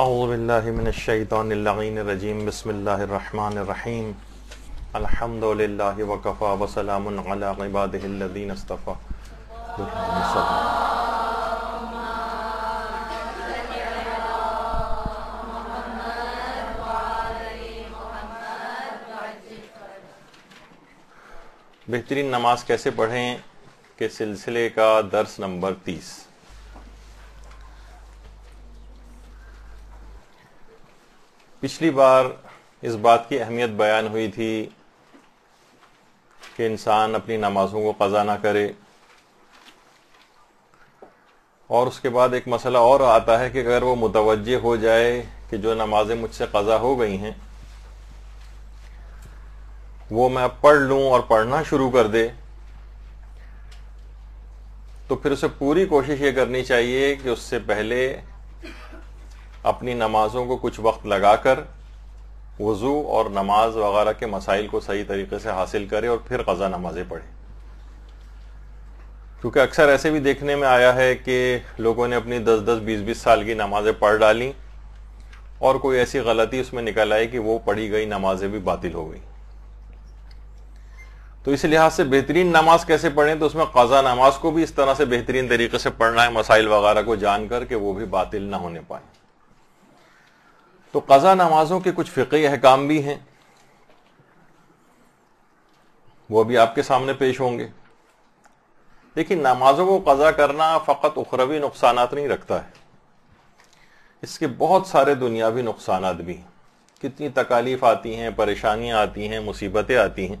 اعوذ باللہ من الشیطان اللعین الرجیم بسم اللہ الرحمن الرحیم الحمد للہ وکفی وسلام علی عبادہ الذین اصطفی. بہترین نماز کیسے پڑھیں کے سلسلے کا درس نمبر 30. پچھلی بار اس بات کی اہمیت بیان ہوئی تھی کہ انسان اپنی نمازوں کو قضا نہ کرے، اور اس کے بعد ایک مسئلہ اور آتا ہے کہ اگر وہ متوجہ ہو جائے کہ جو نمازیں مجھ سے قضا ہو گئی ہیں وہ میں اب پڑھ لوں اور پڑھنا شروع کر دے، تو پھر اسے پوری کوشش یہ کرنی چاہیے کہ اس سے پہلے اپنی نمازوں کو کچھ وقت لگا کر وضو اور نماز وغیرہ کے مسائل کو صحیح طریقے سے حاصل کرے اور پھر قضا نمازیں پڑھے. کیونکہ اکثر ایسے بھی دیکھنے میں آیا ہے کہ لوگوں نے اپنی 10-10 20-20 سال کی نمازیں پڑھ ڈالیں اور کوئی ایسی غلطی اس میں نکل آئی کہ وہ پڑھی گئی نمازیں بھی باطل ہو گئی. تو اس لحاظ سے بہترین نماز کیسے پڑھیں، تو اس میں قضا نماز کو بھی اس طرح سے بہترین طریقے سے پڑھنا ہے، مسائل وغیرہ کو جان کر کہ وہ بھی باطل نہ ہونے پائیں. تو قضا نمازوں کے کچھ فقہی احکام بھی ہیں، وہ بھی آپ کے سامنے پیش ہوں گے. لیکن نمازوں کو قضا کرنا فقط اخروی نقصانات نہیں رکھتا ہے، اس کے بہت سارے دنیاوی نقصانات بھی ہیں. کتنی تکالیف آتی ہیں، پریشانیاں آتی ہیں، مصیبتیں آتی ہیں،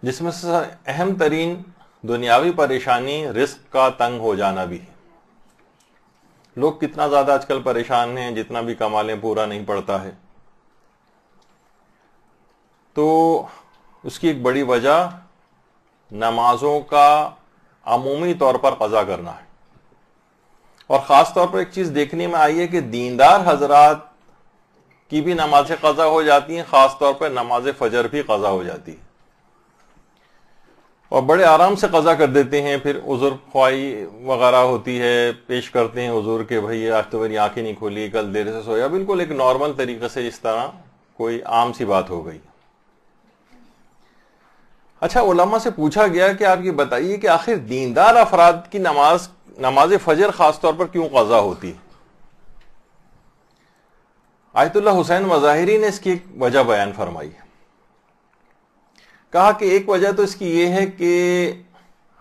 جس میں سے اہم ترین دنیاوی پریشانی رزق کا تنگ ہو جانا بھی ہے. لوگ کتنا زیادہ آج کل پریشان ہیں، جتنا بھی کما لیں پورا نہیں پڑتا ہے. تو اس کی ایک بڑی وجہ نمازوں کا عمومی طور پر قضا کرنا ہے. اور خاص طور پر ایک چیز دیکھنے میں آئی ہے کہ دیندار حضرات کی بھی نمازیں قضا ہو جاتی ہیں، خاص طور پر نماز فجر بھی قضا ہو جاتی ہے، اور بڑے آرام سے قضا کر دیتے ہیں. پھر عذر خواہی وغیرہ ہوتی ہے، پیش کرتے ہیں عذر کہ بھئی آج تو میری آنکھیں نہیں کھولی، کل دیر سے سویا، بالکل ایک نارمل طریقے سے اس طرح کوئی عام سی بات ہو گئی. اچھا، علماء سے پوچھا گیا کہ آپ یہ بتائیے کہ آخر دیندار افراد کی نماز فجر خاص طور پر کیوں قضا ہوتی ہے؟ آیت اللہ حسین مظاہری نے اس کی ایک وجہ بیان فرمائی ہے. کہا کہ ایک وجہ تو اس کی یہ ہے کہ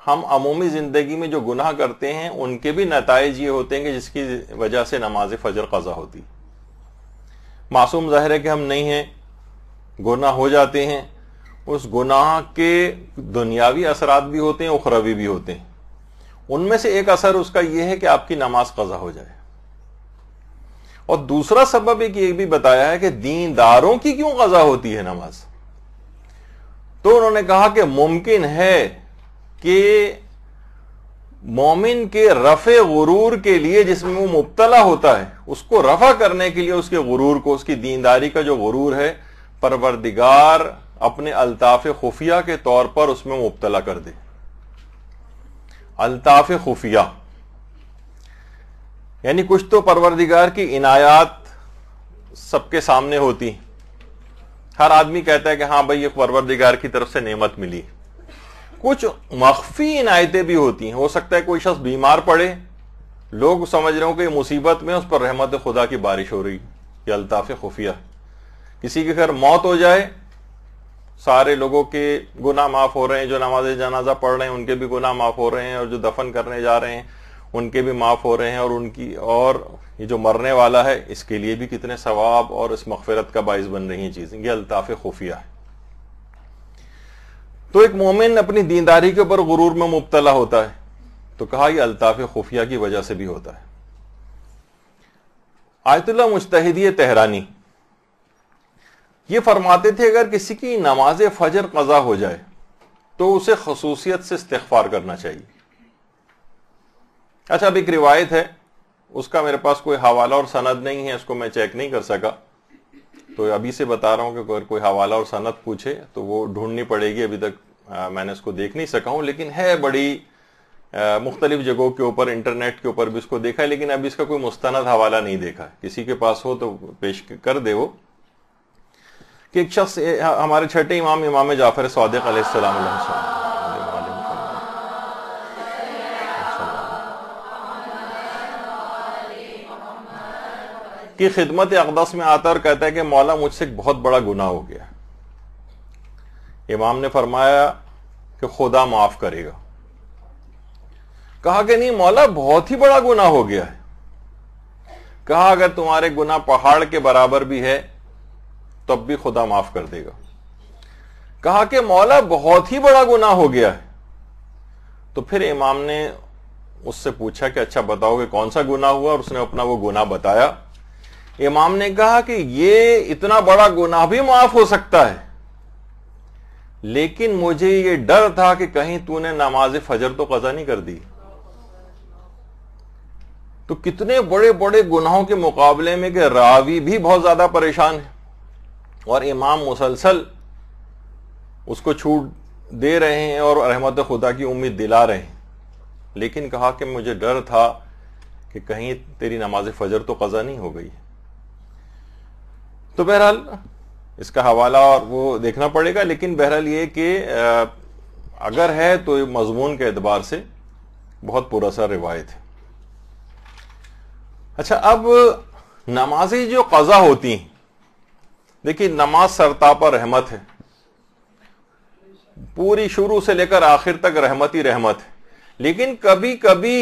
ہم عمومی زندگی میں جو گناہ کرتے ہیں ان کے بھی نتائج یہ ہوتے ہیں کہ جس کی وجہ سے نماز فجر قضا ہوتی. معصوم ظاہر ہے کہ ہم نہیں ہیں، گناہ ہو جاتے ہیں، اس گناہ کے دنیاوی اثرات بھی ہوتے ہیں، اخروی بھی ہوتے ہیں. ان میں سے ایک اثر اس کا یہ ہے کہ آپ کی نماز قضا ہو جائے. اور دوسرا سبب ایک یہ بھی بتایا ہے کہ دینداروں کی کیوں قضا ہوتی ہے نماز. تو انہوں نے کہا کہ ممکن ہے کہ مومن کے رفع غرور کے لیے جس میں وہ مبتلا ہوتا ہے، اس کو رفع کرنے کے لیے اس کے غرور کو، اس کی دینداری کا جو غرور ہے، پروردگار اپنے الطاف خفیہ کے طور پر اس میں مبتلا کر دے. الطاف خفیہ یعنی کچھ تو پروردگار کی عنایات سب کے سامنے ہوتی ہیں، ہر آدمی کہتا ہے کہ ہاں بھئی یہ پروردگار کی طرف سے نعمت ملی. کچھ مخفی عنایتیں بھی ہوتی ہیں. ہو سکتا ہے کوئی شخص بیمار پڑے، لوگ سمجھ رہے ہوں کہ مصیبت میں اس پر رحمت خدا کی بارش ہو رہی، یہ الطاف خفیہ. کسی کے گھر موت ہو جائے، سارے لوگوں کے گناہ معاف ہو رہے ہیں، جو نماز جنازہ پڑھ رہے ہیں ان کے بھی گناہ معاف ہو رہے ہیں، اور جو دفن کرنے جا رہے ہیں ان کے بھی معاف ہو رہے ہیں، اور یہ جو مرنے والا ہے اس کے لیے بھی کتنے ثواب اور اس مغفرت کا باعث بن رہی ہیں چیزیں. یہ الطاف خفیہ ہے. تو ایک مومن اپنی دینداری کے اوپر غرور میں مبتلا ہوتا ہے، تو کہا یہ الطاف خفیہ کی وجہ سے بھی ہوتا ہے. آیت اللہ مجتہدی تہرانی یہ فرماتے تھے اگر کسی کی نماز فجر قضا ہو جائے تو اسے خصوصیت سے استغفار کرنا چاہیے. اچھا، اب ایک روایت ہے، اس کا میرے پاس کوئی حوالہ اور سند نہیں ہے، اس کو میں چیک نہیں کر سکا، تو ابھی سے بتا رہا ہوں کہ اگر کوئی حوالہ اور سند پوچھے تو وہ ڈھونڈنی پڑے گی. ابھی تک میں نے اس کو دیکھ نہیں سکا ہوں، لیکن ہے بڑی مختلف جگہوں کے اوپر انٹرنیٹ کے اوپر بھی اس کو دیکھا ہے، لیکن ابھی اس کا کوئی مستند حوالہ نہیں دیکھا. کسی کے پاس ہو تو پیش کر دے وہ، کہ ایک شخص ہمارے چھٹے امام امام جعفر صادق علیہ السلام کی خدمت اقدس میں آتا اور کہتا ہے کہ مولا مجھ سے ایک بہت بڑا گناہ ہو گیا. امام نے فرمایا کہ خدا معاف کرے گا. کہا کہ نہیں مولا بہت ہی بڑا گناہ ہو گیا ہے. کہا اگر تمہارے گناہ پہاڑ کے برابر بھی ہے تب بھی خدا معاف کر دے گا. کہا کہ مولا بہت ہی بڑا گناہ ہو گیا ہے. تو پھر امام نے اس سے پوچھا کہ اچھا بتاؤ کہ کون سا گناہ ہوا، اور اس نے اپنا وہ گناہ بتایا. امام نے کہا کہ یہ اتنا بڑا گناہ بھی معاف ہو سکتا ہے، لیکن مجھے یہ ڈر تھا کہ کہیں تو نے نماز فجر تو قضا نہیں کر دی. تو کتنے بڑے بڑے گناہوں کے مقابلے میں کہ راوی بھی بہت زیادہ پریشان ہے اور امام مسلسل اس کو چھوٹ دے رہے ہیں اور رحمت خدا کی امید دلا رہے ہیں. لیکن کہا کہ مجھے ڈر تھا کہ کہیں تیری نماز فجر تو قضا نہیں ہو گئی. تو بہرحال اس کا حوالہ اور وہ دیکھنا پڑے گا، لیکن بہرحال یہ کہ اگر ہے تو مضمون کے اعتبار سے بہت پراثر روایت ہے. اچھا، اب نمازیں جو قضا ہوتی ہیں، دیکھیے نماز سرتاپا رحمت ہے، پوری شروع سے لے کر آخر تک رحمت ہی رحمت ہے. لیکن کبھی کبھی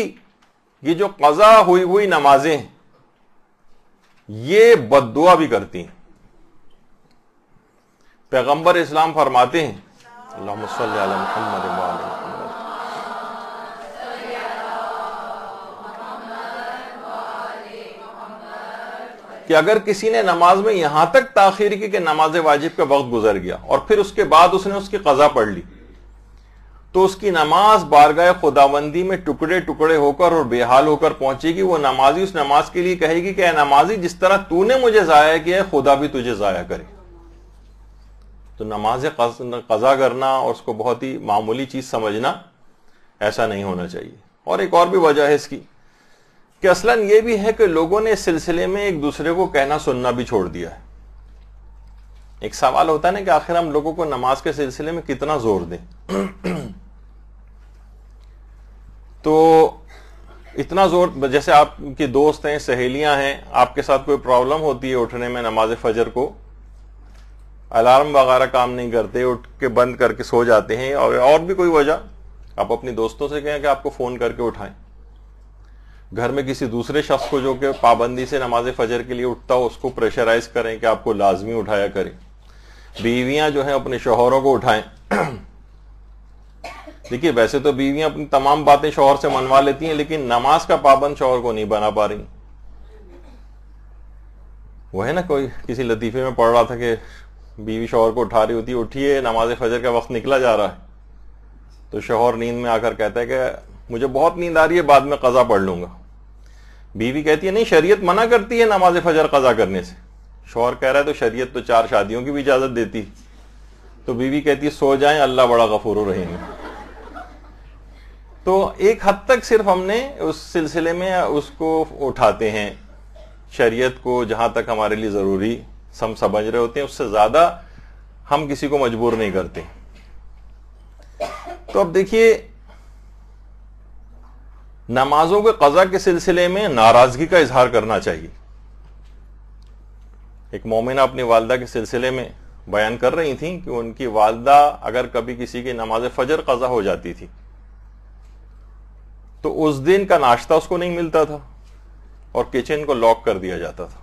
یہ جو قضا ہوئی نمازیں ہیں یہ بد دعا بھی کرتی ہیں. پیغمبر اسلام فرماتے ہیں اللہم صلی علی محمد وعلی محمد، کہ اگر کسی نے نماز میں یہاں تک تاخیر کی کہ نماز واجب کا وقت گزر گیا اور پھر اس کے بعد اس نے اس کی قضا پڑھ لی، تو اس کی نماز بارگاہ خداوندی میں ٹکڑے ٹکڑے ہو کر اور بے حال ہو کر پہنچے گی. وہ نمازی اس نماز کے لیے کہے گی کہ اے نمازی، جس طرح تو نے مجھے ضائع کیا ہے خدا بھی تجھے ضائع کرے. تو نماز قضا کرنا اور اس کو بہت ہی معمولی چیز سمجھنا ایسا نہیں ہونا چاہیے. اور ایک اور بھی وجہ ہے اس کی کہ اصلاً یہ بھی ہے کہ لوگوں نے اس سلسلے میں ایک دوسرے کو کہنا سننا بھی چھوڑ دیا ہے. ایک سوال ہوتا ہے نا کہ آخر ہم لوگوں کو نماز کے سلسلے میں کتنا زور دیں. تو اتنا زور، جیسے آپ کی دوست ہیں، سہیلیاں ہیں، آپ کے ساتھ کوئی پرابلم ہوتی ہے اٹھنے میں نماز فجر کو، الارم وغیرہ کام نہیں کرتے، اٹھ کے بند کر کے سو جاتے ہیں، اور بھی کوئی وجہ، آپ اپنی دوستوں سے کہیں کہ آپ کو فون کر کے اٹھائیں. گھر میں کسی دوسرے شخص کو جو کہ پابندی سے نماز فجر کے لیے اٹھتا ہو اس کو پریشرائز کریں کہ آپ کو لازمی اٹھایا کریں. بیویاں جو ہیں اپنے شوہروں کو اٹھائیں. دیکھیے ویسے تو بیویاں اپنی تمام باتیں شوہر سے منوا لیتی ہیں، لیکن نماز کا پابند شوہر کو نہیں بنا پا رہی. وہ ہے نا، کوئی کسی لطیفے میں پڑھ رہا تھا کہ بیوی شوہر کو اٹھا رہی ہوتی، اٹھیے نماز فجر کا وقت نکلا جا رہا ہے. تو شوہر نیند میں آ کر کہتا ہے کہ مجھے بہت نیند آ رہی ہے، بعد میں قضا پڑھ لوں گا. بیوی کہتی ہے نہیں، شریعت منع کرتی ہے نماز فجر قضا کرنے سے. شوہر کہہ رہا ہے تو شریعت تو 4 شادیوں کی بھی اجازت دیتی. تو بیوی کہتی ہے سو جائیں، اللہ بڑا غفور الرحیم ہے. تو ایک حد تک صرف ہم نے اس سلسلے میں اس کو اٹھاتے ہیں، شریعت کو جہاں تک ہمارے لیے ضروری ہم سمجھ رہے ہوتے ہیں، اس سے زیادہ ہم کسی کو مجبور نہیں کرتے. تو اب دیکھیے نمازوں کے قضا کے سلسلے میں ناراضگی کا اظہار کرنا چاہیے. ایک مومنہ اپنی والدہ کے سلسلے میں بیان کر رہی تھیں کہ ان کی والدہ اگر کبھی کسی کی نماز فجر قضا ہو جاتی تھی تو اس دن کا ناشتہ اس کو نہیں ملتا تھا اور کچن کو لاک کر دیا جاتا تھا.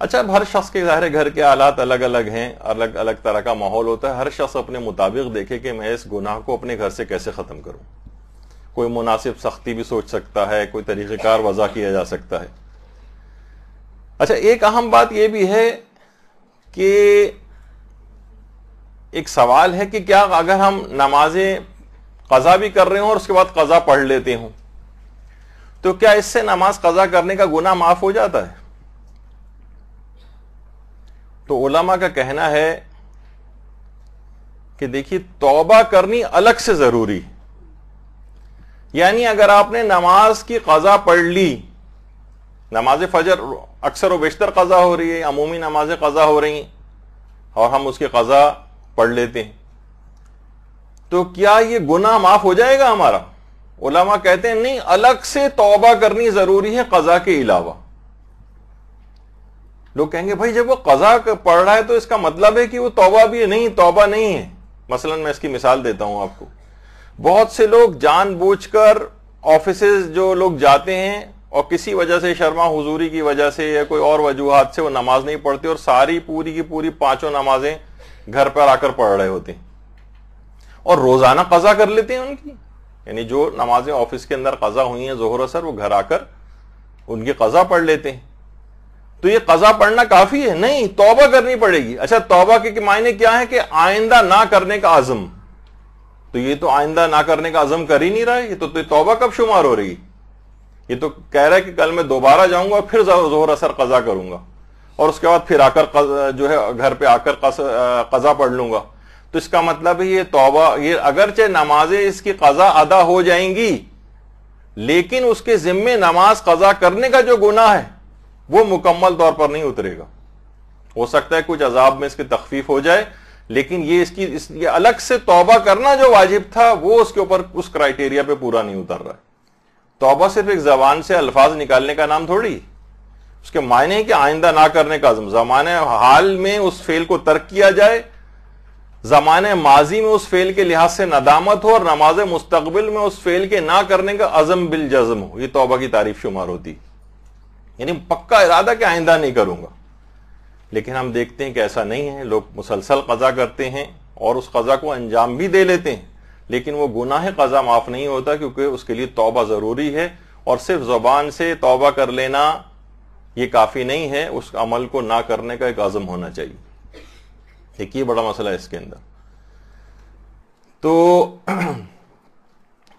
اچھا، اب ہر شخص کے ظاہر گھر کے حالات الگ الگ ہیں، الگ الگ طرح کا ماحول ہوتا ہے. ہر شخص اپنے مطابق دیکھے کہ میں اس گناہ کو اپنے گھر سے کیسے ختم کروں. کوئی مناسب سختی بھی سوچ سکتا ہے، کوئی طریقہ کار وضع کیا جا سکتا ہے. اچھا، ایک اہم بات یہ بھی ہے کہ ایک سوال ہے کہ کیا اگر ہم نمازیں قضا بھی کر رہے ہوں اور اس کے بعد قضا پڑھ لیتے ہوں تو کیا اس سے نماز قضا کرنے کا گناہ معاف ہو جاتا ہے؟ تو علماء کا کہنا ہے کہ دیکھیے توبہ کرنی الگ سے ضروری ہے. یعنی اگر آپ نے نماز کی قضا پڑھ لی، نماز فجر اکثر و بیشتر قضا ہو رہی ہے، عمومی نمازیں قضا ہو رہی ہیں اور ہم اس کی قضا پڑھ لیتے ہیں، تو کیا یہ گناہ معاف ہو جائے گا ہمارا؟ علماء کہتے ہیں نہیں، الگ سے توبہ کرنی ضروری ہے قضا کے علاوہ۔ لوگ کہیں گے بھائی جب وہ قضا پڑھ رہا ہے تو اس کا مطلب ہے کہ وہ توبہ بھی ہے۔ نہیں، توبہ نہیں ہے۔ مثلا میں اس کی مثال دیتا ہوں آپ کو۔ بہت سے لوگ جان بوجھ کر آفیسز جو لوگ جاتے ہیں اور کسی وجہ سے، شرما حضوری کی وجہ سے یا کوئی اور وجوہات سے، وہ نماز نہیں پڑھتے اور ساری پوری کی پوری 5 نمازیں گھر پر آ کر پڑھ رہے ہوتے ہیں اور روزانہ قضا کر لیتے ہیں ان کی، یعنی جو نمازیں آفس کے اندر قضا ہوئی ہیں ظہر اثر، وہ گھر آ کر ان کی قضا پڑھ لیتے ہیں۔ تو یہ قضا پڑھنا کافی ہے؟ نہیں، توبہ کرنی پڑے گی۔ اچھا، توبہ کے معنی کیا ہے؟ کہ آئندہ نہ کرنے کا عزم۔ تو یہ تو آئندہ نہ کرنے کا عزم کر ہی نہیں رہا ہے، یہ تو توبہ کب شمار ہو رہی ہے؟ یہ تو کہہ رہا ہے کہ کل میں دوبارہ جاؤں گا، پھر ظہر اثر قضا کروں گا اور اس کے بعد پھر آ کر جو ہے گھر پہ آ کر قضا پڑھ لوں گا۔ تو اس کا مطلب ہے یہ توبہ، یہ اگرچہ نمازیں اس کی قضا ادا ہو جائیں گی، لیکن اس کے ذمے نماز قضا کرنے کا جو گناہ ہے وہ مکمل طور پر نہیں اترے گا۔ ہو سکتا ہے کچھ عذاب میں اس کی تخفیف ہو جائے، لیکن یہ الگ سے توبہ کرنا جو واجب تھا وہ اس کے اوپر اس کرائیٹیریا پہ پورا نہیں اتر رہا ہے۔ توبہ صرف ایک زبان سے الفاظ نکالنے کا نام تھوڑی، اس کے معنی ہے کہ آئندہ نہ کرنے کا عزم، زمانے حال میں اس فعل کو ترک کیا جائے، زمانے ماضی میں اس فعل کے لحاظ سے ندامت ہو، اور نماز مستقبل میں اس فعل کے نہ کرنے کا عزم بالجزم ہو۔ یہ توبہ کی تعریف شمار ہوتی، یعنی پکا ارادہ کہ آئندہ نہیں کروں گا۔ لیکن ہم دیکھتے ہیں کہ ایسا نہیں ہے، لوگ مسلسل قضا کرتے ہیں اور اس قضا کو انجام بھی دے لیتے ہیں، لیکن وہ گناہ قضا معاف نہیں ہوتا، کیونکہ اس کے لیے توبہ ضروری ہے، اور صرف زبان سے توبہ کر لینا یہ کافی نہیں ہے، اس عمل کو نہ کرنے کا ایک عزم ہونا چاہیے۔ ایک یہ بڑا مسئلہ ہے اس کے اندر۔ تو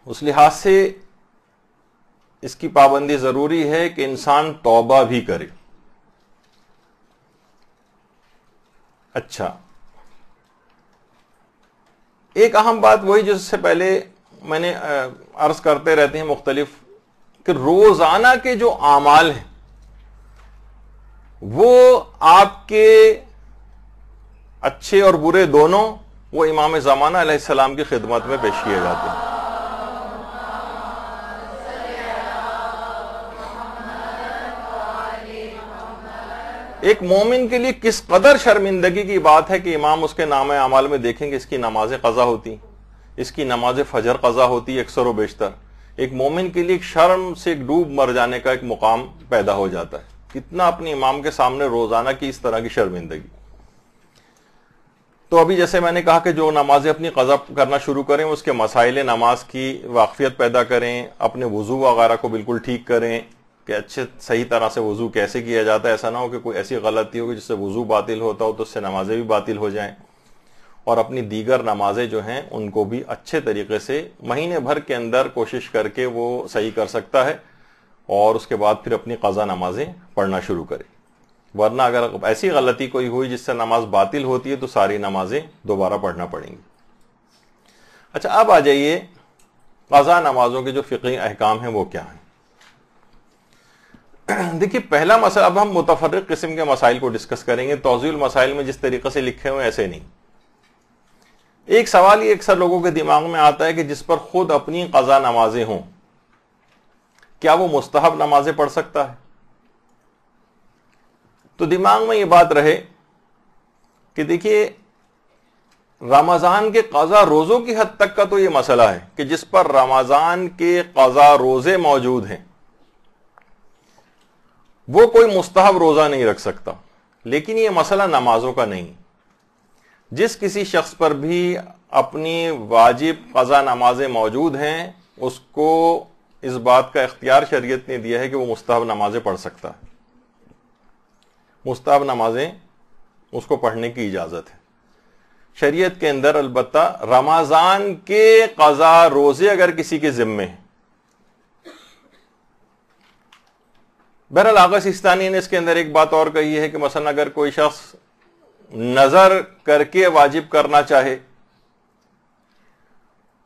اس لحاظ سے اس کی پابندی ضروری ہے کہ انسان توبہ بھی کرے۔ اچھا، ایک اہم بات وہی جس سے پہلے میں نے عرض کرتے رہتے ہیں مختلف، کہ روزانہ کے جو اعمال ہیں وہ آپ کے اچھے اور برے دونوں، وہ امام زمانہ علیہ السلام کی خدمت میں پیش کیے جاتے ہیں۔ ایک مومن کے لیے کس قدر شرمندگی کی بات ہے کہ امام اس کے نام اعمال میں دیکھیں گے اس کی نمازیں قضا ہوتی، اس کی نماز فجر قضا ہوتی اکثر و بیشتر۔ ایک مومن کے لیے ایک شرم سے ایک ڈوب مر جانے کا ایک مقام پیدا ہو جاتا ہے۔ کتنا اپنے امام کے سامنے روزانہ کی اس طرح کی شرمندگی۔ تو ابھی جیسے میں نے کہا کہ جو نمازیں اپنی قضا کرنا شروع کریں، اس کے مسائل نماز کی واقفیت پیدا کریں، اپنے وضو وغیرہ کو بالکل ٹھیک کریں کہ اچھے صحیح طرح سے وضو کیسے کیا جاتا ہے، ایسا نہ ہو کہ کوئی ایسی غلطی ہو کہ جس سے وضو باطل ہوتا ہو تو اس سے نمازیں بھی باطل ہو جائیں، اور اپنی دیگر نمازیں جو ہیں ان کو بھی اچھے طریقے سے مہینے بھر کے اندر کوشش کر کے وہ صحیح کر سکتا ہے، اور اس کے بعد پھر اپنی قضا نمازیں پڑھنا شروع کرے۔ ورنہ اگر ایسی غلطی کوئی ہوئی جس سے نماز باطل ہوتی ہے تو ساری نمازیں دوبارہ پڑھنا پڑیں گی۔ اچھا، اب آ جائیے قضا نمازوں کے جو فقہی احکام ہیں وہ کیا ہیں۔ دیکھیے، پہلا مسئلہ، اب ہم متفرق قسم کے مسائل کو ڈسکس کریں گے، توضیح المسائل میں جس طریقے سے لکھے ہوئے ایسے نہیں۔ ایک سوال یہ اکثر لوگوں کے دماغ میں آتا ہے کہ جس پر خود اپنی قضا نمازیں ہوں، کیا وہ مستحب نمازیں پڑھ سکتا ہے؟ تو دماغ میں یہ بات رہے کہ دیکھیے، رمضان کے قضا روزوں کی حد تک کا تو یہ مسئلہ ہے کہ جس پر رمضان کے قضا روزے موجود ہیں وہ کوئی مستحب روزہ نہیں رکھ سکتا، لیکن یہ مسئلہ نمازوں کا نہیں۔ جس کسی شخص پر بھی اپنی واجب قضا نمازیں موجود ہیں، اس کو اس بات کا اختیار شریعت نے دیا ہے کہ وہ مستحب نمازیں پڑھ سکتا ہے۔ مستحب نمازیں اس کو پڑھنے کی اجازت ہے شریعت کے اندر، البتہ رمضان کے قضا روزے اگر کسی کے ذمے ہیں۔ بہرحال آغا سیستانی نے اس کے اندر ایک بات اور کہی ہے کہ مثلا اگر کوئی شخص نظر کر کے واجب کرنا چاہے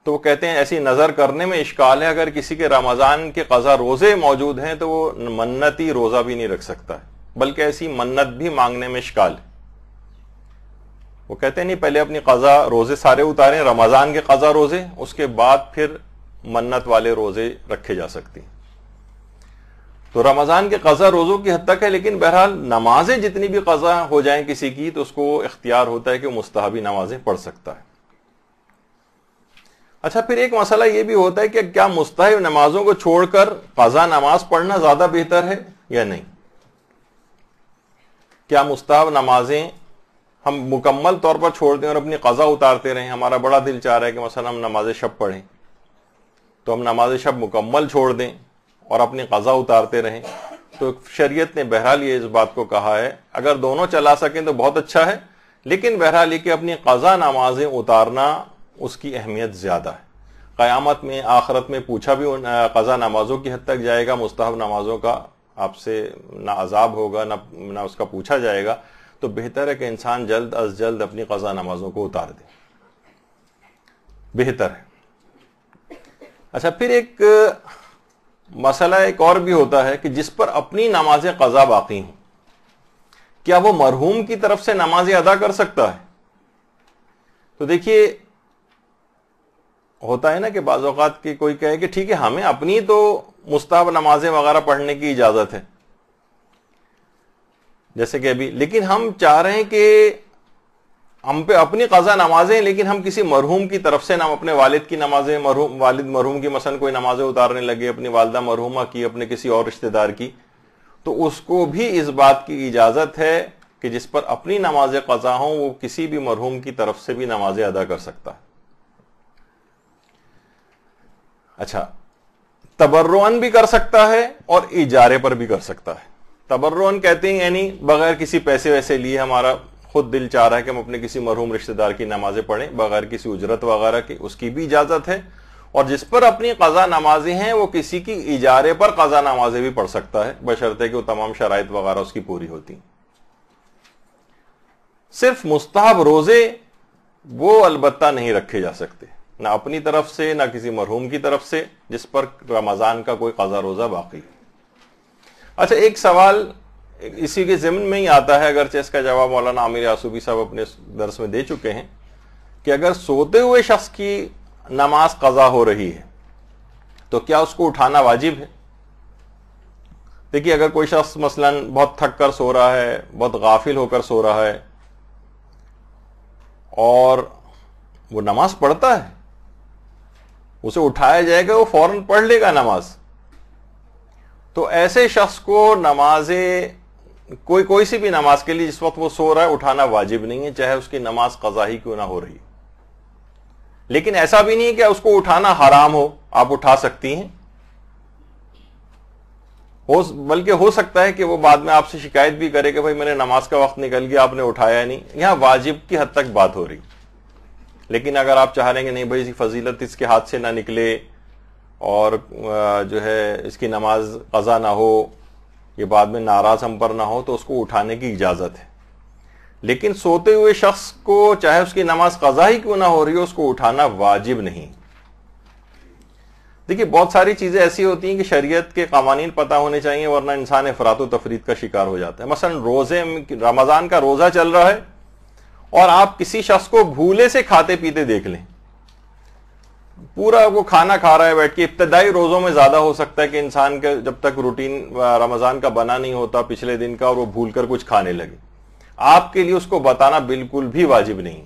تو وہ کہتے ہیں ایسی نظر کرنے میں اشکال ہے، اگر کسی کے رمضان کے قضا روزے موجود ہیں تو وہ منتی روزہ بھی نہیں رکھ سکتا ہے، بلکہ ایسی منت بھی مانگنے میں اشکال ہے۔ وہ کہتے ہیں نہیں، پہلے اپنی قضا روزے سارے اتاریں، رمضان کے قضا روزے، اس کے بعد پھر منت والے روزے رکھے جا سکتے ہیں۔ تو رمضان کے قضا روزوں کی حد تک ہے، لیکن بہرحال نمازیں جتنی بھی قضا ہو جائیں کسی کی تو اس کو اختیار ہوتا ہے کہ وہ مستحبی نمازیں پڑھ سکتا ہے۔ اچھا، پھر ایک مسئلہ یہ بھی ہوتا ہے کہ کیا مستحب نمازوں کو چھوڑ کر قضا نماز پڑھنا زیادہ بہتر ہے یا نہیں؟ کیا مستحب نمازیں ہم مکمل طور پر چھوڑ دیں اور اپنی قضا اتارتے رہیں؟ ہمارا بڑا دل چاہ رہا ہے کہ مثلا ہم نماز شب پڑھیں، تو ہم نماز شب مکمل چھوڑ دیں اور اپنی قضا اتارتے رہیں؟ تو شریعت نے بہرحال یہ اس بات کو کہا ہے، اگر دونوں چلا سکیں تو بہت اچھا ہے، لیکن بہرحال یہ کہ اپنی قضا نمازیں اتارنا اس کی اہمیت زیادہ ہے۔ قیامت میں، آخرت میں پوچھا بھی قضا نمازوں کی حد تک جائے گا، مستحب نمازوں کا آپ سے نہ عذاب ہوگا نہ اس کا پوچھا جائے گا، تو بہتر ہے کہ انسان جلد از جلد اپنی قضا نمازوں کو اتار دے، بہتر ہے۔ اچھا، پھر ایک مسئلہ ایک اور بھی ہوتا ہے کہ جس پر اپنی نمازیں قضا باقی ہوں، کیا وہ مرحوم کی طرف سے نمازیں ادا کر سکتا ہے؟ تو دیکھیے، ہوتا ہے نا کہ بعض اوقات کی کوئی کہے کہ ٹھیک ہے ہمیں اپنی تو مستحب نمازیں وغیرہ پڑھنے کی اجازت ہے، جیسے کہ ابھی، لیکن ہم چاہ رہے ہیں کہ ہم پہ اپنی قضا نمازیں، لیکن ہم کسی مرحوم کی طرف سے، نہ اپنے والد کی نمازیں، والد مرحوم کی مثلا کوئی نمازیں اتارنے لگے، اپنی والدہ مرحومہ کی، اپنے کسی اور رشتہ دار کی، تو اس کو بھی اس بات کی اجازت ہے کہ جس پر اپنی نمازیں قضا ہوں وہ کسی بھی مرحوم کی طرف سے بھی نمازیں ادا کر سکتا ہے۔ اچھا، تبرعاً بھی کر سکتا ہے اور اجارے پر بھی کر سکتا ہے۔ تبرعاً کہتے ہیں یعنی بغیر کسی پیسے ویسے لیے، ہمارا خود دل چاہ رہا ہے کہ ہم اپنے کسی مرحوم رشتہ دار کی نمازیں پڑھیں بغیر کسی اجرت وغیرہ کی، اس کی بھی اجازت ہے۔ اور جس پر اپنی قضا نمازیں ہیں وہ کسی کی اجارے پر قضا نمازیں بھی پڑھ سکتا ہے، بشرطے کہ وہ تمام شرائط وغیرہ اس کی پوری ہوتی ہیں۔ صرف مستحب روزے وہ البتہ نہیں رکھے جا سکتے، نہ اپنی طرف سے نہ کسی مرحوم کی طرف سے جس پر رمضان کا کوئی قضا روزہ باقی۔ اچھا، ایک سوال اسی کے ضمن میں ہی آتا ہے، اگرچہ اس کا جواب مولانا عامر یعصوبی صاحب اپنے درس میں دے چکے ہیں، کہ اگر سوتے ہوئے شخص کی نماز قضا ہو رہی ہے تو کیا اس کو اٹھانا واجب ہے؟ دیکھیے، اگر کوئی شخص مثلا بہت تھک کر سو رہا ہے، بہت غافل ہو کر سو رہا ہے اور وہ نماز پڑھتا ہے، اسے اٹھایا جائے گا، وہ فوراً پڑھ لے گا نماز، تو ایسے شخص کو نمازیں کوئی سی بھی نماز کے لیے جس وقت وہ سو رہا ہے اٹھانا واجب نہیں ہے، چاہے اس کی نماز قضا ہی کیوں نہ ہو رہی۔ لیکن ایسا بھی نہیں ہے کہ اس کو اٹھانا حرام ہو، آپ اٹھا سکتی ہیں، بلکہ ہو سکتا ہے کہ وہ بعد میں آپ سے شکایت بھی کرے کہ بھائی میں نے نماز کا وقت نکل گیا، آپ نے اٹھایا نہیں۔ یہاں واجب کی حد تک بات ہو رہی، لیکن اگر آپ چاہ رہے ہیں کہ نہیں بھائی فضیلت اس کے ہاتھ سے نہ نکلے اور جو ہے اس کی نماز قضا نہ ہو، یہ بعد میں ناراض ہم پر نہ ہو، تو اس کو اٹھانے کی اجازت ہے۔ لیکن سوتے ہوئے شخص کو چاہے اس کی نماز قضا ہی کیوں نہ ہو رہی ہو، اس کو اٹھانا واجب نہیں۔ دیکھیے، بہت ساری چیزیں ایسی ہوتی ہیں کہ شریعت کے قوانین پتہ ہونے چاہیے، ورنہ انسان افراط و تفریط کا شکار ہو جاتا ہے۔ مثلا رمضان کا روزہ چل رہا ہے اور آپ کسی شخص کو بھولے سے کھاتے پیتے دیکھ لیں، پورا وہ کھانا کھا رہا ہے بیٹھ کے۔ ابتدائی روزوں میں زیادہ ہو سکتا ہے کہ انسان کا جب تک روٹین رمضان کا بنا نہیں ہوتا پچھلے دن کا، اور وہ بھول کر کچھ کھانے لگے، آپ کے لیے اس کو بتانا بالکل بھی واجب نہیں،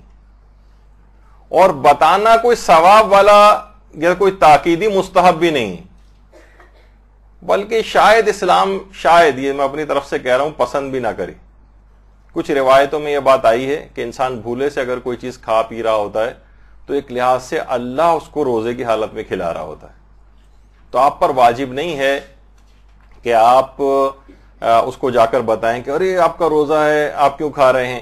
اور بتانا کوئی ثواب والا یا کوئی تاکیدی مستحب بھی نہیں، بلکہ شاید اسلام، شاید یہ میں اپنی طرف سے کہہ رہا ہوں، پسند بھی نہ کرے۔ کچھ روایتوں میں یہ بات آئی ہے کہ انسان بھولے سے اگر کوئی چیز کھا پی رہا ہوتا ہے تو ایک لحاظ سے اللہ اس کو روزے کی حالت میں کھلا رہا ہوتا ہے، تو آپ پر واجب نہیں ہے کہ آپ اس کو جا کر بتائیں کہ ارے آپ کا روزہ ہے، آپ کیوں کھا رہے ہیں،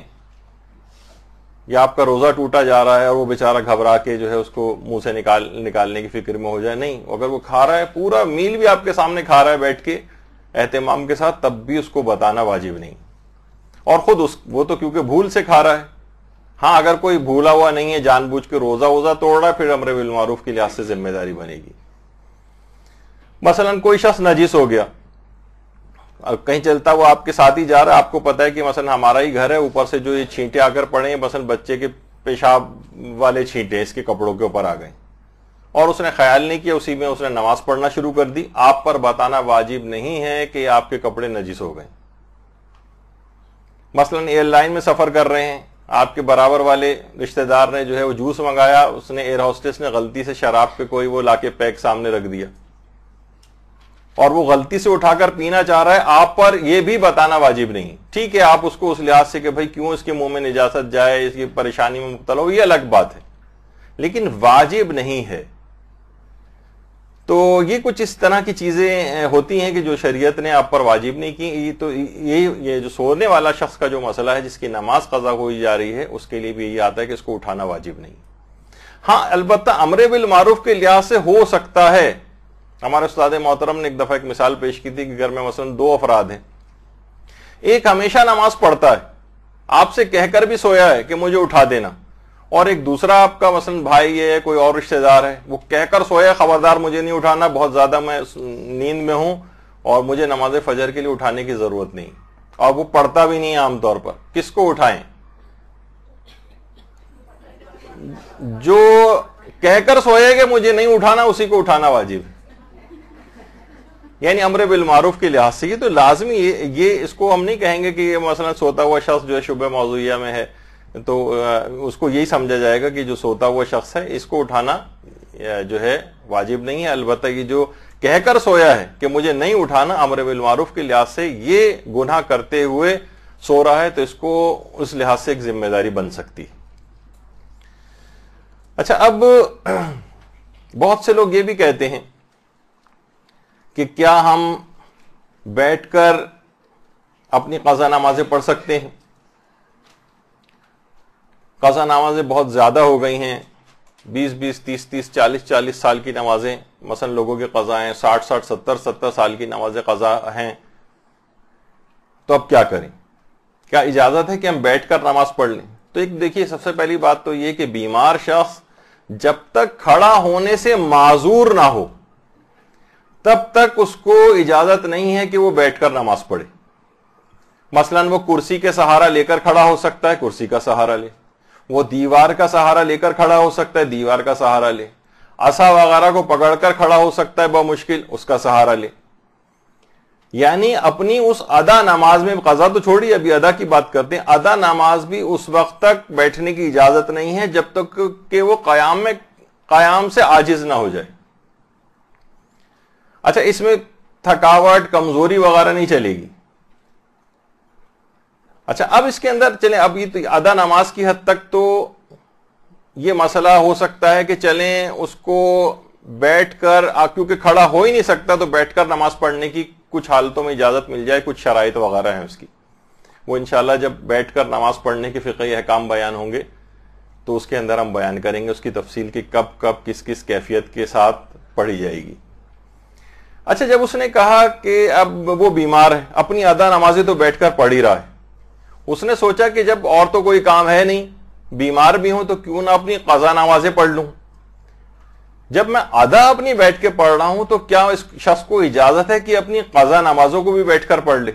یا آپ کا روزہ ٹوٹا جا رہا ہے اور وہ بیچارہ گھبرا کے جو ہے اس کو منہ سے نکالنے کی فکر میں ہو جائے۔ نہیں، اگر وہ کھا رہا ہے، پورا میل بھی آپ کے سامنے کھا رہا ہے بیٹھ کے اہتمام کے ساتھ، تب بھی اس کو بتانا واجب نہیں، اور خود وہ تو کیونکہ بھول سے کھا رہا ہے، ہاں اگر کوئی بھولا ہوا نہیں ہے جان بوجھ کے روزہ ووزہ توڑ رہا ہے پھر امر بالمعروف کے لحاظ سے ذمہ داری بنے گی. مثلا کوئی شخص نجس ہو گیا, کہیں چلتا وہ آپ کے ساتھ ہی جا رہا ہے, آپ کو پتا ہے کہ مثلا ہمارا ہی گھر ہے, اوپر سے جو یہ چھینٹے آ کر پڑے ہیں مثلا بچے کے پیشاب والے چھینٹے اس کے کپڑوں کے اوپر آ گئے, اور اس نے خیال نہیں کیا, اسی میں اس نے نماز پڑھنا شروع کر دی. آپ پر بتانا واجب نہیں ہے کہ آپ کے کپڑے نجس ہو گئے. مثلا ایئر لائن میں سفر کر رہے ہیں, آپ کے برابر والے رشتہ دار نے جو ہے وہ جوس منگایا, اس نے ایئر ہوسٹس نے غلطی سے شراب پہ کوئی وہ لا کے پیک سامنے رکھ دیا, اور وہ غلطی سے اٹھا کر پینا چاہ رہا ہے, آپ پر یہ بھی بتانا واجب نہیں. ٹھیک ہے آپ اس کو اس لحاظ سے کہ بھائی کیوں اس کے منہ میں نجاست جائے, اس کی پریشانی میں مبتلا ہو, یہ الگ بات ہے, لیکن واجب نہیں ہے. تو یہ کچھ اس طرح کی چیزیں ہوتی ہیں کہ جو شریعت نے آپ پر واجب نہیں کی. تو یہ جو سونے والا شخص کا جو مسئلہ ہے جس کی نماز قضا ہوئی جا رہی ہے اس کے لیے بھی یہ آتا ہے کہ اس کو اٹھانا واجب نہیں. ہاں البتہ امر بالمعروف کے لحاظ سے ہو سکتا ہے. ہمارے استاد محترم نے ایک دفعہ ایک مثال پیش کی تھی کہ گھر میں مثلا 2 افراد ہیں, ایک ہمیشہ نماز پڑھتا ہے, آپ سے کہہ کر بھی سویا ہے کہ مجھے اٹھا دینا, اور ایک دوسرا آپ کا مثلا بھائی ہے کوئی اور رشتہ دار ہے, وہ کہہ کر سویا خبردار مجھے نہیں اٹھانا, بہت زیادہ میں نیند میں ہوں اور مجھے نماز فجر کے لیے اٹھانے کی ضرورت نہیں, اور وہ پڑھتا بھی نہیں ہے عام طور پر. کس کو اٹھائیں؟ جو کہہ کر سویا کہ مجھے نہیں اٹھانا اسی کو اٹھانا واجب ہے. یعنی امر بالمعروف کے لحاظ سے یہ تو لازمی, یہ اس کو ہم نہیں کہیں گے کہ یہ مثلا سوتا ہوا شخص جو ہے شبہ موضوعیہ میں ہے تو اس کو یہی سمجھا جائے گا کہ جو سوتا ہوا شخص ہے اس کو اٹھانا جو ہے واجب نہیں ہے. البتہ یہ جو کہہ کر سویا ہے کہ مجھے نہیں اٹھانا, امر بالمعروف کے لحاظ سے یہ گناہ کرتے ہوئے سو رہا ہے تو اس کو اس لحاظ سے ایک ذمہ داری بن سکتی. اچھا, اب بہت سے لوگ یہ بھی کہتے ہیں کہ کیا ہم بیٹھ کر اپنی قضا نمازیں پڑھ سکتے ہیں؟ قضا نمازیں بہت زیادہ ہو گئی ہیں, 20 30 40 سال کی نمازیں مثلا لوگوں کی قضا ہیں, 60 70 سال کی نمازیں قضا ہیں. تو اب کیا کریں؟ کیا اجازت ہے کہ ہم بیٹھ کر نماز پڑھ لیں؟ تو ایک دیکھیے, سب سے پہلی بات تو یہ کہ بیمار شخص جب تک کھڑا ہونے سے معذور نہ ہو تب تک اس کو اجازت نہیں ہے کہ وہ بیٹھ کر نماز پڑھے. مثلا وہ کرسی کے سہارا لے کر کھڑا ہو سکتا ہے, کرسی کا سہارا لے. وہ دیوار کا سہارا لے کر کھڑا ہو سکتا ہے, دیوار کا سہارا لے. عصا وغیرہ کو پکڑ کر کھڑا ہو سکتا ہے بمشکل, اس کا سہارا لے. یعنی اپنی اس ادا نماز میں, قضا تو چھوڑی ابھی ادا کی بات کرتے ہیں, ادا نماز بھی اس وقت تک بیٹھنے کی اجازت نہیں ہے جب تک کہ وہ قیام سے عاجز نہ ہو جائے. اچھا, اس میں تھکاوٹ کمزوری وغیرہ نہیں چلے گی. اچھا, اب اس کے اندر چلیں, اب یہ تو ادا نماز کی حد تک تو یہ مسئلہ ہو سکتا ہے کہ چلیں اس کو بیٹھ کر, کیونکہ کھڑا ہو ہی نہیں سکتا تو بیٹھ کر نماز پڑھنے کی کچھ حالتوں میں اجازت مل جائے, کچھ شرائط وغیرہ ہیں اس کی. وہ انشاءاللہ جب بیٹھ کر نماز پڑھنے کے فقہی احکام بیان ہوں گے تو اس کے اندر ہم بیان کریں گے اس کی تفصیل کی کب کس کیفیت کے ساتھ پڑھی جائے گی. اچھا, جب اس نے کہا کہ اب وہ بیمار ہے, اپنی ادا نمازیں تو بیٹھ کر پڑھ ہی رہا ہے, اس نے سوچا کہ جب اور تو کوئی کام ہے نہیں, بیمار بھی ہوں تو کیوں نہ اپنی قضا نمازیں پڑھ لوں. جب میں ادا اپنی بیٹھ کے پڑھ رہا ہوں تو کیا اس شخص کو اجازت ہے کہ اپنی قضا نمازوں کو بھی بیٹھ کر پڑھ لے؟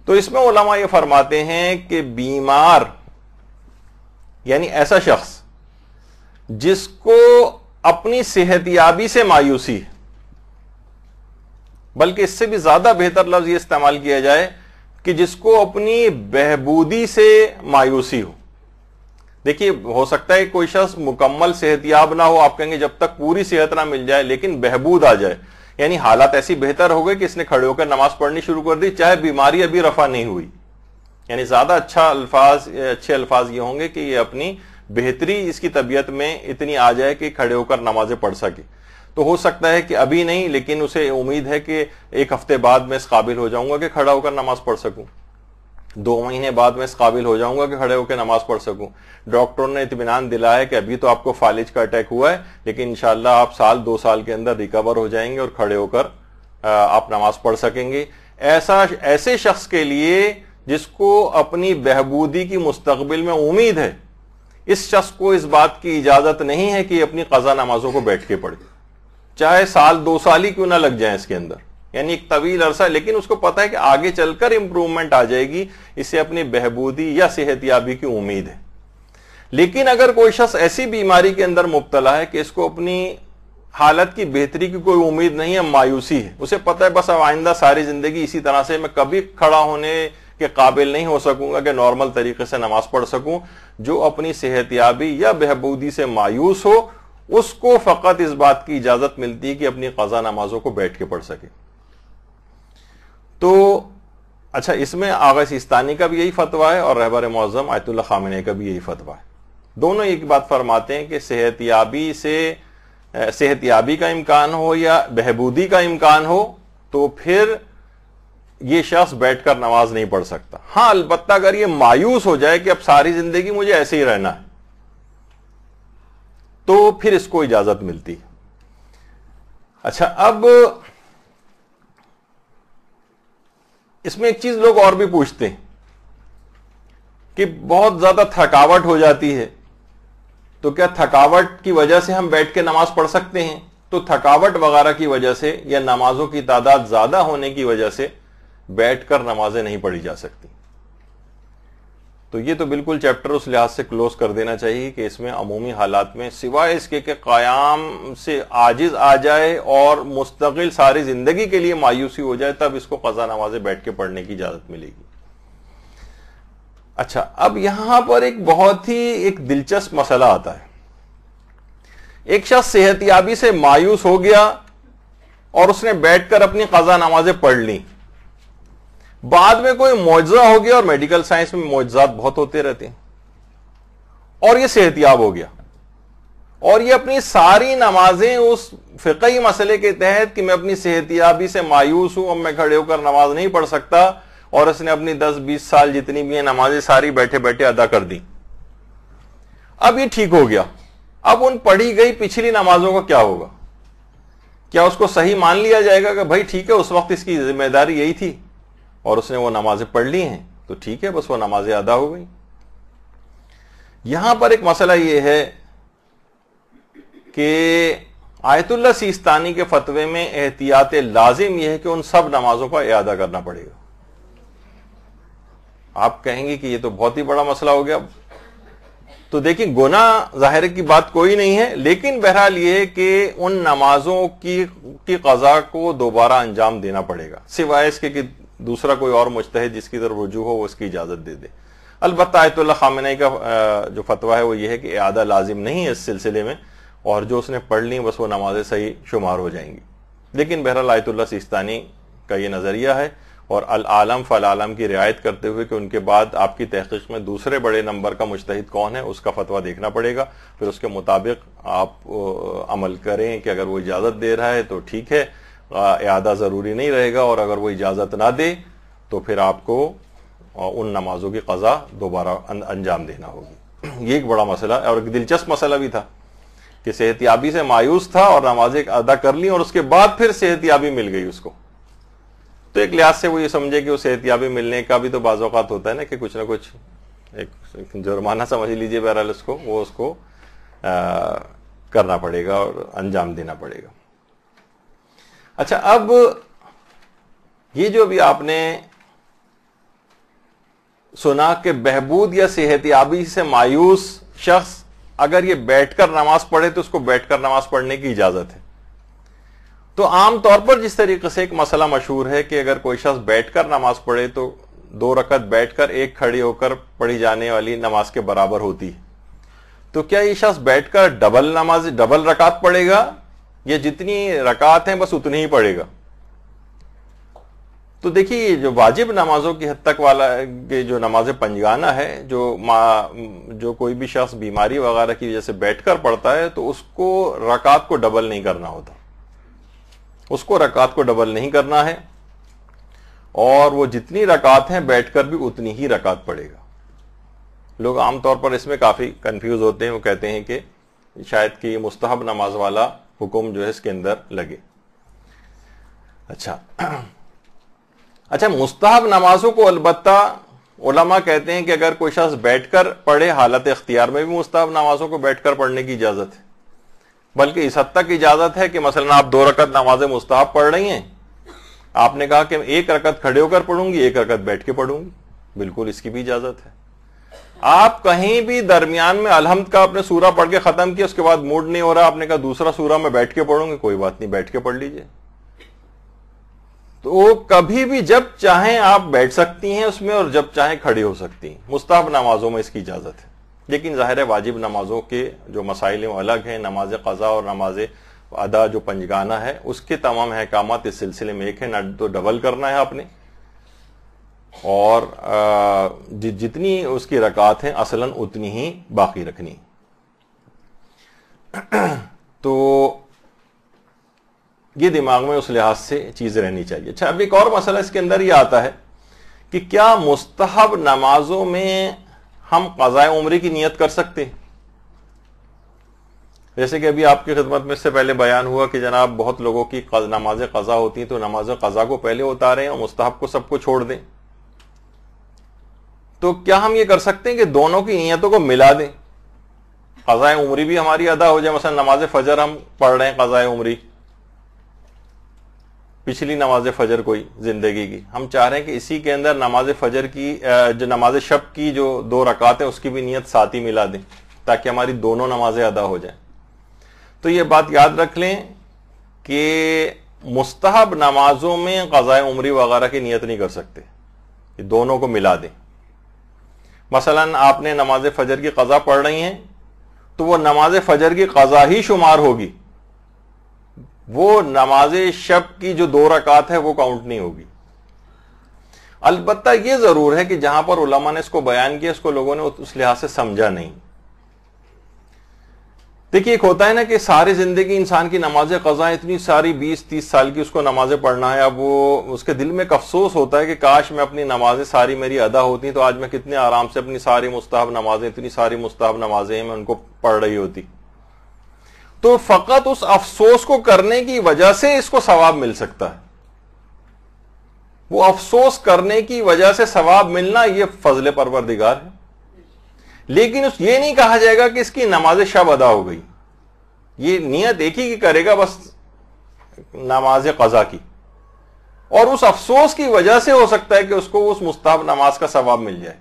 تو اس میں علماء یہ فرماتے ہیں کہ بیمار یعنی ایسا شخص جس کو اپنی صحت یابی سے مایوسی ہے, بلکہ اس سے بھی زیادہ بہتر لفظ یہ استعمال کیا جائے کہ جس کو اپنی بہبودی سے مایوسی ہو. دیکھیے, ہو سکتا ہے کوئی شخص مکمل صحت یاب نہ ہو, آپ کہیں گے جب تک پوری صحت نہ مل جائے, لیکن بہبود آ جائے, یعنی حالات ایسی بہتر ہو گئے کہ اس نے کھڑے ہو کر نماز پڑھنی شروع کر دی چاہے بیماری ابھی رفع نہیں ہوئی. یعنی زیادہ اچھے الفاظ یہ ہوں گے کہ یہ اپنی بہتری اس کی طبیعت میں اتنی آ جائے کہ کھڑے ہو کر نمازیں پڑھ سکے. تو ہو سکتا ہے کہ ابھی نہیں, لیکن اسے امید ہے کہ 1 ہفتے بعد میں اس قابل ہو جاؤں گا کہ کھڑا ہو کر نماز پڑھ سکوں, 2 مہینے بعد میں اس قابل ہو جاؤں گا کہ کھڑے ہو کے نماز پڑھ سکوں. ڈاکٹروں نے اطمینان دلایا کہ ابھی تو آپ کو فالج کا اٹیک ہوا ہے, لیکن انشاءاللہ آپ 2 سال کے اندر ریکور ہو جائیں گے اور کھڑے ہو کر آپ نماز پڑھ سکیں گے. ایسے شخص کے لیے جس کو اپنی بہبودی کی مستقبل میں امید ہے، اس شخص کو اس بات کی اجازت نہیں ہے کہ اپنی قضا نمازوں کو بیٹھ کے پڑھے، چاہے سال 2 سال ہی کیوں نہ لگ جائیں اس کے اندر، یعنی ایک طویل عرصہ، لیکن اس کو پتا ہے کہ آگے چل کر امپروومنٹ آ جائے گی، اسے اپنی بہبودی یا صحت یابی کی امید ہے۔ لیکن اگر کوئی شخص ایسی بیماری کے اندر مبتلا ہے کہ اس کو اپنی حالت کی بہتری کی کوئی امید نہیں ہے، مایوسی ہے، اسے پتا ہے بس اب آئندہ ساری زندگی اسی طرح سے میں کبھی کھڑا ہونے کے قابل نہیں ہو سکوں گا کہ نارمل طریقے سے نماز پڑھ سکوں، جو اپنی صحت یابی یا بہبودی سے مایوس ہو، اس کو فقط اس بات کی اجازت ملتی ہے کہ اپنی قضا نمازوں کو بیٹھ کے پڑھ سکے۔ تو اچھا، اس میں آغا سیستانی کا بھی یہی فتویٰ ہے اور رہبر معظم آیت اللہ خامنہ کا بھی یہی فتویٰ ہے۔ دونوں ایک بات فرماتے ہیں کہ صحت یابی کا امکان ہو یا بہبودی کا امکان ہو تو پھر یہ شخص بیٹھ کر نماز نہیں پڑھ سکتا۔ ہاں، البتہ اگر یہ مایوس ہو جائے کہ اب ساری زندگی مجھے ایسے ہی رہنا ہے تو پھر اس کو اجازت ملتی۔ اچھا، اب اس میں ایک چیز لوگ اور بھی پوچھتے ہیں کہ بہت زیادہ تھکاوٹ ہو جاتی ہے تو کیا تھکاوٹ کی وجہ سے ہم بیٹھ کے نماز پڑھ سکتے ہیں؟ تو تھکاوٹ وغیرہ کی وجہ سے یا نمازوں کی تعداد زیادہ ہونے کی وجہ سے بیٹھ کر نمازیں نہیں پڑھی جا سکتی۔ تو یہ تو بالکل چیپٹر اس لحاظ سے کلوز کر دینا چاہیے کہ اس میں عمومی حالات میں سوائے اس کے کہ قیام سے عاجز آ جائے اور مستقل ساری زندگی کے لیے مایوسی ہو جائے، تب اس کو قضا نمازیں بیٹھ کے پڑھنے کی اجازت ملے گی۔ اچھا، اب یہاں پر ایک بہت ہی ایک دلچسپ مسئلہ آتا ہے۔ ایک شخص صحت یابی سے مایوس ہو گیا اور اس نے بیٹھ کر اپنی قضا نمازیں پڑھ لیں، بعد میں کوئی معجزہ ہو گیا، اور میڈیکل سائنس میں معجزات بہت ہوتے رہتے ہیں، اور یہ صحت یاب ہو گیا اور یہ اپنی ساری نمازیں اس فقہی مسئلے کے تحت کہ میں اپنی صحت یابی سے مایوس ہوں، اب میں کھڑے ہو کر نماز نہیں پڑھ سکتا، اور اس نے اپنی 10-20 سال جتنی بھی ہیں نمازیں ساری بیٹھے بیٹھے ادا کر دی۔ اب یہ ٹھیک ہو گیا، اب ان پڑھی گئی پچھلی نمازوں کا کیا ہوگا؟ کیا اس کو صحیح مان لیا جائے گا کہ بھائی ٹھیک ہے، اس وقت اس کی ذمہ داری یہی تھی اور اس نے وہ نمازیں پڑھ لی ہیں تو ٹھیک ہے، بس وہ نمازیں ادا ہو گئی؟ یہاں پر ایک مسئلہ یہ ہے کہ آیت اللہ سیستانی کے فتوے میں احتیاط لازم یہ ہے کہ ان سب نمازوں کا اعادہ کرنا پڑے گا۔ آپ کہیں گے کہ یہ تو بہت ہی بڑا مسئلہ ہو گیا، تو دیکھیں گناہ ظاہر کی بات کوئی نہیں ہے، لیکن بہرحال یہ ہے کہ ان نمازوں کی قضا کو دوبارہ انجام دینا پڑے گا، سوائے اس کے کہ دوسرا کوئی اور مجتہد جس کی طرف رجوع ہو وہ اس کی اجازت دے دے۔ البتہ آیت اللہ خامنہ کا جو فتویٰ ہے وہ یہ ہے کہ اعادہ لازم نہیں ہے اس سلسلے میں، اور جو اس نے پڑھ لی بس وہ نمازیں صحیح شمار ہو جائیں گی۔ لیکن بہرحال آیت اللہ سیستانی کا یہ نظریہ ہے، اور العالم فالعالم کی رعایت کرتے ہوئے کہ ان کے بعد آپ کی تحقیق میں دوسرے بڑے نمبر کا مجتہد کون ہے اس کا فتویٰ دیکھنا پڑے گا، پھر اس کے مطابق آپ عمل کریں کہ اگر وہ اجازت دے رہا ہے تو ٹھیک ہے، اعادہ ضروری نہیں رہے گا، اور اگر وہ اجازت نہ دے تو پھر آپ کو ان نمازوں کی قضا دوبارہ انجام دینا ہوگی۔ یہ ایک بڑا مسئلہ اور ایک دلچسپ مسئلہ بھی تھا کہ صحت یابی سے مایوس تھا اور نمازیں ادا کر لی، اور اس کے بعد پھر صحت یابی مل گئی اس کو، تو ایک لحاظ سے وہ یہ سمجھے کہ وہ صحت یابی ملنے کا بھی تو بعض اوقات ہوتا ہے نا کہ کچھ نہ کچھ ایک جرمانہ سمجھ لیجئے، بہرحال اس کو کرنا پڑے گا اور انجام دینا پڑے گا۔ اچھا، اب یہ جو بھی آپ نے سنا کہ بہبود یا صحت یابی سے مایوس شخص اگر یہ بیٹھ کر نماز پڑھے تو اس کو بیٹھ کر نماز پڑھنے کی اجازت ہے، تو عام طور پر جس طریقے سے ایک مسئلہ مشہور ہے کہ اگر کوئی شخص بیٹھ کر نماز پڑھے تو 2 رکعت بیٹھ کر 1 کھڑی ہو کر پڑھی جانے والی نماز کے برابر ہوتی ہے، تو کیا یہ شخص بیٹھ کر ڈبل رکعت پڑھے گا یا جتنی رکعت ہیں بس اتنی ہی پڑھے گا؟ تو دیکھیے، جو واجب نمازوں کی حد تک والا جو نماز پنجگانہ ہے، جو کوئی بھی شخص بیماری وغیرہ کی وجہ سے بیٹھ کر پڑھتا ہے تو اس کو رکعت کو ڈبل نہیں کرنا ہوتا، اس کو رکعت کو ڈبل نہیں کرنا ہے، اور وہ جتنی رکعت ہیں بیٹھ کر بھی اتنی ہی رکعت پڑھے گا۔ لوگ عام طور پر اس میں کافی کنفیوز ہوتے ہیں، وہ کہتے ہیں کہ شاید کہ یہ مستحب نماز والا حکم جو ہے اس کے اندر لگے۔ اچھا، مستحب نمازوں کو البتہ علماء کہتے ہیں کہ اگر کوئی شخص بیٹھ کر پڑھے، حالت اختیار میں بھی مستحب نمازوں کو بیٹھ کر پڑھنے کی اجازت ہے، بلکہ اس حد تک اجازت ہے کہ مثلا آپ 2 رکعت نماز مستحب پڑھ رہی ہیں، آپ نے کہا کہ 1 رکعت کھڑے ہو کر پڑھوں گی، 1 رکعت بیٹھ کے پڑھوں گی، بالکل اس کی بھی اجازت ہے۔ آپ کہیں بھی درمیان میں الحمد کا اپنے سورہ پڑھ کے ختم کیا، اس کے بعد موڈ نہیں ہو رہا، آپ نے کہا دوسرا سورہ میں بیٹھ کے پڑھوں گی، کوئی بات نہیں، بیٹھ کے پڑھ لیجئے۔ تو کبھی بھی جب چاہیں آپ بیٹھ سکتی ہیں اس میں، اور جب چاہیں کھڑی ہو سکتی ہیں۔ مستحب نمازوں میں اس کی اجازت ہے، لیکن ظاہر ہے واجب نمازوں کے جو مسائل ہیں وہ الگ ہیں۔ نماز قضا اور نماز ادا جو پنجگانہ ہے، اس کے تمام احکامات اس سلسلے میں ایک ہے، نہ تو ڈبل کرنا ہے آپ نے، اور جتنی اس کی رکعات ہیں اصلاً اتنی ہی باقی رکھنی۔ تو یہ دماغ میں اس لحاظ سے چیز رہنی چاہیے۔ اچھا، اب ایک اور مسئلہ اس کے اندر یہ آتا ہے کہ کیا مستحب نمازوں میں ہم قضاء عمری کی نیت کر سکتے ہیں؟ جیسے کہ ابھی آپ کی خدمت میں اس سے پہلے بیان ہوا کہ جناب بہت لوگوں کی نماز قضا ہوتی ہیں، تو نماز قضا کو پہلے اتاریں اور مستحب کو سب کو چھوڑ دیں۔ تو کیا ہم یہ کر سکتے ہیں کہ دونوں کی نیتوں کو ملا دیں، قضاء عمری بھی ہماری ادا ہو جائے؟ مثلا نماز فجر ہم پڑھ رہے ہیں قضاء عمری، پچھلی نماز فجر کوئی زندگی کی، ہم چاہ رہے ہیں کہ اسی کے اندر نماز فجر کی جو نماز شب کی جو 2 رکعات ہیں اس کی بھی نیت ساتھ ہی ملا دیں، تاکہ ہماری دونوں نمازیں ادا ہو جائیں۔ تو یہ بات یاد رکھ لیں کہ مستحب نمازوں میں قضاء عمری وغیرہ کی نیت نہیں کر سکتے، یہ دونوں کو ملا دیں۔ مثلا آپ نے نماز فجر کی قضا پڑھ رہی ہیں تو وہ نماز فجر کی قضا ہی شمار ہوگی، وہ نماز شب کی جو 2 رکعات ہے وہ کاؤنٹ نہیں ہوگی۔ البتہ یہ ضرور ہے کہ جہاں پر علماء نے اس کو بیان کیا، اس کو لوگوں نے اس لحاظ سے سمجھا نہیں۔ دیکھیے، ایک ہوتا ہے نا کہ ساری زندگی انسان کی نماز قضا اتنی ساری 20-30 سال کی اس کو نمازیں پڑھنا ہے، اب وہ اس کے دل میں ایک افسوس ہوتا ہے کہ کاش میں اپنی نمازیں ساری میری ادا ہوتی تو آج میں کتنے آرام سے اپنی ساری مستحب نمازیں، اتنی ساری مستحب نمازیں میں ان کو پڑھ رہی ہوتی۔ تو فقط اس افسوس کو کرنے کی وجہ سے اس کو ثواب مل سکتا ہے، وہ افسوس کرنے کی وجہ سے ثواب ملنا یہ فضل پروردگار ہے، لیکن یہ نہیں کہا جائے گا کہ اس کی نماز شب ادا ہو گئی۔ یہ نیت ایک ہی کی کرے گا، بس نماز قضا کی، اور اس افسوس کی وجہ سے ہو سکتا ہے کہ اس کو اس مستحب نماز کا ثواب مل جائے۔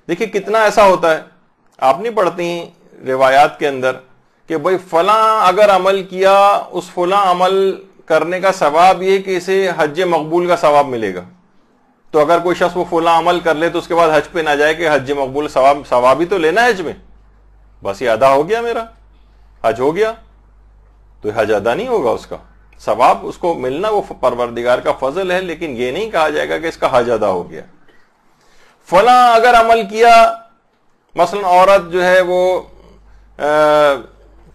دیکھیے کتنا ایسا ہوتا ہے، آپ نہیں پڑھتی ہیں روایات کے اندر کہ بھئی فلاں اگر عمل کیا، اس فلاں عمل کرنے کا ثواب یہ کہ اسے حج مقبول کا ثواب ملے گا۔ تو اگر کوئی شخص وہ فلاں عمل کر لے تو اس کے بعد حج پہ نہ جائے کہ حج مقبول ثواب ہی تو لینا ہے حج میں، بس یہ ادا ہو گیا، میرا حج ہو گیا، تو حج ادا نہیں ہوگا، اس کا ثواب اس کو ملنا وہ پروردگار کا فضل ہے، لیکن یہ نہیں کہا جائے گا کہ اس کا حج ادا ہو گیا۔ فلاں اگر عمل کیا، مثلا عورت جو ہے وہ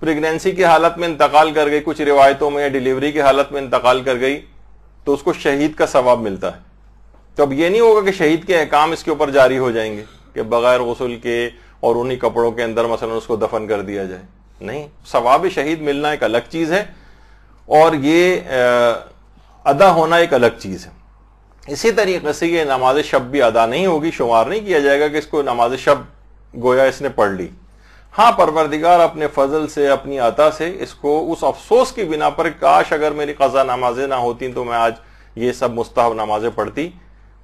پریگنینسی کی حالت میں انتقال کر گئی، کچھ روایتوں میں ڈیلیوری کی حالت میں انتقال کر گئی، تو اس کو شہید کا ثواب ملتا ہے۔ تو اب یہ نہیں ہوگا کہ شہید کے احکام اس کے اوپر جاری ہو جائیں گے کہ بغیر غسل کے اور انہی کپڑوں کے اندر مثلا اس کو دفن کر دیا جائے، نہیں، ثواب شہید ملنا ایک الگ چیز ہے، اور یہ ادا ہونا ایک الگ چیز ہے۔ اسی طریقے سے یہ نماز شب بھی ادا نہیں ہوگی، شمار نہیں کیا جائے گا کہ اس کو نماز شب گویا اس نے پڑھ لی۔ ہاں، پروردگار اپنے فضل سے، اپنی عطا سے اس کو اس افسوس کی بنا پر کاش اگر میری قضا نمازیں نہ ہوتی تو میں آج یہ سب مستحب نمازیں پڑھتی،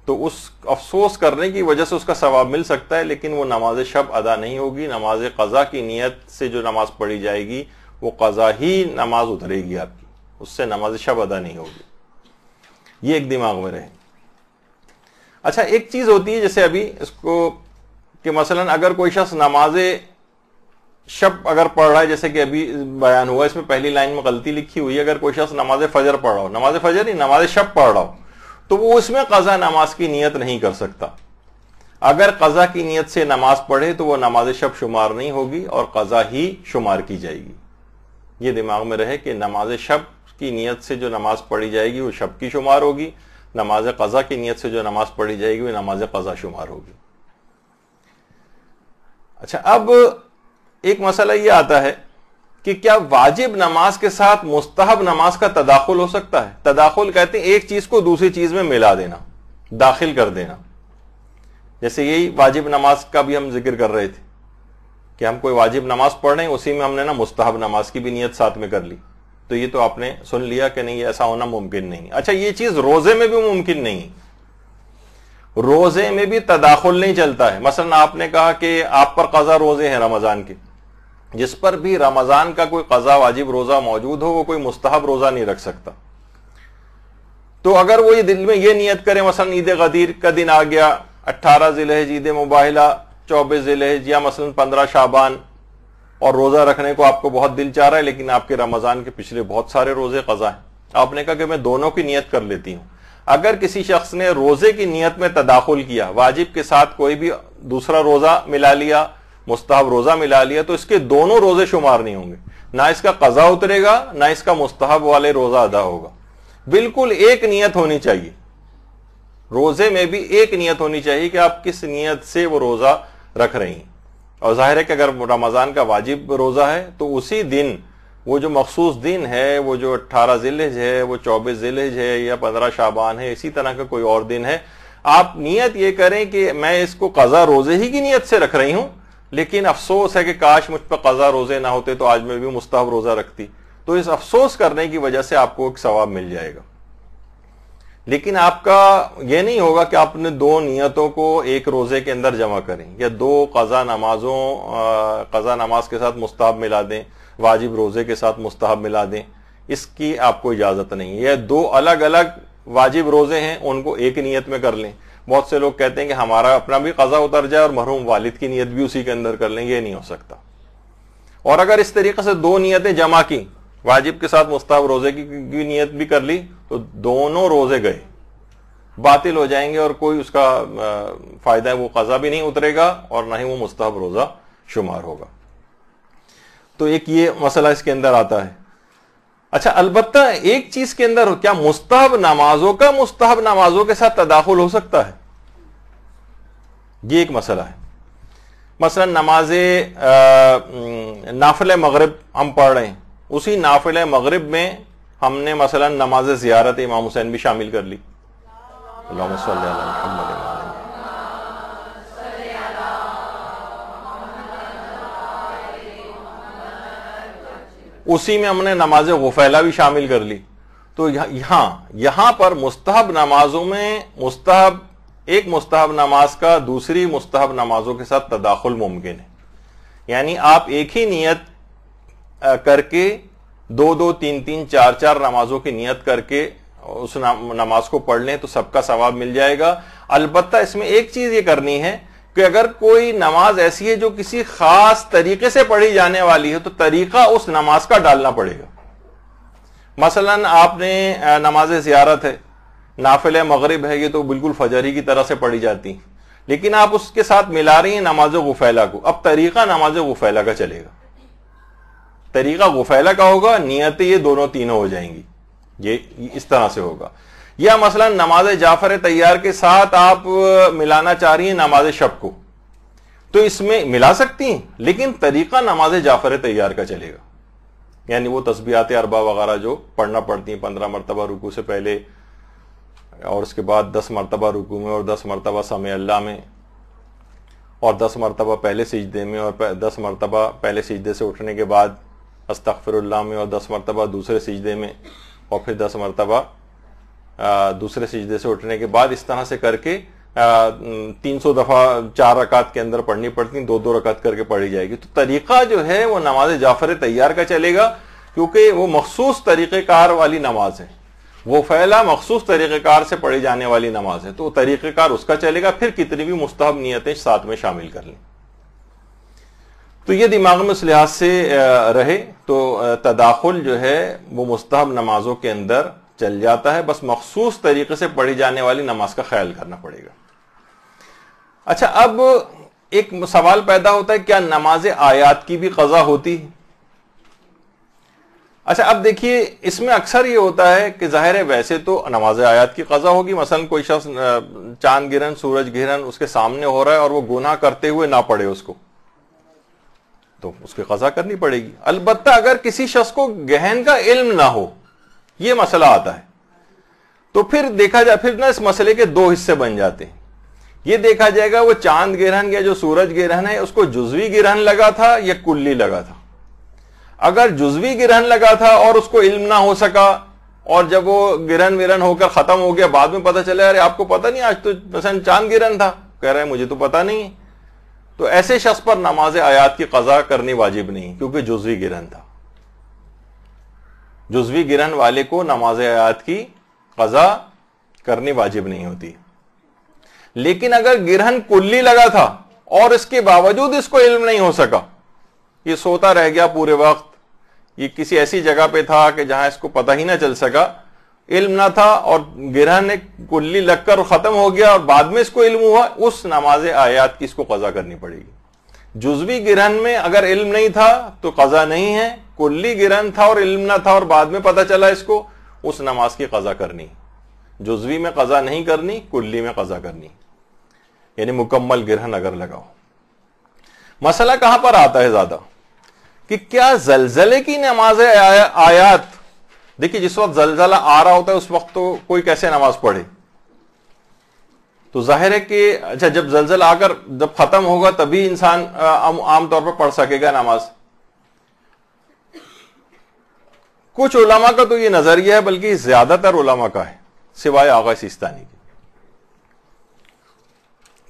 تو اس افسوس کرنے کی وجہ سے اس کا ثواب مل سکتا ہے، لیکن وہ نماز شب ادا نہیں ہوگی۔ نماز قضا کی نیت سے جو نماز پڑھی جائے گی وہ قضا ہی نماز اترے گی آپ کی، اس سے نماز شب ادا نہیں ہوگی۔ یہ ایک دماغ میں رہے۔ اچھا، ایک چیز ہوتی ہے جیسے ابھی اس کو کہ مثلا اگر کوئی شخص نماز شب اگر پڑھ رہا ہے، جیسے کہ ابھی بیان ہوا، اس میں پہلی لائن میں غلطی لکھی ہوئی ہے، اگر کوئی شخص نماز فجر پڑھ رہا ہو، نماز فجر نہیں، نماز شب پڑھ رہا ہو، تو وہ اس میں قضا نماز کی نیت نہیں کر سکتا۔ اگر قضا کی نیت سے نماز پڑھے تو وہ نماز شب شمار نہیں ہوگی اور قضا ہی شمار کی جائے گی۔ یہ دماغ میں رہے کہ نماز شب کی نیت سے جو نماز پڑھی جائے گی وہ شب کی شمار ہوگی، نماز قضا کی نیت سے جو نماز پڑھی جائے گی وہ نماز قضا شمار ہوگی۔ اچھا، اب ایک مسئلہ یہ آتا ہے کہ کیا واجب نماز کے ساتھ مستحب نماز کا تداخل ہو سکتا ہے؟ تداخل کہتے ہیں ایک چیز کو دوسری چیز میں ملا دینا، داخل کر دینا۔ جیسے یہی واجب نماز کا بھی ہم ذکر کر رہے تھے کہ ہم کوئی واجب نماز پڑھ رہے ہیں، اسی میں ہم نے نا مستحب نماز کی بھی نیت ساتھ میں کر لی، تو یہ تو آپ نے سن لیا کہ نہیں ایسا ہونا ممکن نہیں۔ اچھا یہ چیز روزے میں بھی ممکن نہیں، روزے میں بھی تداخل نہیں چلتا ہے۔ مثلا آپ نے کہا کہ آپ پر قضا روزے ہیں رمضان کے، جس پر بھی رمضان کا کوئی قضا واجب روزہ موجود ہو وہ کوئی مستحب روزہ نہیں رکھ سکتا۔ تو اگر وہ یہ دل میں یہ نیت کرے، مثلا عید غدیر کا دن آ گیا، 18 ذی الحجہ عید مباہلہ، 24 ذی الحجہ یا مثلا 15 شعبان، اور روزہ رکھنے کو آپ کو بہت دل چاہ رہا ہے لیکن آپ کے رمضان کے پچھلے بہت سارے روزے قضا ہیں، آپ نے کہا کہ میں دونوں کی نیت کر لیتی ہوں۔ اگر کسی شخص نے روزے کی نیت میں تداخل کیا، واجب کے ساتھ کوئی بھی دوسرا روزہ ملا لیا، مستحب روزہ ملا لیا، تو اس کے دونوں روزے شمار نہیں ہوں گے، نہ اس کا قضا اترے گا نہ اس کا مستحب والے روزہ ادا ہوگا۔ بالکل ایک نیت ہونی چاہیے، روزے میں بھی ایک نیت ہونی چاہیے کہ آپ کس نیت سے وہ روزہ رکھ رہی ہیں۔ اور ظاہر ہے کہ اگر رمضان کا واجب روزہ ہے تو اسی دن وہ جو مخصوص دن ہے، وہ جو 18 ذی الحجہ ہے، وہ 24 ذی الحجہ ہے یا 15 شعبان ہے، اسی طرح کا کوئی اور دن ہے، آپ نیت یہ کریں کہ میں اس کو قضا روزے ہی کی نیت سے رکھ رہی ہوں، لیکن افسوس ہے کہ کاش مجھ پر قضا روزے نہ ہوتے تو آج میں بھی مستحب روزہ رکھتی، تو اس افسوس کرنے کی وجہ سے آپ کو ایک ثواب مل جائے گا۔ لیکن آپ کا یہ نہیں ہوگا کہ آپ نے دو نیتوں کو ایک روزے کے اندر جمع کریں، یا دو قضا نماز کے ساتھ مستحب ملا دیں، واجب روزے کے ساتھ مستحب ملا دیں، اس کی آپ کو اجازت نہیں ہے۔ یا دو الگ الگ واجب روزے ہیں ان کو ایک نیت میں کر لیں۔ بہت سے لوگ کہتے ہیں کہ ہمارا اپنا بھی قضا اتر جائے اور مرحوم والد کی نیت بھی اسی کے اندر کر لیں، یہ نہیں ہو سکتا۔ اور اگر اس طریقے سے دو نیتیں جمع کی، واجب کے ساتھ مستحب روزے کی نیت بھی کر لی، تو دونوں روزے گئے، باطل ہو جائیں گے، اور کوئی اس کا فائدہ ہے وہ قضا بھی نہیں اترے گا اور نہ ہی وہ مستحب روزہ شمار ہوگا۔ تو ایک یہ مسئلہ اس کے اندر آتا ہے۔ اچھا البتہ ایک چیز کے اندر، کیا مستحب نمازوں کا مستحب نمازوں کے ساتھ تداخل ہو سکتا ہے؟ یہ ایک مسئلہ ہے۔ مثلا نماز نافل مغرب ہم پڑھ رہے ہیں، اسی نافل مغرب میں ہم نے مثلا نماز زیارت امام حسین بھی شامل کر لی، اللہم صلی علی محمد۔ اسی میں ہم نے نماز غفیلہ بھی شامل کر لی۔ تو یہاں پر مستحب نمازوں میں ایک مستحب نماز کا دوسری مستحب نمازوں کے ساتھ تداخل ممکن ہے، یعنی آپ ایک ہی نیت کر کے دو تین چار نمازوں کی نیت کر کے اس نماز کو پڑھ لیں تو سب کا ثواب مل جائے گا۔ البتہ اس میں ایک چیز یہ کرنی ہے کہ اگر کوئی نماز ایسی ہے جو کسی خاص طریقے سے پڑھی جانے والی ہے تو طریقہ اس نماز کا ڈالنا پڑے گا۔ مثلا آپ نے نماز زیارت ہے، نافل مغرب ہے، یہ تو بالکل فجری کی طرح سے پڑھی جاتی، لیکن آپ اس کے ساتھ ملا رہی ہیں نماز غفیلہ کو، اب طریقہ نماز غفیلہ کا چلے گا، طریقہ غفیلہ کا ہوگا، نیتیں یہ دونوں تینوں ہو جائیں گی، یہ اس طرح سے ہوگا۔ یا مثلا نماز جعفر طیار کے ساتھ آپ ملانا چاہ رہی ہیں نماز شب کو، تو اس میں ملا سکتی ہیں، لیکن طریقہ نماز جعفر طیار کا چلے گا، یعنی وہ تسبیحات اربع وغیرہ جو پڑھنا پڑتی ہیں 15 مرتبہ رکوع سے پہلے، اور اس کے بعد 10 مرتبہ رکوع میں، اور 10 مرتبہ سمع اللہ میں، اور 10 مرتبہ پہلے سجدے میں، اور 10 مرتبہ پہلے سجدے سے اٹھنے کے بعد استغفر اللہ میں، اور 10 مرتبہ دوسرے سجدے میں، اور پھر 10 مرتبہ دوسرے سجدے سے اٹھنے کے بعد، اس طرح سے کر کے 300 دفعہ 4 رکعت کے اندر پڑھنی پڑتی ہیں، 2 رکعت کر کے پڑھی جائے گی۔ تو طریقہ جو ہے وہ نماز جعفر طیار کا چلے گا، کیونکہ وہ مخصوص طریقہ کار والی نماز ہے، وہ فعلا مخصوص طریقہ کار سے پڑھی جانے والی نماز ہے، تو طریقہ کار اس کا چلے گا، پھر کتنی بھی مستحب نیتیں ساتھ میں شامل کر لیں۔ تو یہ دماغ میں اس لحاظ سے رہے، تو تداخل جو ہے وہ مستحب نمازوں کے اندر چل جاتا ہے، بس مخصوص طریقے سے پڑھی جانے والی نماز کا خیال کرنا پڑے گا۔ اچھا اب ایک سوال پیدا ہوتا ہے، کیا نماز آیات کی بھی قضا ہوتی ہے؟ اچھا اب دیکھیے، اس میں اکثر یہ ہوتا ہے کہ ظاہر ہے ویسے تو نماز آیات کی قضا ہوگی، مثلا کوئی شخص چاند گرہن سورج گرہن اس کے سامنے ہو رہا ہے اور وہ گناہ کرتے ہوئے نہ پڑھے اس کو، تو اس کی قضا کرنی پڑے گی۔ البتہ اگر کسی شخص کو گہن کا علم نہ ہو، یہ مسئلہ آتا ہے، تو پھر دیکھا جائے، پھر نا اس مسئلے کے 2 حصے بن جاتے ہیں۔ یہ دیکھا جائے گا وہ چاند گرہن یا جو سورج گرہن ہے اس کو جزوی گرہن لگا تھا یا کلی لگا تھا. اگر جزوی گرہن لگا تھا اور اس کو علم نہ ہو سکا اور جب وہ گرہن ورہن ہو کر ختم ہو گیا بعد میں پتا چلا ارے آپ کو پتا نہیں آج تو مثلا چاند گرہن تھا, کہہ رہے ہیں مجھے تو پتا نہیں, تو ایسے شخص پر نماز آیات کی قضا کرنی واجب نہیں کیونکہ جزوی گرہن تھا. جزوی گرہن والے کو نماز آیات کی قضا کرنی واجب نہیں ہوتی. لیکن اگر گرہن کلی لگا تھا اور اس کے باوجود اس کو علم نہیں ہو سکا, یہ سوتا رہ گیا پورے وقت, یہ کسی ایسی جگہ پہ تھا کہ جہاں اس کو پتہ ہی نہ چل سکا, علم نہ تھا اور گرہن ایک کلی لگ کر ختم ہو گیا اور بعد میں اس کو علم ہوا, اس نماز آیات کی اس کو قضا کرنی پڑے گی. جزوی گرہن میں اگر علم نہیں تھا تو قضا نہیں ہے, کلی گرہن تھا اور علم نہ تھا اور بعد میں پتہ چلا اس کو, اس نماز کی قضا کرنی. جزوی میں قضا نہیں کرنی, کلی میں قضا کرنی, یعنی مکمل گرہن اگر لگاؤ. مسئلہ کہاں پر آتا ہے زیادہ کہ کیا زلزلے کی نماز آیات, دیکھیے جس وقت زلزلہ آ رہا ہوتا ہے اس وقت تو کوئی کیسے نماز پڑھے, تو ظاہر ہے کہ اچھا جب زلزلہ آ کر جب ختم ہوگا تبھی انسان عام طور پر پڑھ سکے گا نماز. کچھ علماء کا تو یہ نظریہ ہے, بلکہ زیادہ تر علماء کا ہے سوائے آغا سیستانی کی,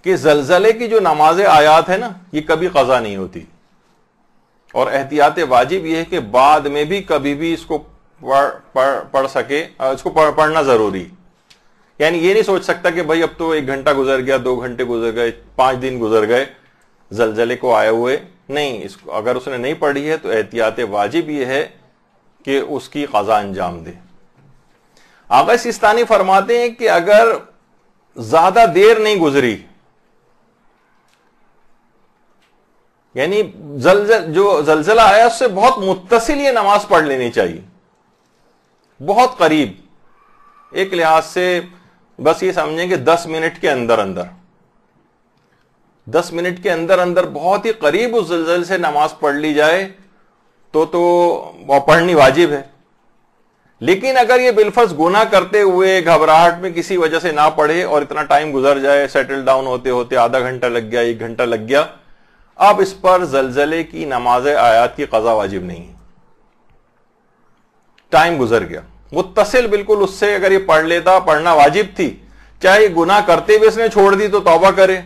کہ زلزلے کی جو نماز آیات ہے نا یہ کبھی قضا نہیں ہوتی, اور احتیاط واجب یہ ہے کہ بعد میں بھی کبھی بھی اس کو پڑھ سکے, اس کو پڑھنا ضروری. یعنی یہ نہیں سوچ سکتا کہ بھائی اب تو 1 گھنٹہ گزر گیا, 2 گھنٹے گزر گئے, 5 دن گزر گئے زلزلے کو آئے ہوئے, نہیں, اس کو اگر اس نے نہیں پڑھی ہے تو احتیاط واجب یہ ہے کہ اس کی قضا انجام دے. آغا سیستانی فرماتے ہیں کہ اگر زیادہ دیر نہیں گزری, یعنی جو زلزلہ آیا اس سے بہت متصل یہ نماز پڑھ لینی چاہیے, بہت قریب, ایک لحاظ سے بس یہ سمجھیں کہ 10 منٹ کے اندر 10 منٹ کے اندر بہت ہی قریب اس زلزلے سے نماز پڑھ لی جائے تو وہ پڑھنی واجب ہے. لیکن اگر یہ بالفرض گناہ کرتے ہوئے گھبراہٹ میں کسی وجہ سے نہ پڑھے اور اتنا ٹائم گزر جائے, سیٹل ڈاؤن ہوتے ہوتے آدھا گھنٹہ لگ گیا, 1 گھنٹہ لگ گیا, اب اس پر زلزلے کی نماز آیات کی قضا واجب نہیں ہے, ٹائم گزر گیا. متصل بالکل اس سے اگر یہ پڑھ لیتا, پڑھنا واجب تھی, چاہے یہ گناہ کرتے ہوئے اس نے چھوڑ دی تو توبہ کرے,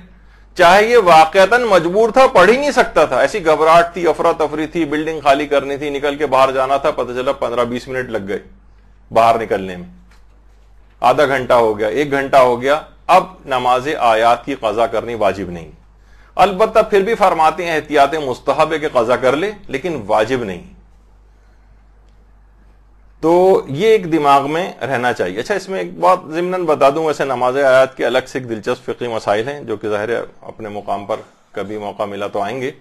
چاہے یہ واقعتاً مجبور تھا, پڑھ ہی نہیں سکتا تھا, ایسی گھبراہٹ تھی, افراتفری تھی, بلڈنگ خالی کرنی تھی, نکل کے باہر جانا تھا, پتہ چلا 15-20 منٹ لگ گئے باہر نکلنے میں, آدھا گھنٹہ ہو گیا, 1 گھنٹہ ہو گیا, اب نماز آیات کی قضا کرنی واجب نہیں. البتہ پھر بھی فرماتے ہیں احتیاط مستحب ہے کہ قضا کر لے, لیکن واجب نہیں. تو یہ ایک دماغ میں رہنا چاہیے. اچھا اس میں ایک بات ضمناً بتا دوں, ویسے نماز آیات کے الگ سے ایک دلچسپ فقہی مسائل ہیں جو کہ ظاہر ہے اپنے مقام پر کبھی موقع ملا تو آئیں گے.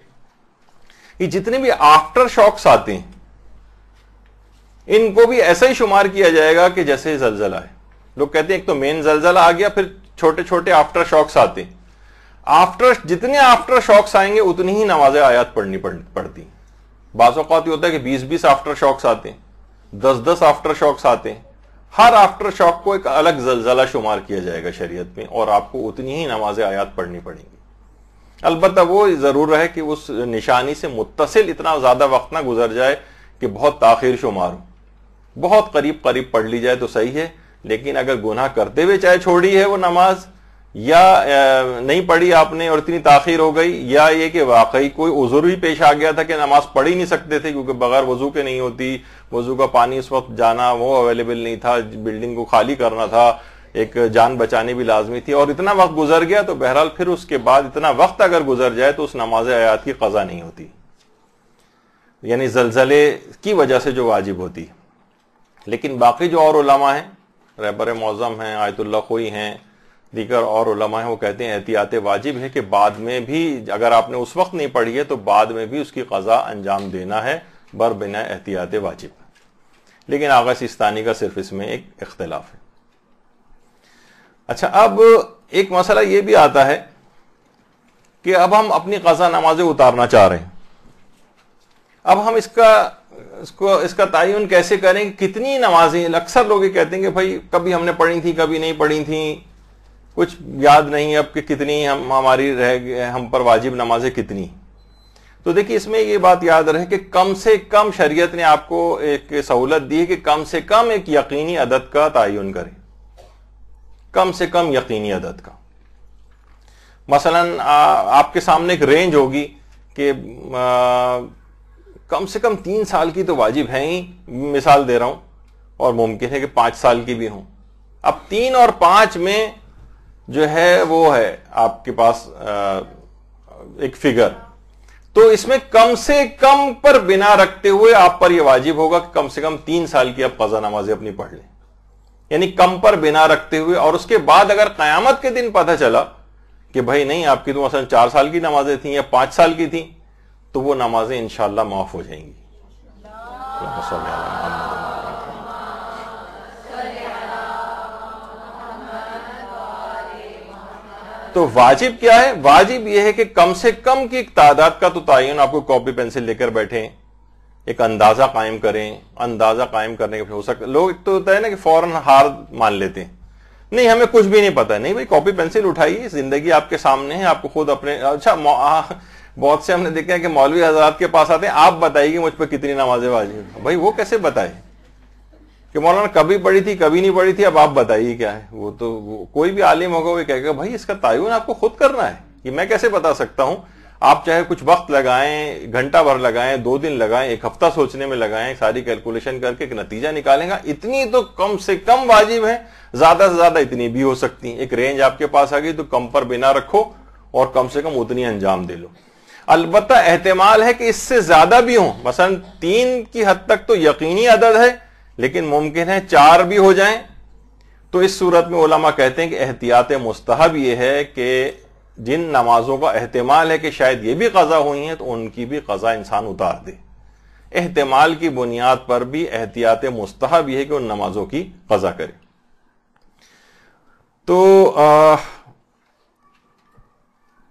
یہ جتنے بھی آفٹر شاکس آتے ہیں ان کو بھی ایسا ہی شمار کیا جائے گا کہ جیسے زلزلہ ہے. لوگ کہتے ہیں ایک تو مین زلزلہ آ گیا, پھر چھوٹے چھوٹے آفٹر شاکس آتے ہیں. جتنے آفٹر شاکس آئیں گے اتنی ہی نماز آیات پڑھنی پڑتی. بعض اوقات یہ ہوتا ہے کہ 20 آفٹر شاکس آتے ہیں, 10 آفٹر شاکس آتے ہیں. ہر آفٹر شاک کو ایک الگ زلزلہ شمار کیا جائے گا شریعت میں, اور آپ کو اتنی ہی نماز آیات پڑھنی پڑیں گی. البتہ وہ ضرور ہے کہ اس نشانی سے متصل اتنا زیادہ وقت نہ گزر جائے کہ بہت تاخیر شمار ہو. بہت قریب پڑھ لی جائے تو صحیح ہے, لیکن اگر گناہ کرتے ہوئے چاہے چھوڑی ہے وہ نماز, یا نہیں پڑھی آپ نے اور اتنی تاخیر ہو گئی, یا یہ کہ واقعی کوئی عذر ہی پیش آ گیا تھا کہ نماز پڑھ ہی نہیں سکتے تھے کیونکہ بغیر وضو کے نہیں ہوتی, وضو کا پانی اس وقت جانا وہ اویلیبل نہیں تھا, بلڈنگ کو خالی کرنا تھا, ایک جان بچانی بھی لازمی تھی, اور اتنا وقت گزر گیا, تو بہرحال پھر اس کے بعد اتنا وقت اگر گزر جائے تو اس نماز آیات کی قضا نہیں ہوتی, یعنی زلزلے کی وجہ سے جو واجب ہوتی. لیکن باقی جو اور علماء ہیں, رہبر معظم ہیں, آیت اللہ خوئی ہیں, دیگر اور علماء ہیں, وہ کہتے ہیں احتیاط واجب ہے کہ بعد میں بھی اگر آپ نے اس وقت نہیں پڑھی ہے تو بعد میں بھی اس کی قضا انجام دینا ہے بر بنا احتیاط واجب. لیکن آغا سیستانی کا صرف اس میں ایک اختلاف ہے. اچھا اب ایک مسئلہ یہ بھی آتا ہے کہ اب ہم اپنی قضا نمازیں اتارنا چاہ رہے ہیں, اب ہم اس کا تعین کیسے کریں, کتنی نمازیں. اکثر لوگ یہ کہتے ہیں کہ بھائی کبھی ہم نے پڑھی تھی کبھی نہیں پڑھی تھیں, کچھ یاد نہیں اب کہ کتنی ہماری رہ گئے ہم پر واجب نمازیں کتنی. تو دیکھیے اس میں یہ بات یاد رہے کہ کم سے کم شریعت نے آپ کو ایک سہولت دی ہے کہ کم سے کم ایک یقینی عدد کا تعین کریں, کم سے کم یقینی عدد کا. مثلا آپ کے سامنے ایک رینج ہوگی کہ کم سے کم 3 سال کی تو واجب ہے ہی, مثال دے رہا ہوں, اور ممکن ہے کہ 5 سال کی بھی ہوں. اب 3 اور 5 میں جو ہے وہ ہے آپ کے پاس ایک فگر, تو اس میں کم سے کم پر بنا رکھتے ہوئے آپ پر یہ واجب ہوگا کہ کم سے کم 3 سال کی آپ قضا نمازیں اپنی پڑھ لیں, یعنی کم پر بنا رکھتے ہوئے. اور اس کے بعد اگر قیامت کے دن پتہ چلا کہ بھائی نہیں آپ کی تو مثلا 4 سال کی نمازیں تھیں یا 5 سال کی تھیں, تو وہ نمازیں انشاءاللہ معاف ہو جائیں گی. تو واجب کیا ہے؟ واجب یہ ہے کہ کم سے کم کی ایک تعداد کا تو تعین آپ کو کاپی پینسل لے کر بیٹھیں, ایک اندازہ قائم کریں. اندازہ قائم کرنے کے ہو سکتا لوگ ایک تو ہوتا ہے نا کہ فوراً ہار مان لیتے ہیں, نہیں ہمیں کچھ بھی نہیں پتا. نہیں بھائی, کاپی پینسل اٹھائیے, زندگی آپ کے سامنے ہے, آپ کو خود اپنے. اچھا بہت سے ہم نے دیکھا ہے کہ مولوی حضرات کے پاس آتے ہیں, آپ بتائیے مجھ پہ کتنی نمازیں واجب. بھائی وہ کیسے بتائے کہ مولانا کبھی پڑھی تھی کبھی نہیں پڑھی تھی, اب آپ بتائیے کیا ہے. وہ تو کوئی بھی عالم ہوگا وہ کہے گا بھائی اس کا تعین آپ کو خود کرنا ہے, یہ میں کیسے بتا سکتا ہوں. آپ چاہے کچھ وقت لگائیں, گھنٹہ بھر لگائیں, 2 دن لگائیں, 1 ہفتہ سوچنے میں لگائیں, ساری کیلکولیشن کر کے ایک نتیجہ نکالیں گا. اتنی تو کم سے کم واجب ہے, زیادہ سے زیادہ اتنی بھی ہو سکتی ہیں. ایک رینج آپ کے پاس آ گئی تو کم پر بنا رکھو اور کم سے کم اتنی انجام دے لو. البتہ احتمال ہے کہ اس سے زیادہ بھی ہوں, مثلا 3 کی حد تک تو یقینی عدد ہے, لیکن ممکن ہے 4 بھی ہو جائیں. تو اس صورت میں علماء کہتے ہیں کہ احتیاط مستحب یہ ہے کہ جن نمازوں کا احتمال ہے کہ شاید یہ بھی قضا ہوئی ہیں تو ان کی بھی قضا انسان اتار دے. احتمال کی بنیاد پر بھی احتیاط مستحب یہ ہے کہ ان نمازوں کی قضا کرے. تو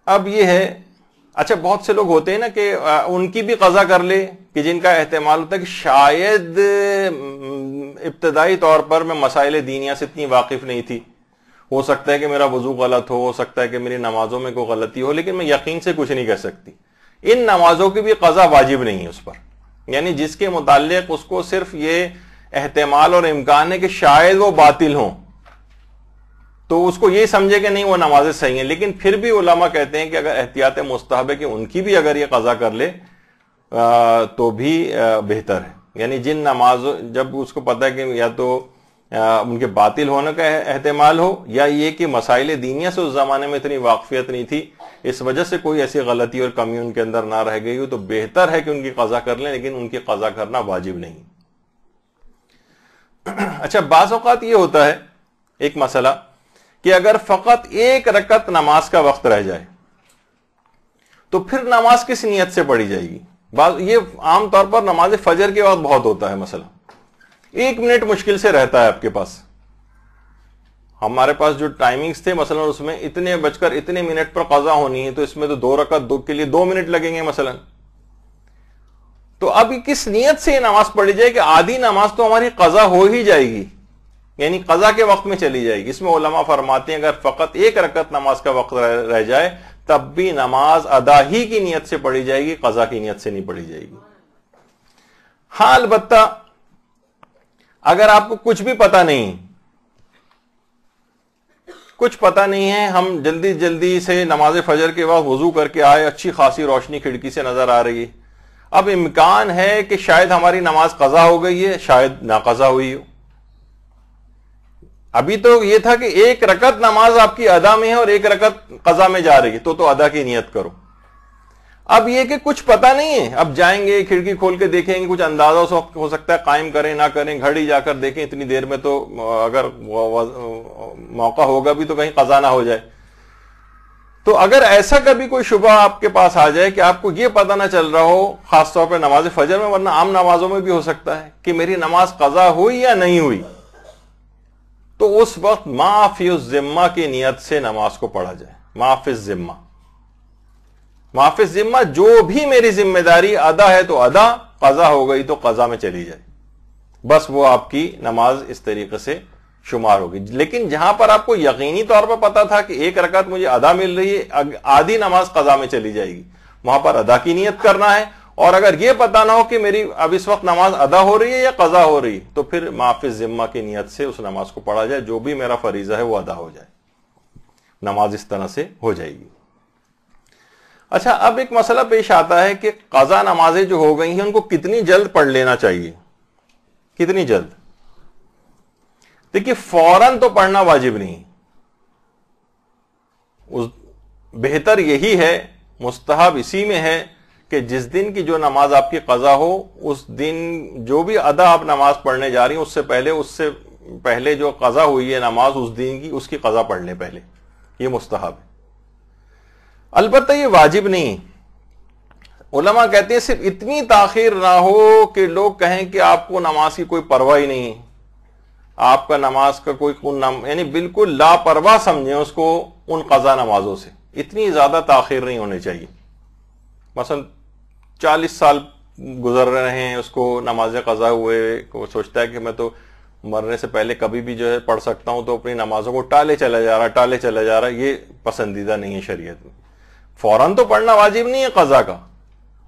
اب یہ ہے, اچھا بہت سے لوگ ہوتے ہیں نا کہ ان کی بھی قضا کر لے, کہ جن کا احتمال ہوتا ہے کہ شاید ابتدائی طور پر میں مسائل دینیہ سے اتنی واقف نہیں تھی, ہو سکتا ہے کہ میرا وضو غلط ہو سکتا ہے کہ میری نمازوں میں کوئی غلطی ہو, لیکن میں یقین سے کچھ نہیں کہہ سکتی. ان نمازوں کی بھی قضا واجب نہیں ہے اس پر, یعنی جس کے متعلق اس کو صرف یہ احتمال اور امکان ہے کہ شاید وہ باطل ہوں, تو اس کو یہ سمجھے کہ نہیں وہ نمازیں صحیح ہیں. لیکن پھر بھی علماء کہتے ہیں کہ اگر احتیاط مستحب ہے کہ ان کی بھی اگر یہ قضا کر لے تو بھی بہتر ہے. یعنی جن نمازوں, جب اس کو پتہ ہے کہ یا تو ان کے باطل ہونے کا احتمال ہو, یا یہ کہ مسائل دینیہ سے اس زمانے میں اتنی واقفیت نہیں تھی, اس وجہ سے کوئی ایسی غلطی اور کمی ان کے اندر نہ رہ گئی ہو, تو بہتر ہے کہ ان کی قضا کر لیں, لیکن ان کی قضا کرنا واجب نہیں. اچھا بعض اوقات یہ ہوتا ہے ایک مسئلہ کہ اگر فقط 1 رکعت نماز کا وقت رہ جائے تو پھر نماز کس نیت سے پڑھی جائے گی. یہ عام طور پر نماز فجر کے وقت بہت ہوتا ہے مسئلہ, 1 منٹ مشکل سے رہتا ہے آپ کے پاس. ہمارے پاس جو ٹائمنگز تھے مثلا اس میں اتنے بج کر اتنے منٹ پر قضا ہونی ہے, تو اس میں تو 2 رکعت کے لیے 2 منٹ لگیں گے مثلا. تو اب کس نیت سے یہ نماز پڑھی جائے کہ آدھی نماز تو ہماری قضا ہو ہی جائے گی, یعنی قضا کے وقت میں چلی جائے گی. اس میں علماء فرماتے ہیں اگر فقط 1 رکعت نماز کا وقت رہ جائے تب بھی نماز ادا ہی کی نیت سے پڑھی جائے گی, قضا کی نیت سے نہیں پڑھی جائے گی. ہاں البتہ اگر آپ کو کچھ بھی پتا نہیں, کچھ پتا نہیں ہے, ہم جلدی سے نماز فجر کے وقت وضو کر کے آئے, اچھی خاصی روشنی کھڑکی سے نظر آ رہی ہے, اب امکان ہے کہ شاید ہماری نماز قضا ہو گئی ہے, شاید ناقضا ہوئی ہو. ابھی تو یہ تھا کہ 1 رکعت نماز آپ کی ادا میں ہے اور 1 رکعت قضا میں جا رہی ہے, تو ادا کی نیت کرو. اب یہ کہ کچھ پتا نہیں ہے, اب جائیں گے کھڑکی کھول کے دیکھیں گے, کچھ اندازہ ہو سکتا ہے قائم کریں نہ کریں, گھڑی جا کر دیکھیں اتنی دیر میں تو اگر موقع ہوگا بھی تو کہیں قضا نہ ہو جائے. تو اگر ایسا کبھی کوئی شبہ آپ کے پاس آ جائے کہ آپ کو یہ پتہ نہ چل رہا ہو, خاص طور پہ نماز فجر میں, ورنہ عام نمازوں میں بھی ہو سکتا ہے کہ میری نماز قضا ہوئی یا نہیں ہوئی, تو اس وقت ما فی الذمہ کی نیت سے نماز کو پڑھا جائے. ما فی الذمہ, ما فی الذمہ, جو بھی میری ذمہ داری ادا ہے تو ادا, قضا ہو گئی تو قضا میں چلی جائے, بس وہ آپ کی نماز اس طریقے سے شمار ہوگی. لیکن جہاں پر آپ کو یقینی طور پر پتا تھا کہ ایک رکعت مجھے ادا مل رہی ہے, آدھی نماز قضا میں چلی جائے گی, وہاں پر ادا کی نیت کرنا ہے. اور اگر یہ پتا نہ ہو کہ میری اب اس وقت نماز ادا ہو رہی ہے یا قضا ہو رہی, تو پھر معاف ذمہ کی نیت سے اس نماز کو پڑھا جائے, جو بھی میرا فریضہ ہے وہ ادا ہو جائے, نماز اس طرح سے ہو جائے گی. اچھا, اب ایک مسئلہ پیش آتا ہے کہ قضا نمازیں جو ہو گئی ہیں ان کو کتنی جلد پڑھ لینا چاہیے, کتنی جلد. دیکھیے فوراً تو پڑھنا واجب نہیں, بہتر یہی ہے, مستحب اسی میں ہے کہ جس دن کی جو نماز آپ کی قضا ہو اس دن جو بھی ادا آپ نماز پڑھنے جا رہی ہیں اس سے پہلے جو قضا ہوئی ہے نماز اس دن کی, اس کی قضا پڑھ لیں پہلے, یہ مستحب ہے. البتہ یہ واجب نہیں. علماء کہتے ہیں صرف اتنی تاخیر نہ ہو کہ لوگ کہیں کہ آپ کو نماز کی کوئی پرواہ ہی نہیں, آپ کا نماز کا کوئی یعنی بالکل لاپرواہ سمجھیں اس کو ان قضا نمازوں سے. اتنی زیادہ تاخیر نہیں ہونی چاہیے. مثلا 40 سال گزر رہے ہیں, اس کو نماز قضا ہوئے, وہ سوچتا ہے کہ میں تو مرنے سے پہلے کبھی بھی جو ہے پڑھ سکتا ہوں, تو اپنی نمازوں کو ٹالے چلا جا رہا. یہ پسندیدہ نہیں ہے شریعت میں. فوراً تو پڑھنا واجب نہیں ہے قضا کا,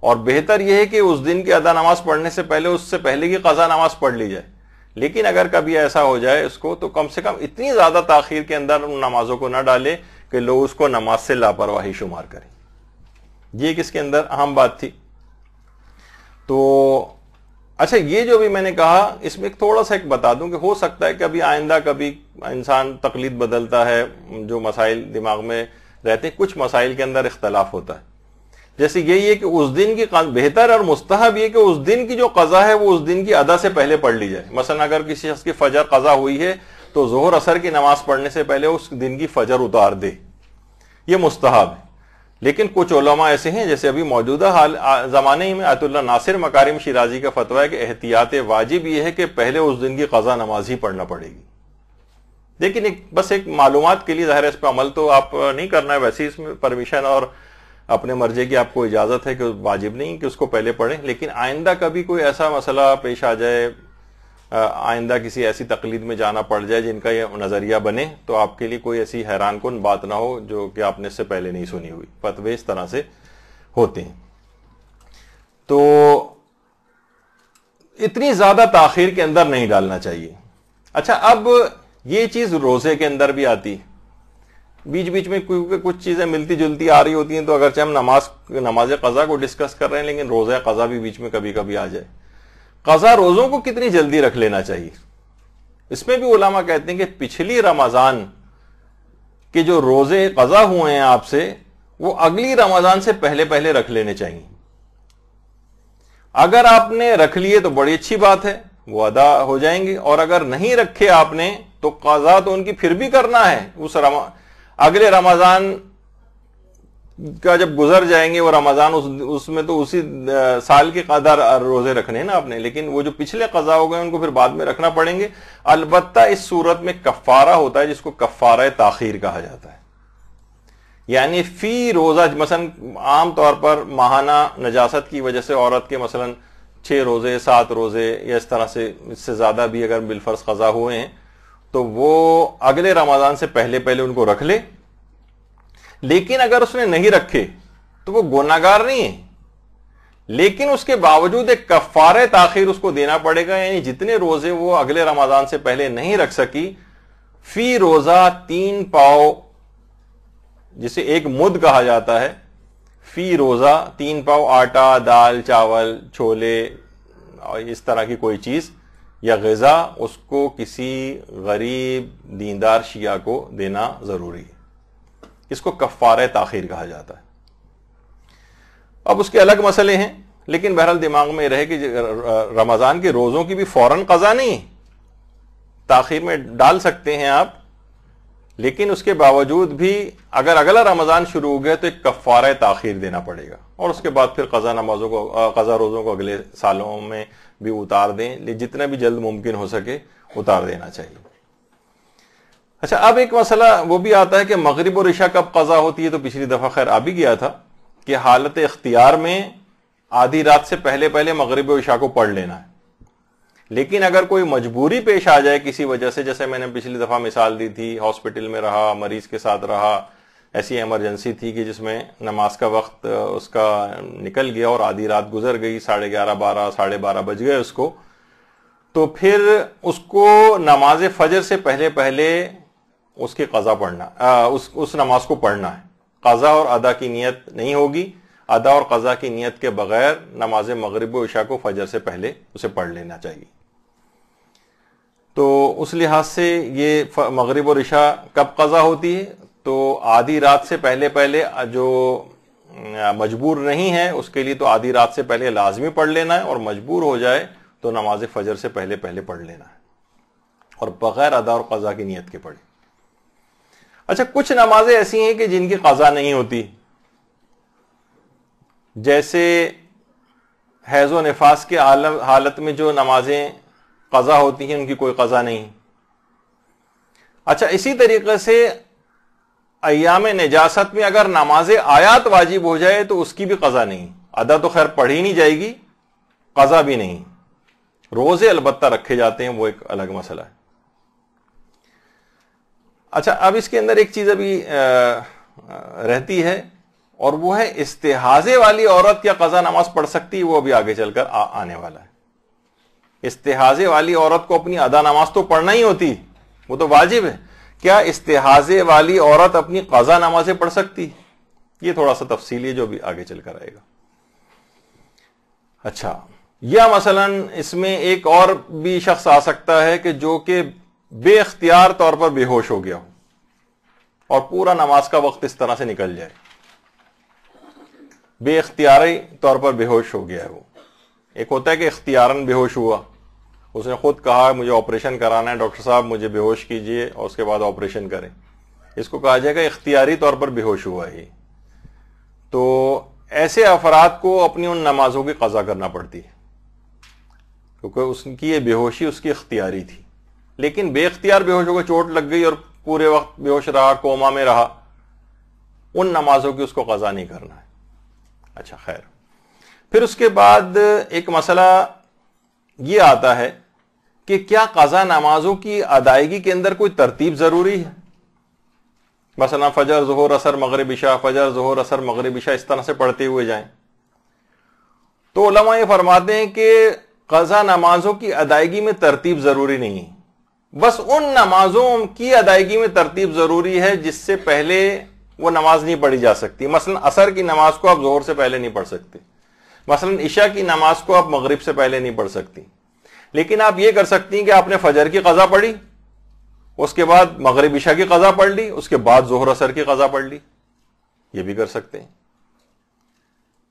اور بہتر یہ ہے کہ اس دن کی ادا نماز پڑھنے سے پہلے اس سے پہلے کی قضا نماز پڑھ لی جائے. لیکن اگر کبھی ایسا ہو جائے اس کو, تو کم سے کم اتنی زیادہ تاخیر کے اندر ان نمازوں کو نہ ڈالے کہ لوگ اس کو نماز سے لاپرواہی شمار کریں. یہ کس کے اندر اہم بات تھی. تو اچھا, یہ جو بھی میں نے کہا اس میں تھوڑا سا ایک بتا دوں کہ ہو سکتا ہے کہ ابھی آئندہ کبھی انسان تقلید بدلتا ہے, جو مسائل دماغ میں رہتے ہیں کچھ مسائل کے اندر اختلاف ہوتا ہے. جیسے یہی ہے کہ اس دن کی بہتر اور مستحب یہ کہ اس دن کی جو قضا ہے وہ اس دن کی ادا سے پہلے پڑھ لی جائے. مثلا اگر کسی شخص کی فجر قضا ہوئی ہے تو ظہر اثر کی نماز پڑھنے سے پہلے اس دن کی فجر اتار دے, یہ مستحب ہے. لیکن کچھ علماء ایسے ہیں, جیسے ابھی موجودہ زمانے میں آیت اللہ ناصر مکارم شیرازی کا فتویٰ ہے کہ احتیاط واجب یہ ہے کہ پہلے اس دن کی قضا نماز ہی پڑھنا پڑے گی. لیکن بس ایک معلومات کے لیے, ظاہر ہے اس پہ عمل تو آپ نہیں کرنا ہے, ویسے اس میں پرمیشن اور اپنے مرضی کی آپ کو اجازت ہے کہ واجب نہیں کہ اس کو پہلے پڑھیں. لیکن آئندہ کبھی کوئی ایسا مسئلہ پیش آ جائے, آئندہ کسی ایسی تقلید میں جانا پڑ جائے جن کا یہ نظریہ بنے, تو آپ کے لیے کوئی ایسی حیران کن بات نہ ہو جو کہ آپ نے اس سے پہلے نہیں سنی ہوئی. فتوے اس طرح سے ہوتے ہیں. تو اتنی زیادہ تاخیر کے اندر نہیں ڈالنا چاہیے. اچھا, اب یہ چیز روزے کے اندر بھی آتی ہے. بیچ بیچ میں کچھ چیزیں ملتی جلتی آ رہی ہوتی ہیں, تو اگرچہ ہم نماز قضا کو ڈسکس کر رہے ہیں, لیکن روزہ قضا بھی بیچ میں کبھی کبھی آ جائے. قضا روزوں کو کتنی جلدی رکھ لینا چاہیے, اس میں بھی علماء کہتے ہیں کہ پچھلی رمضان کے جو روزے قضا ہوئے ہیں آپ سے, وہ اگلی رمضان سے پہلے رکھ لینے چاہیے. اگر آپ نے رکھ لیے تو بڑی اچھی بات ہے, وہ ادا ہو جائیں گے. اور اگر نہیں رکھے آپ نے تو قضا تو ان کی پھر بھی کرنا ہے. اگلے رمضان کا جب گزر جائیں گے وہ رمضان, اس میں تو اسی سال کے قدر روزے رکھنے ہیں نا آپ نے, لیکن وہ جو پچھلے قضا ہو گئے ان کو پھر بعد میں رکھنا پڑیں گے. البتہ اس صورت میں کفارہ ہوتا ہے, جس کو کفارہ تاخیر کہا جاتا ہے. یعنی فی روزہ, مثلا عام طور پر ماہانہ نجاست کی وجہ سے عورت کے مثلا 6 روزے 7 روزے یا اس طرح سے, اس سے زیادہ بھی اگر بالفرض قضا ہوئے ہیں, تو وہ اگلے رمضان سے پہلے ان کو رکھ لے. لیکن اگر اس نے نہیں رکھے تو وہ گناہگار نہیں ہے, لیکن اس کے باوجود ایک کفارہ تاخیر اس کو دینا پڑے گا. یعنی جتنے روزے وہ اگلے رمضان سے پہلے نہیں رکھ سکی, فی روزہ 3 پاؤ, جسے ایک مد کہا جاتا ہے, فی روزہ 3 پاؤ آٹا, دال, چاول, چھولے اور اس طرح کی کوئی چیز یا غذا, اس کو کسی غریب دیندار شیعہ کو دینا ضروری ہے. اس کو کفارہ تاخیر کہا جاتا ہے. اب اس کے الگ مسئلے ہیں, لیکن بہرحال دماغ میں رہے کہ رمضان کے روزوں کی بھی فوراً قضا نہیں, تاخیر میں ڈال سکتے ہیں آپ, لیکن اس کے باوجود بھی اگر اگلا رمضان شروع ہو گیا تو ایک کفارہ تاخیر دینا پڑے گا, اور اس کے بعد پھر قضا روزوں کو اگلے سالوں میں بھی اتار دیں, جتنا بھی جلد ممکن ہو سکے اتار دینا چاہیے. اچھا, اب ایک مسئلہ وہ بھی آتا ہے کہ مغرب اور عشاء کب قضا ہوتی ہے. تو پچھلی دفعہ خیر آ بھی گیا تھا کہ حالت اختیار میں آدھی رات سے پہلے مغرب اور عشاء کو پڑھ لینا ہے. لیکن اگر کوئی مجبوری پیش آ جائے کسی وجہ سے، جیسے میں نے پچھلی دفعہ مثال دی تھی، ہاسپٹل میں رہا، مریض کے ساتھ رہا، ایسی ایمرجنسی تھی کہ جس میں نماز کا وقت اس کا نکل گیا اور آدھی رات گزر گئی، 11:30 12 12:30 بج گئے اس کو، تو پھر اس کو نماز فجر سے پہلے پہلے اس کی قضا پڑھنا، اس نماز کو پڑھنا ہے. قضا اور ادا کی نیت نہیں ہوگی، ادا اور قضا کی نیت کے بغیر نماز مغرب و عشاء کو فجر سے پہلے اسے پڑھ لینا چاہیے. تو اس لحاظ سے یہ مغرب اور عشاء کب قضا ہوتی ہے؟ تو آدھی رات سے پہلے پہلے جو مجبور نہیں ہے اس کے لیے تو آدھی رات سے پہلے لازمی پڑھ لینا ہے، اور مجبور ہو جائے تو نماز فجر سے پہلے پہلے پڑھ لینا ہے، اور بغیر ادا اور قضا کی نیت کے پڑھے. اچھا، کچھ نمازیں ایسی ہیں کہ جن کی قضا نہیں ہوتی، جیسے حیض و نفاس کے حالت میں جو نمازیں قضا ہوتی ہیں ان کی کوئی قضا نہیں. اچھا، اسی طریقے سے ایام نجاست میں اگر نماز آیات واجب ہو جائے تو اس کی بھی قضا نہیں. ادا تو خیر پڑھی نہیں جائے گی، قضا بھی نہیں. روزے البتہ رکھے جاتے ہیں، وہ ایک الگ مسئلہ ہے. اچھا، اب اس کے اندر ایک چیز ابھی رہتی ہے، اور وہ ہے استحاضے والی عورت کیا قضا نماز پڑھ سکتی ہے؟ وہ ابھی آگے چل کر آنے والا ہے. استحاضے والی عورت کو اپنی ادا نماز تو پڑھنا ہی ہوتی، وہ تو واجب ہے. کیا استحاضے والی عورت اپنی قضا نمازیں پڑھ سکتی؟ یہ تھوڑا سا تفصیلی ہے جو بھی آگے چل کر آئے گا. اچھا، یا مثلا اس میں ایک اور بھی شخص آ سکتا ہے کہ جو کہ بے اختیار طور پر بے ہوش ہو گیا ہو اور پورا نماز کا وقت اس طرح سے نکل جائے. بے اختیاری طور پر بے ہوش ہو گیا ہے. وہ ایک ہوتا ہے کہ اختیاراً بے ہوش ہوا، اس نے خود کہا مجھے آپریشن کرانا ہے، ڈاکٹر صاحب مجھے بے ہوش کیجئے اور اس کے بعد آپریشن کریں. اس کو کہا جائے گا اختیاری طور پر بے ہوش ہوا ہے. تو ایسے افراد کو اپنی ان نمازوں کی قضا کرنا پڑتی ہے، کیونکہ اس کی یہ بے ہوشی اس کی اختیاری تھی. لیکن بے اختیار بے ہوش ہو گئے، چوٹ لگ گئی اور پورے وقت بے ہوش رہا، کوما میں رہا، ان نمازوں کی اس کو قضا نہیں کرنا ہے. اچھا خیر، پھر اس کے بعد ایک مسئلہ یہ آتا ہے کہ کیا قضا نمازوں کی ادائیگی کے اندر کوئی ترتیب ضروری ہے؟ مثلا فجر ظہر عصر مغرب عشاء، فجر ظہر عصر مغرب عشاء اس طرح سے پڑھتے ہوئے جائیں. تو علماء یہ فرماتے ہیں کہ قضا نمازوں کی ادائیگی میں ترتیب ضروری نہیں ہے، بس ان نمازوں کی ادائیگی میں ترتیب ضروری ہے جس سے پہلے وہ نماز نہیں پڑھی جا سکتی. مثلا عصر کی نماز کو آپ ظہر سے پہلے نہیں پڑھ سکتے، مثلا عشاء کی نماز کو آپ مغرب سے پہلے نہیں پڑھ سکتی. لیکن آپ یہ کر سکتی ہیں کہ آپ نے فجر کی قضا پڑھی، اس کے بعد مغرب عشاء کی قضا پڑھ لی، اس کے بعد ظہر عصر کی قضا پڑھ لی. یہ بھی کر سکتے ہیں.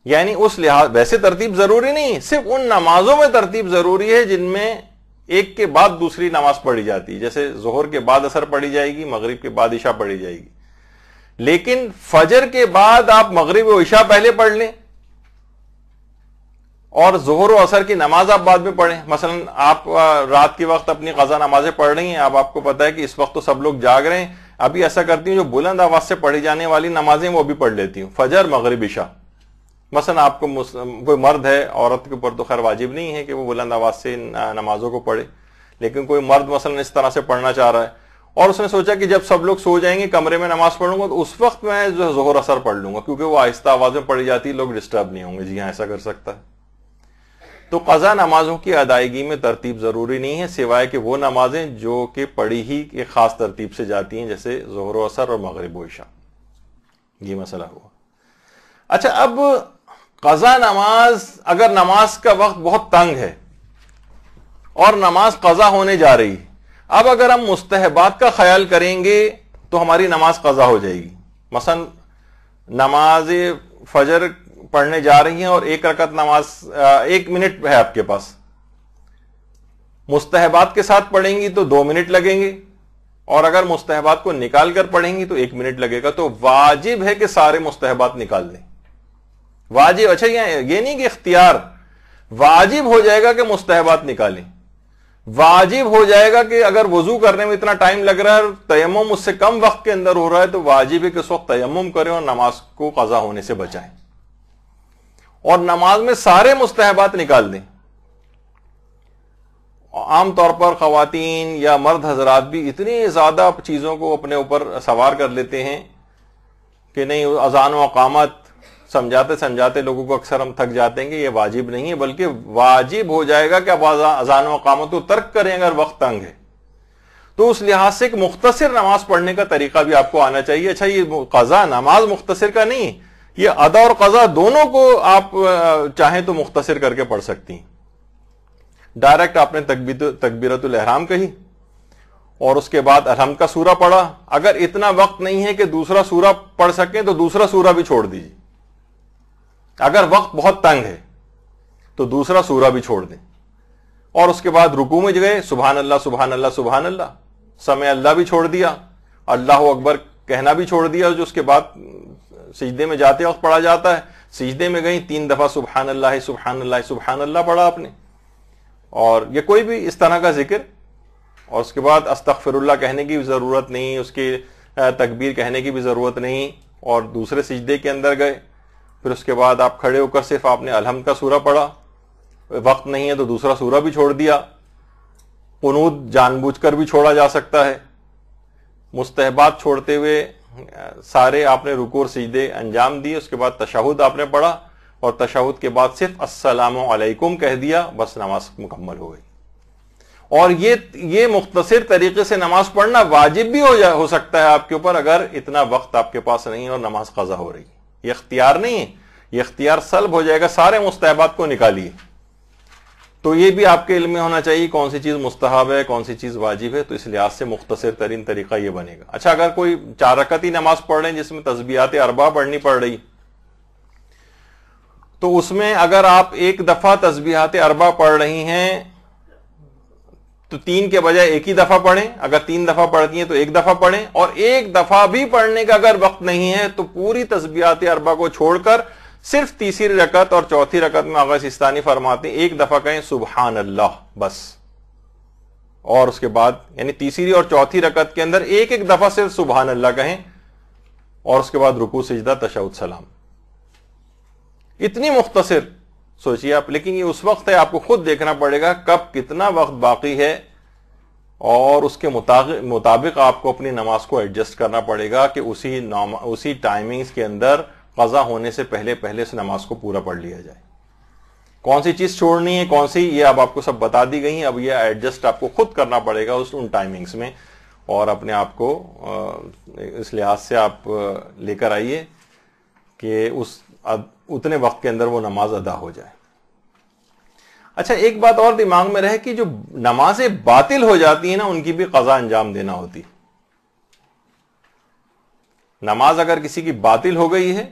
یعنی اس لحاظ ویسے ترتیب ضروری نہیں، صرف ان نمازوں میں ترتیب ضروری ہے جن میں ایک کے بعد دوسری نماز پڑھی جاتی ہے. جیسے ظہر کے بعد عصر پڑھی جائے گی، مغرب کے بعد عشاء پڑھی جائے گی. لیکن فجر کے بعد آپ مغرب و عشاء پہلے پڑھ لیں اور ظہر و عصر کی نماز آپ بعد میں پڑھیں. مثلا آپ رات کے وقت اپنی قضا نمازیں پڑھ رہی ہیں، اب آپ کو پتا ہے کہ اس وقت تو سب لوگ جاگ رہے ہیں، ابھی ایسا کرتی ہوں جو بلند آواز سے پڑھی جانے والی نمازیں وہ بھی پڑھ لیتی ہوں، فجر مغرب عشاء. مثلا آپ کو کوئی مرد ہے، عورت کے اوپر تو خیر واجب نہیں ہے کہ وہ بلند آواز سے نمازوں کو پڑھے، لیکن کوئی مرد مثلا اس طرح سے پڑھنا چاہ رہا ہے اور اس نے سوچا کہ جب سب لوگ سو جائیں گے کمرے میں نماز پڑھوں گا تو اس وقت میں جو ظہر عصر پڑھ لوں گا، کیونکہ وہ آہستہ آواز میں پڑھی جاتی ہے، لوگ ڈسٹرب نہیں ہوں گے. جی ہاں، ایسا کر سکتا ہے. تو قضا نمازوں کی ادائیگی میں ترتیب ضروری نہیں ہے، سوائے کہ وہ نمازیں جو کہ پڑھی ہی ایک خاص ترتیب سے جاتی ہیں، جیسے ظہر و عصر اور مغرب و عشاء. یہ مسئلہ ہوا. اچھا، اب قضا نماز، اگر نماز کا وقت بہت تنگ ہے اور نماز قضا ہونے جا رہی، اب اگر ہم مستحبات کا خیال کریں گے تو ہماری نماز قضا ہو جائے گی. مثلا نماز فجر پڑھنے جا رہی ہیں اور ایک رکعت نماز 1 منٹ ہے آپ کے پاس، مستحبات کے ساتھ پڑھیں گی تو 2 منٹ لگیں گے، اور اگر مستحبات کو نکال کر پڑھیں گی تو 1 منٹ لگے گا. تو واجب ہے کہ سارے مستحبات نکال دیں. واجب، اچھا یہ نہیں کہ اختیار، واجب ہو جائے گا کہ مستحبات نکالیں. واجب ہو جائے گا کہ اگر وضو کرنے میں اتنا ٹائم لگ رہا ہے اور تیمم اس سے کم وقت کے اندر ہو رہا ہے تو واجب ہے کہ اس وقت تیمم کریں اور نماز کو قضا ہونے سے بچائیں، اور نماز میں سارے مستحبات نکال دیں. عام طور پر خواتین یا مرد حضرات بھی اتنی زیادہ چیزوں کو اپنے اوپر سوار کر لیتے ہیں کہ نہیں، اذان و اقامت سمجھاتے سمجھاتے لوگوں کو اکثر ہم تھک جاتے ہیں کہ یہ واجب نہیں ہے، بلکہ واجب ہو جائے گا کہ اب اذان و اقامت کو ترک کریں اگر وقت تنگ ہے۔ تو اس لحاظ سے ایک مختصر نماز پڑھنے کا طریقہ بھی آپ کو آنا چاہیے۔ اچھا، یہ قضا نماز مختصر کا نہیں، یہ ادا اور قضا دونوں کو آپ چاہیں تو مختصر کر کے پڑھ سکتی ہیں۔ ڈائریکٹ آپ نے تکبیرۃ الاحرام کہی اور اس کے بعد الحمد کا سورہ پڑھا۔ اگر اتنا وقت نہیں ہے کہ دوسرا سورہ پڑھ سکیں تو دوسرا سورہ بھی چھوڑ دیجیے۔ اگر وقت بہت تنگ ہے تو دوسرا سورہ بھی چھوڑ دیں، اور اس کے بعد رکوع میں گئے، سبحان اللہ سبحان اللہ سبحان اللہ، سمع اللہ بھی چھوڑ دیا، اللہ اکبر کہنا بھی چھوڑ دیا، جو اس کے بعد سجدے میں جاتے وقت پڑھا جاتا ہے۔ سجدے میں گئی، 3 دفعہ سبحان اللہ سبحان اللہ سبحان اللہ پڑھا آپ نے، اور یہ کوئی بھی اس طرح کا ذکر، اور اس کے بعد استغفر اللہ کہنے کی بھی ضرورت نہیں، اس کی تکبیر کہنے کی بھی ضرورت نہیں، اور دوسرے سجدے کے اندر گئے، پھر اس کے بعد آپ کھڑے ہو کر صرف آپ نے الحمد کا سورہ پڑھا، وقت نہیں ہے تو دوسرا سورہ بھی چھوڑ دیا۔ قنوت جان بوجھ کر بھی چھوڑا جا سکتا ہے۔ مستحبات چھوڑتے ہوئے سارے آپ نے رکوع اور سجدے انجام دیے، اس کے بعد تشہد آپ نے پڑھا، اور تشہد کے بعد صرف السلام علیکم کہہ دیا، بس نماز مکمل ہو گئی۔ اور یہ مختصر طریقے سے نماز پڑھنا واجب بھی ہو سکتا ہے آپ کے اوپر، اگر اتنا وقت آپ کے پاس نہیں اور نماز قضا ہو رہی ہے۔ یہ اختیار نہیں ہے، یہ اختیار سلب ہو جائے گا، سارے مستحبات کو نکالیے۔ تو یہ بھی آپ کے علم میں ہونا چاہیے کون سی چیز مستحب ہے، کون سی چیز واجب ہے، تو اس لحاظ سے مختصر ترین طریقہ یہ بنے گا۔ اچھا، اگر کوئی 4 رکعتی نماز پڑھ رہے ہیں جس میں تسبیحات 4 پڑھنی پڑ رہی، تو اس میں اگر آپ ایک دفعہ تسبیحات 4 پڑھ رہی ہیں تو 3 کے بجائے ایک ہی دفعہ پڑھیں، اگر 3 دفعہ پڑھتی ہیں تو 1 دفعہ پڑھیں، اور 1 دفعہ بھی پڑھنے کا اگر وقت نہیں ہے تو پوری تسبیحات 4 کو چھوڑ کر صرف تیسری رکعت اور چوتھی رکعت میں آغا سستانی فرماتے ہیں 1 دفعہ کہیں سبحان اللہ بس، اور اس کے بعد یعنی تیسری اور چوتھی رکعت کے اندر ایک دفعہ صرف سبحان اللہ کہیں، اور اس کے بعد رکوع سجدہ تشہد سلام۔ اتنی مختصر سوچیے آپ، لیکن یہ اس وقت ہے آپ کو خود دیکھنا پڑے گا کب کتنا وقت باقی ہے، اور اس کے مطابق آپ کو اپنی نماز کو ایڈجسٹ کرنا پڑے گا کہ اسی ٹائمنگز کے اندر قضا ہونے سے پہلے اس نماز کو پورا پڑھ لیا جائے۔ کون سی چیز چھوڑنی ہے کون سی، یہ اب آپ کو سب بتا دی گئی ہیں، اب یہ ایڈجسٹ آپ کو خود کرنا پڑے گا ان ٹائمنگز میں، اور اپنے آپ کو اس لحاظ سے آپ لے کر آئیے کہ اتنے وقت کے اندر وہ نماز ادا ہو جائے۔ اچھا، ایک بات اور دماغ میں رہے کہ جو نمازیں باطل ہو جاتی ہیں نا، ان کی بھی قضا انجام دینا ہوتی۔ نماز اگر کسی کی باطل ہو گئی ہے،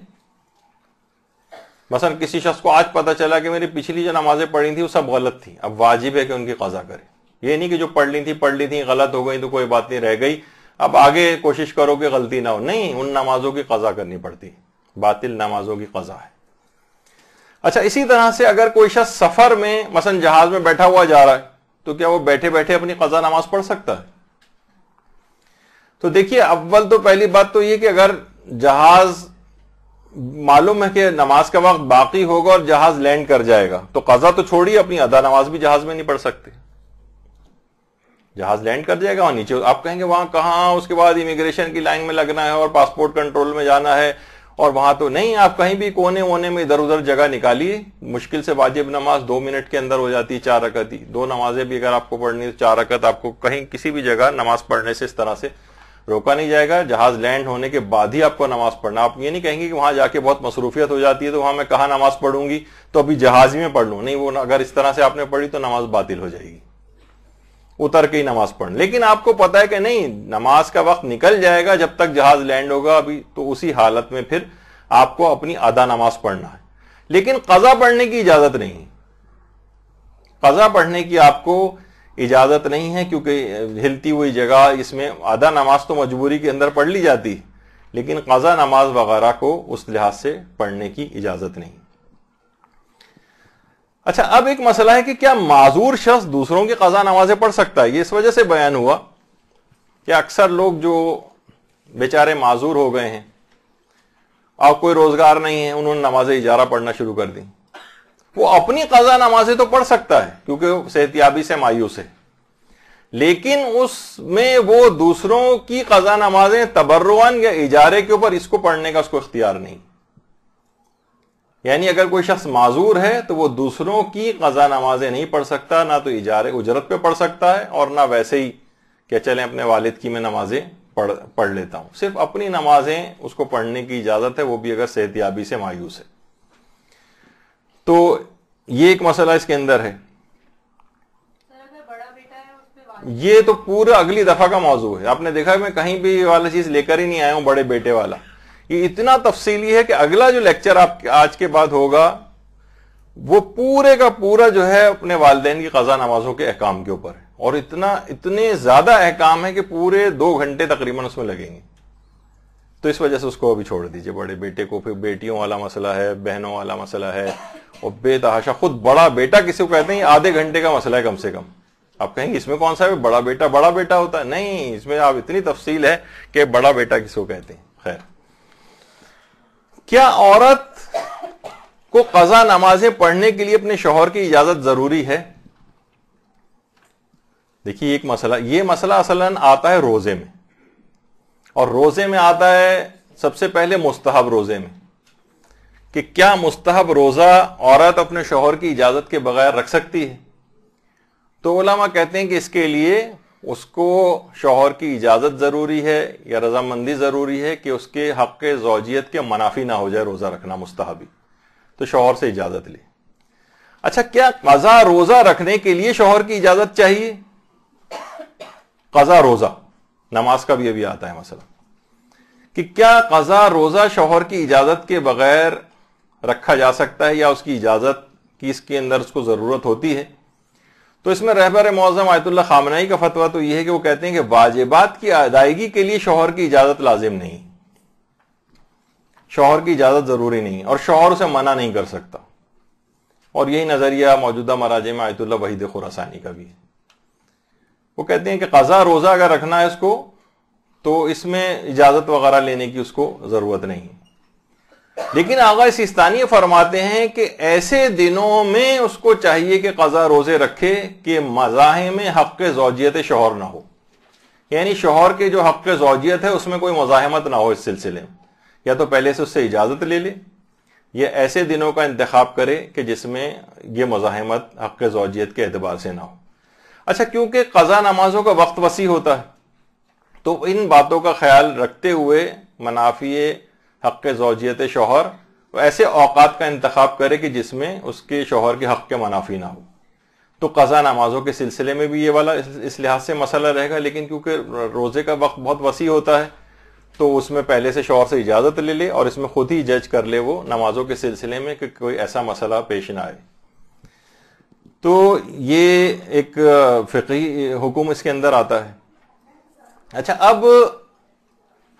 مثلا کسی شخص کو آج پتا چلا کہ میری پچھلی جو نمازیں پڑھی تھی وہ سب غلط تھی، اب واجب ہے کہ ان کی قضا کرے۔ یہ نہیں کہ جو پڑھ لی تھی غلط ہو گئی تو کوئی بات نہیں، رہ گئی، اب آگے کوشش کرو کہ غلطی نہ ہو، نہیں، ان نمازوں کی قضا کرنی پڑتی، باطل نمازوں کی قضا ہے۔ اچھا، اسی طرح سے اگر کوئی شخص سفر میں مثلا جہاز میں بیٹھا ہوا جا رہا ہے تو کیا وہ بیٹھے بیٹھے اپنی قضا نماز پڑھ سکتا ہے؟ تو دیکھیے، اول تو پہلی بات تو یہ کہ اگر جہاز معلوم ہے کہ نماز کا وقت باقی ہوگا اور جہاز لینڈ کر جائے گا تو قضا تو چھوڑیے، اپنی ادا نماز بھی جہاز میں نہیں پڑھ سکتے۔ جہاز لینڈ کر جائے گا، وہاں نیچے آپ کہیں گے وہاں کہاں، اس کے بعد امیگریشن کی لائن میں لگنا ہے اور پاسپورٹ کنٹرول میں جانا ہے، اور وہاں تو نہیں، آپ کہیں بھی کونے وونے میں ادھر ادھر جگہ نکالیے، مشکل سے واجب نماز 2 منٹ کے اندر ہو جاتی ہے، 4 رکعت ہی، 2 نمازیں بھی اگر آپ کو پڑھنی ہے 4 رکعت، آپ کو کہیں کسی بھی جگہ نماز پڑھنے سے اس طرح سے روکا نہیں جائے گا۔ جہاز لینڈ ہونے کے بعد ہی آپ کو نماز پڑھنا، آپ یہ نہیں کہیں گے کہ وہاں جا کے بہت مصروفیت ہو جاتی ہے تو وہاں میں کہاں نماز پڑھوں گی، تو ابھی جہاز ہی میں پڑھ لوں، نہیں، وہ اگر اس طرح سے آپ نے پڑھی تو نماز باطل ہو جائے گی، اتر کے ہی نماز پڑھ۔ لیکن آپ کو پتا ہے کہ نہیں، نماز کا وقت نکل جائے گا جب تک جہاز لینڈ ہوگا ابھی، تو اسی حالت میں پھر آپ کو اپنی ادا نماز پڑھنا ہے، لیکن قضا پڑھنے کی اجازت نہیں، قضا پڑھنے کی آپ کو اجازت نہیں ہے، کیونکہ ہلتی ہوئی جگہ اس میں ادا نماز تو مجبوری کے اندر پڑھ لی جاتی، لیکن قضا نماز وغیرہ کو اس لحاظ سے پڑھنے کی اجازت نہیں۔ اچھا، اب ایک مسئلہ ہے کہ کیا معذور شخص دوسروں کی قضا نمازیں پڑھ سکتا ہے؟ یہ اس وجہ سے بیان ہوا کہ اکثر لوگ جو بیچارے معذور ہو گئے ہیں اور کوئی روزگار نہیں ہے، انہوں نے نماز اجارہ پڑھنا شروع کر دی، وہ اپنی قضا نمازیں تو پڑھ سکتا ہے کیونکہ صحت یابی سے مایوس ہے، لیکن اس میں وہ دوسروں کی قضا نمازیں تبرعاً یا اجارے کے اوپر اس کو پڑھنے کا اس کو اختیار نہیں. یعنی اگر کوئی شخص معذور ہے تو وہ دوسروں کی قضا نمازیں نہیں پڑھ سکتا, نہ تو اجارے اجرت پہ پڑھ سکتا ہے اور نہ ویسے ہی کہ چلیں اپنے والد کی میں نمازیں پڑھ لیتا ہوں. صرف اپنی نمازیں اس کو پڑھنے کی اجازت ہے, وہ بھی اگر صحت یابی سے مایوس ہے. تو یہ ایک مسئلہ اس کے اندر ہے. یہ تو پورا اگلی دفعہ کا موضوع ہے. آپ نے دیکھا میں کہیں بھی یہ والا چیز لے کر ہی نہیں آیا ہوں, بڑے بیٹے والا. یہ اتنا تفصیلی ہے کہ اگلا جو لیکچر آپ آج کے بعد ہوگا وہ پورے کا پورا جو ہے اپنے والدین کی قضا نمازوں کے احکام کے اوپر ہے, اور اتنے زیادہ احکام ہے کہ پورے 2 گھنٹے تقریباً اس میں لگیں گے. تو اس وجہ سے اس کو ابھی چھوڑ دیجئے. بڑے بیٹے کو پھر بیٹیوں والا مسئلہ ہے, بہنوں والا مسئلہ ہے, اور بے تحاشا خود بڑا بیٹا کسی کو کہتے ہیں آدھے گھنٹے کا مسئلہ ہے کم سے کم. آپ کہیں گے اس میں کون سا ہے بڑا بیٹا ہوتا ہے؟ نہیں, اس میں آپ اتنی تفصیل ہے کہ بڑا بیٹا کس کو کہتے ہیں. خیر, کیا عورت کو قضا نمازیں پڑھنے کے لیے اپنے شوہر کی اجازت ضروری ہے؟ دیکھیے ایک مسئلہ, یہ مسئلہ اصلاً آتا ہے روزے میں, اور روزے میں آتا ہے سب سے پہلے مستحب روزے میں, کہ کیا مستحب روزہ عورت اپنے شوہر کی اجازت کے بغیر رکھ سکتی ہے؟ تو علماء کہتے ہیں کہ اس کے لیے اس کو شوہر کی اجازت ضروری ہے یا رضامندی ضروری ہے کہ اس کے حق زوجیت کے منافی نہ ہو جائے روزہ رکھنا مستحبی, تو شوہر سے اجازت لے. اچھا, کیا قضا روزہ رکھنے کے لیے شوہر کی اجازت چاہیے؟ قضا روزہ, نماز کا بھی ابھی آتا ہے مسئلہ, کہ کیا قضا روزہ شوہر کی اجازت کے بغیر رکھا جا سکتا ہے یا اس کی اجازت کی اس کے اندر اس کو ضرورت ہوتی ہے؟ تو اس میں رہبر معظم آیت اللہ خامنہئی کا فتویٰ تو یہ ہے کہ وہ کہتے ہیں کہ واجبات کی ادائیگی کے لیے شوہر کی اجازت لازم نہیں, شوہر کی اجازت ضروری نہیں, اور شوہر اسے منع نہیں کر سکتا. اور یہی نظریہ موجودہ مراجع میں آیت اللہ وحید خراسانی کا بھی ہے. وہ کہتے ہیں کہ قضا روزہ اگر رکھنا ہے اس کو تو اس میں اجازت وغیرہ لینے کی اس کو ضرورت نہیں. لیکن آغا سیستانی فرماتے ہیں کہ ایسے دنوں میں اس کو چاہیے کہ قضا روزے رکھے کہ مزاحم حق زوجیت شوہر نہ ہو, یعنی شوہر کے جو حق زوجیت ہے اس میں کوئی مزاحمت نہ ہو اس سلسلے میں, یا تو پہلے سے اس سے اجازت لے لے یا ایسے دنوں کا انتخاب کرے کہ جس میں یہ مزاحمت حق زوجیت کے اعتبار سے نہ ہو. اچھا, کیونکہ قضا نمازوں کا وقت وسیع ہوتا ہے تو ان باتوں کا خیال رکھتے ہوئے منافی حق زوجیت شوہر ایسے اوقات کا انتخاب کرے کہ جس میں اس کے شوہر کے حق کے منافی نہ ہو. تو قضا نمازوں کے سلسلے میں بھی یہ والا اس لحاظ سے مسئلہ رہے گا, لیکن کیونکہ روزے کا وقت بہت وسیع ہوتا ہے تو اس میں پہلے سے شوہر سے اجازت لے لے اور اس میں خود ہی جج کر لے وہ نمازوں کے سلسلے میں کہ کوئی ایسا مسئلہ پیش نہ آئے. تو یہ ایک فقہی حکم اس کے اندر آتا ہے. اچھا, اب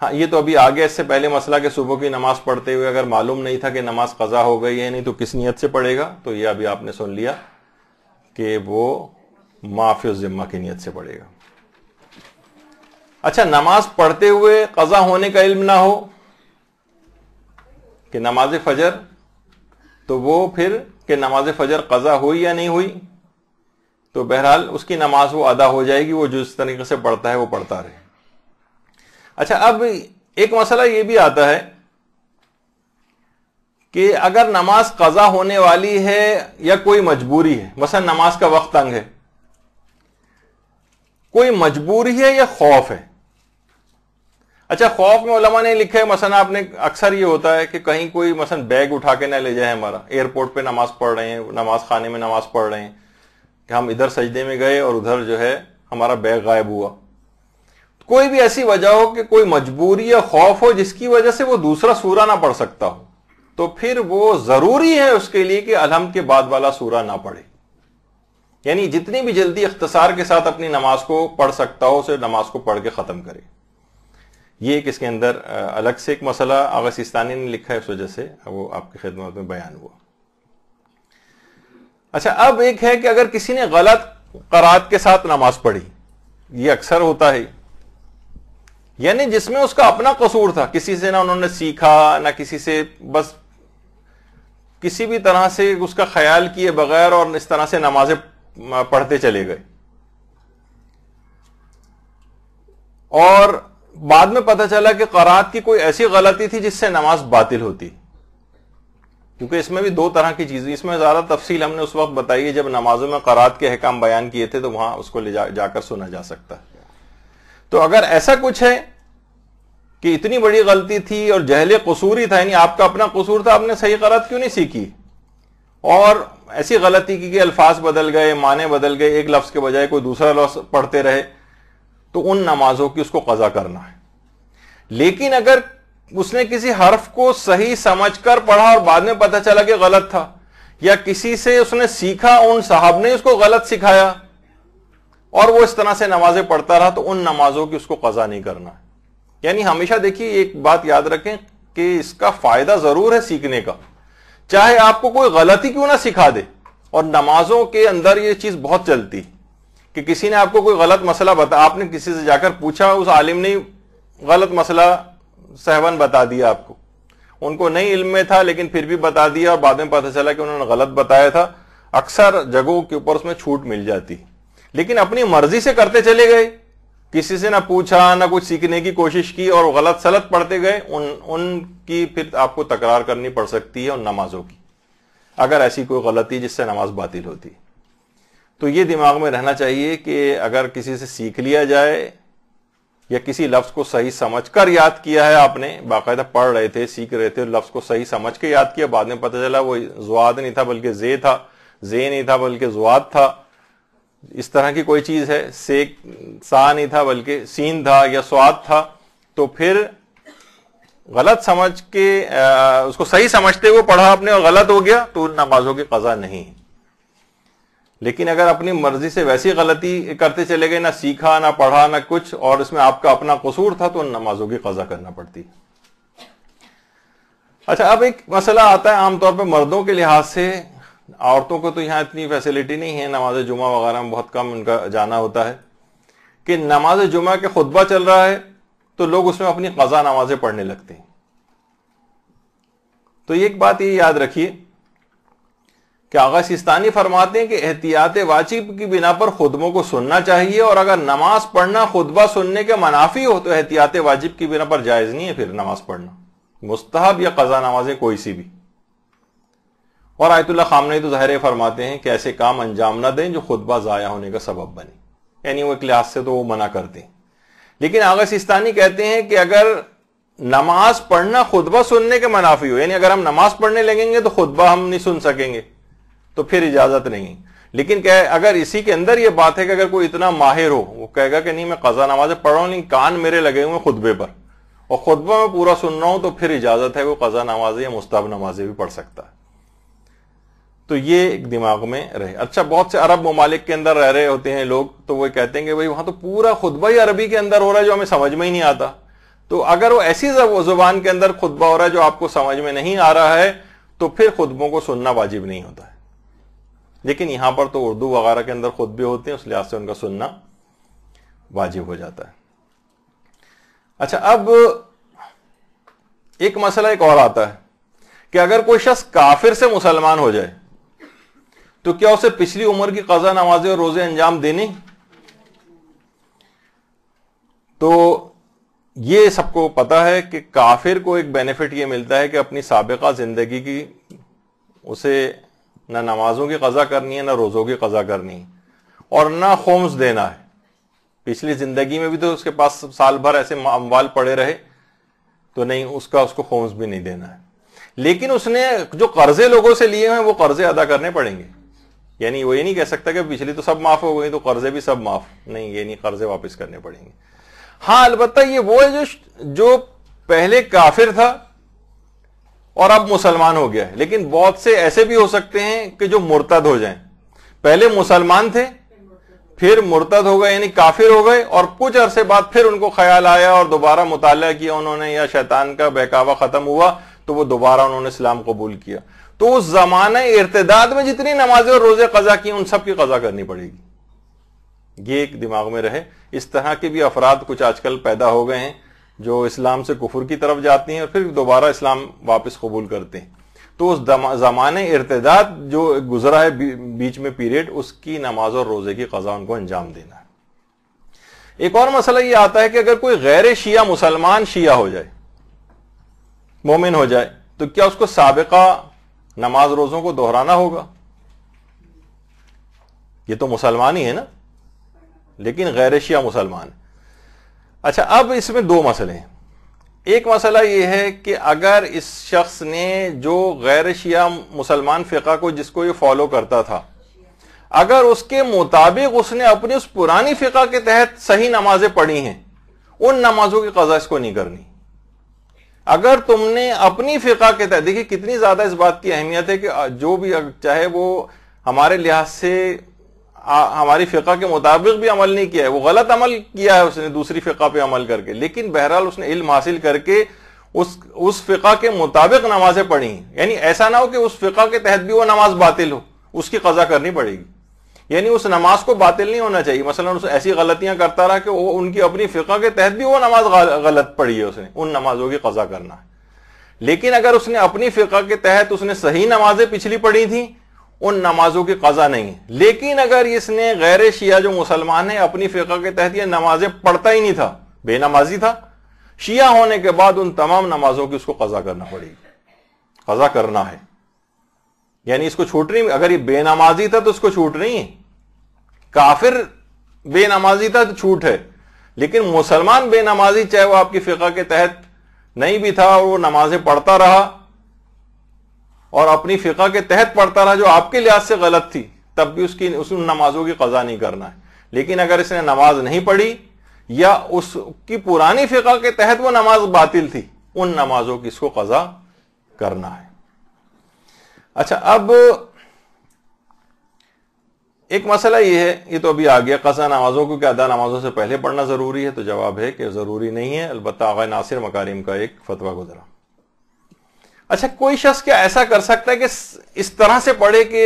ہاں یہ تو ابھی آگے, اس سے پہلے مسئلہ کہ صبح کی نماز پڑھتے ہوئے اگر معلوم نہیں تھا کہ نماز قضا ہو گئی ہے نہیں تو کس نیت سے پڑھے گا, تو یہ ابھی آپ نے سن لیا کہ وہ معافی الذمہ کی نیت سے پڑھے گا. اچھا, نماز پڑھتے ہوئے قضا ہونے کا علم نہ ہو کہ نماز فجر, تو وہ پھر کہ نماز فجر قضا ہوئی یا نہیں ہوئی, تو بہرحال اس کی نماز وہ ادا ہو جائے گی, وہ جو اس طریقے سے پڑھتا ہے وہ پڑھتا رہے. اچھا, اب ایک مسئلہ یہ بھی آتا ہے کہ اگر نماز قضا ہونے والی ہے یا کوئی مجبوری ہے, مثلا نماز کا وقت تنگ ہے, کوئی مجبوری ہے یا خوف ہے. اچھا, خوف میں علماء نے لکھا ہے, مثلا آپ نے اکثر یہ ہوتا ہے کہ کہیں کوئی مثلا بیگ اٹھا کے نہ لے جائے ہمارا, ایئرپورٹ پہ نماز پڑھ رہے ہیں, نماز خانے میں نماز پڑھ رہے ہیں, کہ ہم ادھر سجدے میں گئے اور ادھر جو ہے ہمارا بیگ غائب ہوا. کوئی بھی ایسی وجہ ہو کہ کوئی مجبوری یا خوف ہو جس کی وجہ سے وہ دوسرا سورہ نہ پڑھ سکتا ہو, تو پھر وہ ضروری ہے اس کے لیے کہ الحمد کے بعد والا سورہ نہ پڑھے, یعنی جتنی بھی جلدی اختصار کے ساتھ اپنی نماز کو پڑھ سکتا ہو اسے نماز کو پڑھ کے ختم کرے. یہ ایک اس کے اندر الگ سے ایک مسئلہ آغا سیستانی نے لکھا ہے, اس وجہ سے وہ آپ کی خدمت میں بیان ہوا. اچھا, اب ایک ہے کہ اگر کسی نے غلط قرات کے ساتھ نماز پڑھی, یہ اکثر ہوتا ہے, یعنی جس میں اس کا اپنا قصور تھا, کسی سے نہ انہوں نے سیکھا نہ کسی سے, بس کسی بھی طرح سے اس کا خیال کیے بغیر اور اس طرح سے نمازیں پڑھتے چلے گئے. اور بعد میں پتہ چلا کہ قرات کی کوئی ایسی غلطی تھی جس سے نماز باطل ہوتی، کیونکہ اس میں بھی دو طرح کی چیزیں، اس میں زیادہ تفصیل ہم نے اس وقت بتائی ہے جب نمازوں میں قرات کے احکام بیان کیے تھے، تو وہاں اس کو لے جا کر سنا جا سکتا ہے۔ تو اگر ایسا کچھ ہے کہ اتنی بڑی غلطی تھی اور جہل قصوری تھا، یعنی آپ کا اپنا قصور تھا، آپ نے صحیح قرات کیوں نہیں سیکھی، اور ایسی غلطی کی کہ الفاظ بدل گئے، معنی بدل گئے، ایک لفظ کے بجائے کوئی دوسرا لفظ پڑھتے رہے، تو ان نمازوں کی اس کو قضا کرنا ہے۔ لیکن اگر اس نے کسی حرف کو صحیح سمجھ کر پڑھا اور بعد میں پتہ چلا کہ غلط تھا، یا کسی سے اس نے سیکھا، ان صاحب نے اس کو غلط سکھایا اور وہ اس طرح سے نمازیں پڑھتا رہا، تو ان نمازوں کی اس کو قضا نہیں کرنا ہے۔ یعنی ہمیشہ دیکھیے ایک بات یاد رکھیں کہ اس کا فائدہ ضرور ہے سیکھنے کا، چاہے آپ کو کوئی غلطی کیوں نہ سکھا دے۔ اور نمازوں کے اندر یہ چیز بہت چلتی کہ کسی نے آپ کو کوئی غلط مسئلہ بتا، آپ نے کسی سے جا کر پوچھا، اس عالم نے غلط مسئلہ سہون بتا دیا آپ کو، ان کو نہیں علم میں تھا لیکن پھر بھی بتا دیا، اور بعد میں پتہ چلا کہ انہوں نے غلط بتایا تھا۔ اکثر جگہوں کے اوپر اس میں چھوٹ مل جاتی، لیکن اپنی مرضی سے کرتے چلے گئے، کسی سے نہ پوچھا، نہ کچھ سیکھنے کی کوشش کی، اور غلط سلط پڑھتے گئے، ان کی پھر آپ کو تکرار کرنی پڑ سکتی ہے ان نمازوں کی، اگر ایسی کوئی غلطی جس سے نماز باطل ہوتی۔ تو یہ دماغ میں رہنا چاہیے کہ اگر کسی سے سیکھ لیا جائے، یا کسی لفظ کو صحیح سمجھ کر یاد کیا ہے، آپ نے باقاعدہ پڑھ رہے تھے، سیکھ رہے تھے، لفظ کو صحیح سمجھ کے یاد کیا، بعد میں پتہ چلا وہ زواد نہیں تھا بلکہ زے تھا، زے نہیں تھا بلکہ زواد تھا، اس طرح کی کوئی چیز ہے، سا نہیں تھا بلکہ سین تھا یا سواد تھا، تو پھر غلط سمجھ کے اس کو صحیح سمجھتے ہوئے پڑھا آپ نے اور غلط ہو گیا، تو ان نمازوں کی قضا نہیں۔ لیکن اگر اپنی مرضی سے ویسی غلطی کرتے چلے گئے، نہ سیکھا، نہ پڑھا، نہ کچھ، اور اس میں آپ کا اپنا قصور تھا، تو ان نمازوں کی قضا کرنا پڑتی۔ اچھا، اب ایک مسئلہ آتا ہے عام طور پہ مردوں کے لحاظ سے، عورتوں کو تو یہاں اتنی فیسلٹی نہیں ہے، نماز جمعہ وغیرہ میں بہت کم ان کا جانا ہوتا ہے، کہ نماز جمعہ کے خطبہ چل رہا ہے تو لوگ اس میں اپنی قضا نمازیں پڑھنے لگتے ہیں۔ تو ایک بات یہ یاد رکھیے کہ آغا سیستانی فرماتے ہیں کہ احتیاط واجب کی بنا پر خطبوں کو سننا چاہیے، اور اگر نماز پڑھنا خطبہ سننے کے منافی ہو تو احتیاط واجب کی بنا پر جائز نہیں ہے پھر نماز پڑھنا، مستحب یا قضا نمازیں کوئی سی بھی۔ اور آیت اللہ خامنہی تو ظاہر فرماتے ہیں کہ ایسے کام انجام نہ دیں جو خطبہ ضائع ہونے کا سبب بنے، یعنی وہ ایک لحاظ سے تو وہ منع کرتے ہیں۔ لیکن آغا سیستانی کہتے ہیں کہ اگر نماز پڑھنا خطبہ سننے کے منافی ہو، یعنی اگر ہم نماز پڑھنے لگیں گے تو خطبہ ہم نہیں سن سکیں گے، تو پھر اجازت نہیں۔ لیکن کہ اگر اسی کے اندر یہ بات ہے کہ اگر کوئی اتنا ماہر ہو، وہ کہے گا کہ نہیں میں قضا نمازیں پڑھ رہا ہوں لیکن کان میرے لگے ہوئے خطبے پر، اور خطبہ میں پورا سن رہا ہوں، تو پھر اجازت ہے وہ قضا نمازیں یا مستحب نمازیں بھی پڑھ سکتا ہے۔ تو یہ ایک دماغ میں رہے۔ اچھا، بہت سے عرب ممالک کے اندر رہ رہے ہوتے ہیں لوگ، تو وہ کہتے ہیں کہ بھئی وہاں تو پورا خطبہ ہی عربی کے اندر ہو رہا ہے جو ہمیں سمجھ میں ہی نہیں آتا۔ تو اگر وہ ایسی زبان کے اندر خطبہ ہو رہا ہے جو آپ کو سمجھ میں نہیں آ رہا ہے، تو پھر خطبوں کو سننا واجب نہیں ہوتا ہے۔ لیکن یہاں پر تو اردو وغیرہ کے اندر خطبے ہوتے ہیں، اس لحاظ سے ان کا سننا واجب ہو جاتا ہے۔ اچھا، اب ایک مسئلہ ایک اور آتا ہے کہ اگر کوئی شخص کافر سے مسلمان ہو جائے تو کیا اسے پچھلی عمر کی قضا نمازیں اور روزے انجام دینے؟ تو یہ سب کو پتا ہے کہ کافر کو ایک بینیفٹ یہ ملتا ہے کہ اپنی سابقہ زندگی کی اسے نہ نمازوں کی قضا کرنی ہے، نہ روزوں کی قضا کرنی ہے، اور نہ خمس دینا ہے۔ پچھلی زندگی میں بھی تو اس کے پاس سال بھر ایسے اموال پڑے رہے، تو نہیں، اس کو خمس بھی نہیں دینا ہے۔ لیکن اس نے جو قرضے لوگوں سے لیے ہیں وہ قرضے ادا کرنے پڑیں گے، یعنی وہ یہ نہیں کہہ سکتا کہ پچھلی تو سب معاف ہو گئی تو قرضے بھی سب معاف، نہیں، یہ نہیں، قرضے واپس کرنے پڑیں گے۔ ہاں، البتہ یہ وہ ہے جو پہلے کافر تھا اور اب مسلمان ہو گیا ہے، لیکن بہت سے ایسے بھی ہو سکتے ہیں کہ جو مرتد ہو جائیں، پہلے مسلمان تھے پھر مرتد ہو گئے، یعنی کافر ہو گئے، اور کچھ عرصے بعد پھر ان کو خیال آیا اور دوبارہ مطالعہ کیا انہوں نے، یا شیطان کا بہکاوا ختم ہوا تو وہ دوبارہ انہوں نے اسلام قبول کیا، تو اس زمانہ ارتداد میں جتنی نمازیں اور روزے قضا کی ان سب کی قضا کرنی پڑے گی۔ یہ ایک دماغ میں رہے۔ اس طرح کے بھی افراد کچھ آج کل پیدا ہو گئے ہیں جو اسلام سے کفر کی طرف جاتے ہیں اور پھر دوبارہ اسلام واپس قبول کرتے ہیں، تو اس زمانہ ارتداد جو گزرا ہے بیچ میں پیریڈ، اس کی نماز اور روزے کی قضا ان کو انجام دینا ہے۔ ایک اور مسئلہ یہ آتا ہے کہ اگر کوئی غیر شیعہ مسلمان شیعہ ہو جائے، مومن ہو جائے، تو کیا اس کو سابقہ نماز روزوں کو دہرانا ہوگا؟ یہ تو مسلمان ہی ہے نا، لیکن غیر شیعہ مسلمان. اچھا، اب اس میں دو مسئلے ہیں. ایک مسئلہ یہ ہے کہ اگر اس شخص نے جو غیر شیعہ مسلمان فقہ کو جس کو یہ فالو کرتا تھا، اگر اس کے مطابق اس نے اپنی اس پرانی فقہ کے تحت صحیح نمازیں پڑھی ہیں، ان نمازوں کی قضا اس کو نہیں کرنی. اگر تم نے اپنی فقہ کے تحت، دیکھیے کتنی زیادہ اس بات کی اہمیت ہے کہ جو بھی چاہے وہ ہمارے لحاظ سے ہماری فقہ کے مطابق بھی عمل نہیں کیا ہے، وہ غلط عمل کیا ہے اس نے دوسری فقہ پہ عمل کر کے، لیکن بہرحال اس نے علم حاصل کر کے اس فقہ کے مطابق نمازیں پڑھی ہیں. یعنی ایسا نہ ہو کہ اس فقہ کے تحت بھی وہ نماز باطل ہو، اس کی قضا کرنی پڑے گی. یعنی اس نماز کو باطل نہیں ہونا چاہیے. مثلا اس ایسی غلطیاں کرتا رہا کہ وہ ان کی اپنی فقہ کے تحت بھی وہ نماز غلط پڑھی ہے، اس نے ان نمازوں کی قضا کرنا ہے. لیکن اگر اس نے اپنی فقہ کے تحت اس نے صحیح نمازیں پچھلی پڑھی تھیں، ان نمازوں کی قضا نہیں ہے. لیکن اگر اس نے غیر شیعہ جو مسلمان ہے اپنی فقہ کے تحت یہ نمازیں پڑھتا ہی نہیں تھا، بے نمازی تھا، شیعہ ہونے کے بعد ان تمام نمازوں کی اس کو قضا کرنا پڑے گی، قضا کرنا ہے. یعنی اس کو چھوٹ نہیں. اگر یہ بے نمازی تھا تو اس کو چھوٹ نہیں ہے، کافر بے نمازی تھا تو چھوٹ ہے، لیکن مسلمان بے نمازی چاہے وہ آپ کی فقہ کے تحت نہیں بھی تھا اور وہ نمازیں پڑھتا رہا اور اپنی فقہ کے تحت پڑھتا رہا جو آپ کے لحاظ سے غلط تھی، تب بھی اس نمازوں کی قضا نہیں کرنا ہے. لیکن اگر اس نے نماز نہیں پڑھی یا اس کی پرانی فقہ کے تحت وہ نماز باطل تھی، ان نمازوں کی اس کو قضا کرنا ہے. اچھا، اب ایک مسئلہ یہ ہے، یہ تو ابھی آ گیا، قضا نمازوں کو کہ ادا نمازوں سے پہلے پڑھنا ضروری ہے. تو جواب ہے کہ ضروری نہیں ہے، البتہ آغا ناصر مکارم کا ایک فتویٰ گزرا. اچھا، کوئی شخص کیا ایسا کر سکتا ہے کہ اس طرح سے پڑھے کہ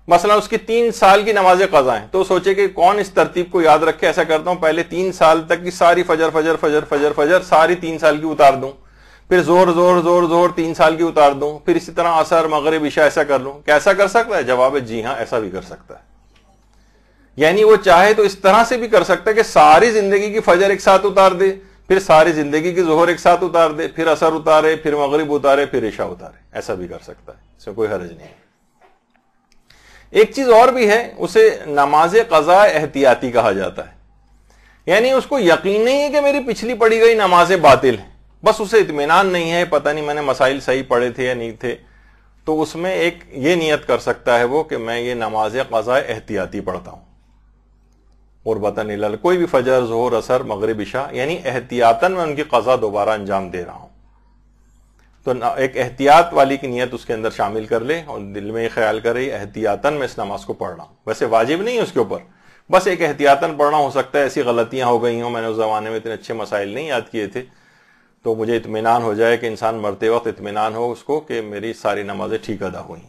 مثلا اس کی 3 سال کی نمازیں قضا ہیں، تو سوچے کہ کون اس ترتیب کو یاد رکھے، ایسا کرتا ہوں پہلے 3 سال تک کی ساری فجر فجر فجر فجر فجر ساری 3 سال کی اتار دوں، پھر زور زور زور زور 3 سال کی اتار دوں، پھر اسی طرح عصر مغرب عشاء ایسا کر لوں. کیا ایسا کر سکتا ہے؟ جواب ہے جی ہاں، ایسا بھی کر سکتا ہے. یعنی وہ چاہے تو اس طرح سے بھی کر سکتا ہے کہ ساری زندگی کی فجر ایک ساتھ اتار دے، پھر ساری زندگی کی ظہر ایک ساتھ اتار دے، پھر عصر اتارے، پھر مغرب اتارے، پھر عشاء اتارے. ایسا بھی کر سکتا ہے، اس میں کوئی حرج نہیں ہے. ایک چیز اور بھی ہے، اسے نماز قضاء احتیاطی کہا جاتا ہے. یعنی اس کو یقین نہیں ہے کہ میری پچھلی پڑھی گئی نمازیں باطل ہیں، بس اسے اطمینان نہیں ہے، پتہ نہیں میں نے مسائل صحیح پڑھے تھے یا نہیں تھے، تو اس میں ایک یہ نیت کر سکتا ہے وہ کہ میں یہ نماز قضاء احتیاطی پڑھتا ہوں، اور بطن الل کوئی بھی فجر ظہر عصر مغرب عشاء، یعنی احتیاطاً میں ان کی قضا دوبارہ انجام دے رہا ہوں. تو ایک احتیاط والی کی نیت اس کے اندر شامل کر لے اور دل میں یہ خیال کرے احتیاطاً میں اس نماز کو پڑھ رہا ہوں. ویسے واجب نہیں ہے اس کے اوپر، بس ایک احتیاطاً پڑھنا. ہو سکتا ہے ایسی غلطیاں ہو گئی ہوں، میں نے اس زمانے میں اتنے اچھے مسائل نہیں یاد کیے تھے، تو مجھے اطمینان ہو جائے کہ انسان مرتے وقت اطمینان ہو اس کو کہ میری ساری نمازیں ٹھیک ادا ہوئی.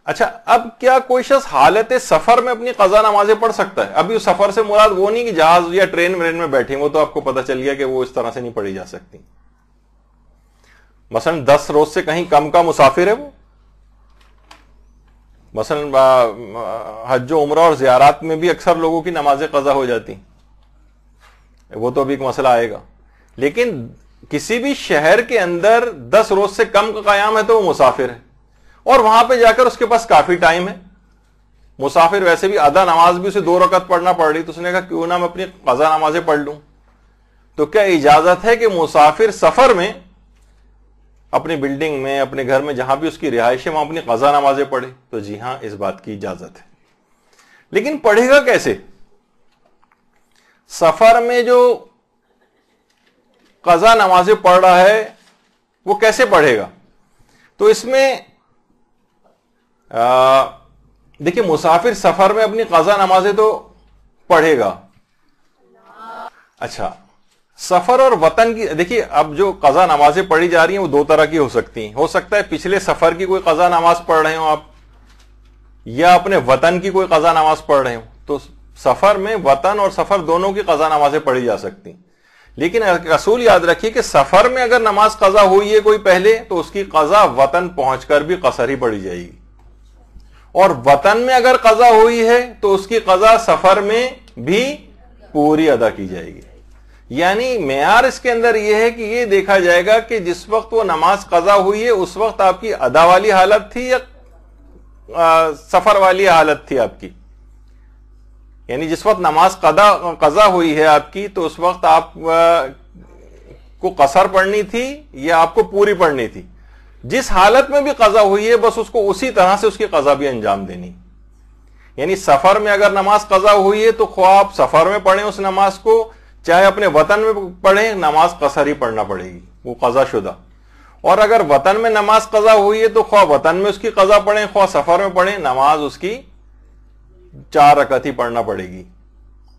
اچھا، اب کیا کوئی شخص حالت سفر میں اپنی قضا نمازیں پڑھ سکتا ہے؟ ابھی اس سفر سے مراد وہ نہیں کہ جہاز یا ٹرین ورین میں بیٹھے، وہ تو آپ کو پتہ چل گیا کہ وہ اس طرح سے نہیں پڑھی جا سکتی. مثلا 10 روز سے کہیں کم کا مسافر ہے وہ، مثلا حج و عمرہ اور زیارات میں بھی اکثر لوگوں کی نمازیں قضا ہو جاتی، وہ تو ابھی ایک مسئلہ آئے گا. لیکن کسی بھی شہر کے اندر 10 روز سے کم کا قیام ہے تو وہ مسافر ہے، اور وہاں پہ جا کر اس کے پاس کافی ٹائم ہے. مسافر ویسے بھی آدھا نماز بھی اسے 2 رکعت پڑھنا پڑ رہی، تو اس نے کہا کیوں نہ میں اپنی قضا نمازیں پڑھ لوں. تو کیا اجازت ہے کہ مسافر سفر میں اپنی بلڈنگ میں، اپنے گھر میں، جہاں بھی اس کی رہائش ہے، وہاں اپنی قضا نمازیں پڑھے؟ تو جی ہاں، اس بات کی اجازت ہے. لیکن پڑھے گا کیسے؟ سفر میں جو قضا نمازیں پڑھ رہا ہے وہ کیسے پڑھے گا؟ تو اس میں دیکھیں، مسافر سفر میں اپنی قضا نمازیں تو پڑھے گا. اچھا، سفر اور وطن کی، دیکھیے اب جو قضا نمازیں پڑھی جا رہی ہیں وہ 2 طرح کی ہو سکتی ہیں. ہو سکتا ہے پچھلے سفر کی کوئی قضا نماز پڑھ رہے ہوں آپ، یا اپنے وطن کی کوئی قضا نماز پڑھ رہے ہوں. تو سفر میں وطن اور سفر دونوں کی قضا نمازیں پڑھی جا سکتی ہیں. لیکن اصول یاد رکھیے کہ سفر میں اگر نماز قضا ہوئی ہے کوئی پہلے، تو اس کی قضا وطن پہنچ کر بھی قصر ہی پڑھی جائے گی. اور وطن میں اگر قضا ہوئی ہے تو اس کی قضا سفر میں بھی پوری ادا کی جائے گی. یعنی معیار اس کے اندر یہ ہے کہ یہ دیکھا جائے گا کہ جس وقت وہ نماز قضا ہوئی ہے اس وقت آپ کی ادا والی حالت تھی یا سفر والی حالت تھی آپ کی. یعنی جس وقت نماز قضا ہوئی ہے آپ کی تو اس وقت آپ کو قصر پڑھنی تھی یا آپ کو پوری پڑھنی تھی. جس حالت میں بھی قضا ہوئی ہے بس اس کو اسی طرح سے اس کی قضا بھی انجام دینی. یعنی سفر میں اگر نماز قضا ہوئی ہے تو خواہ آپ سفر میں پڑھیں اس نماز کو, چاہے اپنے وطن میں پڑھیں, نماز قصر ہی پڑھنا پڑے گی, وہ قضا شدہ. اور اگر وطن میں نماز قضا ہوئی ہے تو خواہ وطن میں اس کی قضا پڑھیں خواہ سفر میں پڑھیں, نماز اس کی 4 رکعت ہی پڑھنا پڑے گی.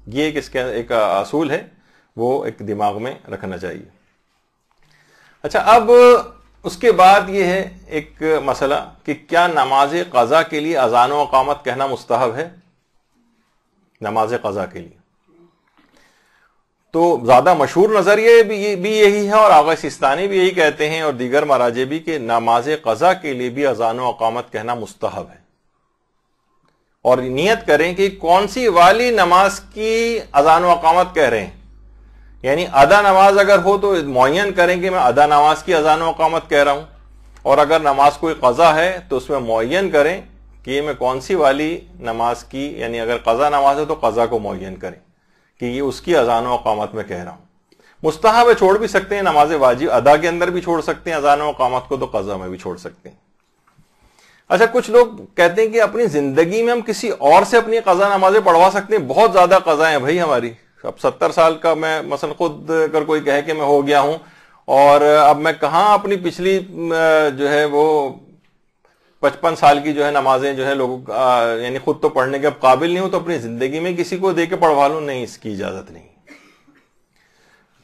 یہ اس کے ایک اصول ہے, وہ ایک دماغ میں رکھنا چاہیے. اچھا, اب اس کے بعد یہ ہے ایک مسئلہ کہ کیا نماز قضا کے لیے اذان و اقامت کہنا مستحب ہے؟ نماز قضا کے لیے تو زیادہ مشہور نظریہ بھی یہی ہے, اور آغا سیستانی بھی یہی کہتے ہیں اور دیگر مراجع بھی, کہ نماز قضا کے لیے بھی اذان و اقامت کہنا مستحب ہے. اور نیت کریں کہ کون سی والی نماز کی اذان و اقامت کہہ رہے ہیں. یعنی ادا نماز اگر ہو تو معین کریں کہ میں ادا نماز کی اذان و اقامت کہہ رہا ہوں, اور اگر نماز کوئی قضا ہے تو اس میں معین کریں کہ یہ میں کون سی والی نماز کی, یعنی اگر قضا نماز ہے تو قضا کو معین کریں کہ یہ اس کی اذان و اقامت میں کہہ رہا ہوں. مستحب ہے, چھوڑ بھی سکتے ہیں, نماز واجب ادا کے اندر بھی چھوڑ سکتے ہیں اذان و اقامت کو, تو قضا میں بھی چھوڑ سکتے ہیں. اچھا, کچھ لوگ کہتے ہیں کہ اپنی زندگی میں ہم کسی اور سے اپنی قضا نمازیں پڑھوا سکتے ہیں. بہت زیادہ قضا ہیں بھائی ہماری, اب 70 سال کا میں مثلا خود اگر کوئی کہے کہ میں ہو گیا ہوں, اور اب میں کہاں اپنی پچھلی جو ہے وہ 55 سال کی جو ہے نمازیں جو ہے لوگ یعنی خود تو پڑھنے کے اب قابل نہیں ہوں تو اپنی زندگی میں کسی کو دے کے پڑھوا لوں, نہیں, اس کی اجازت نہیں.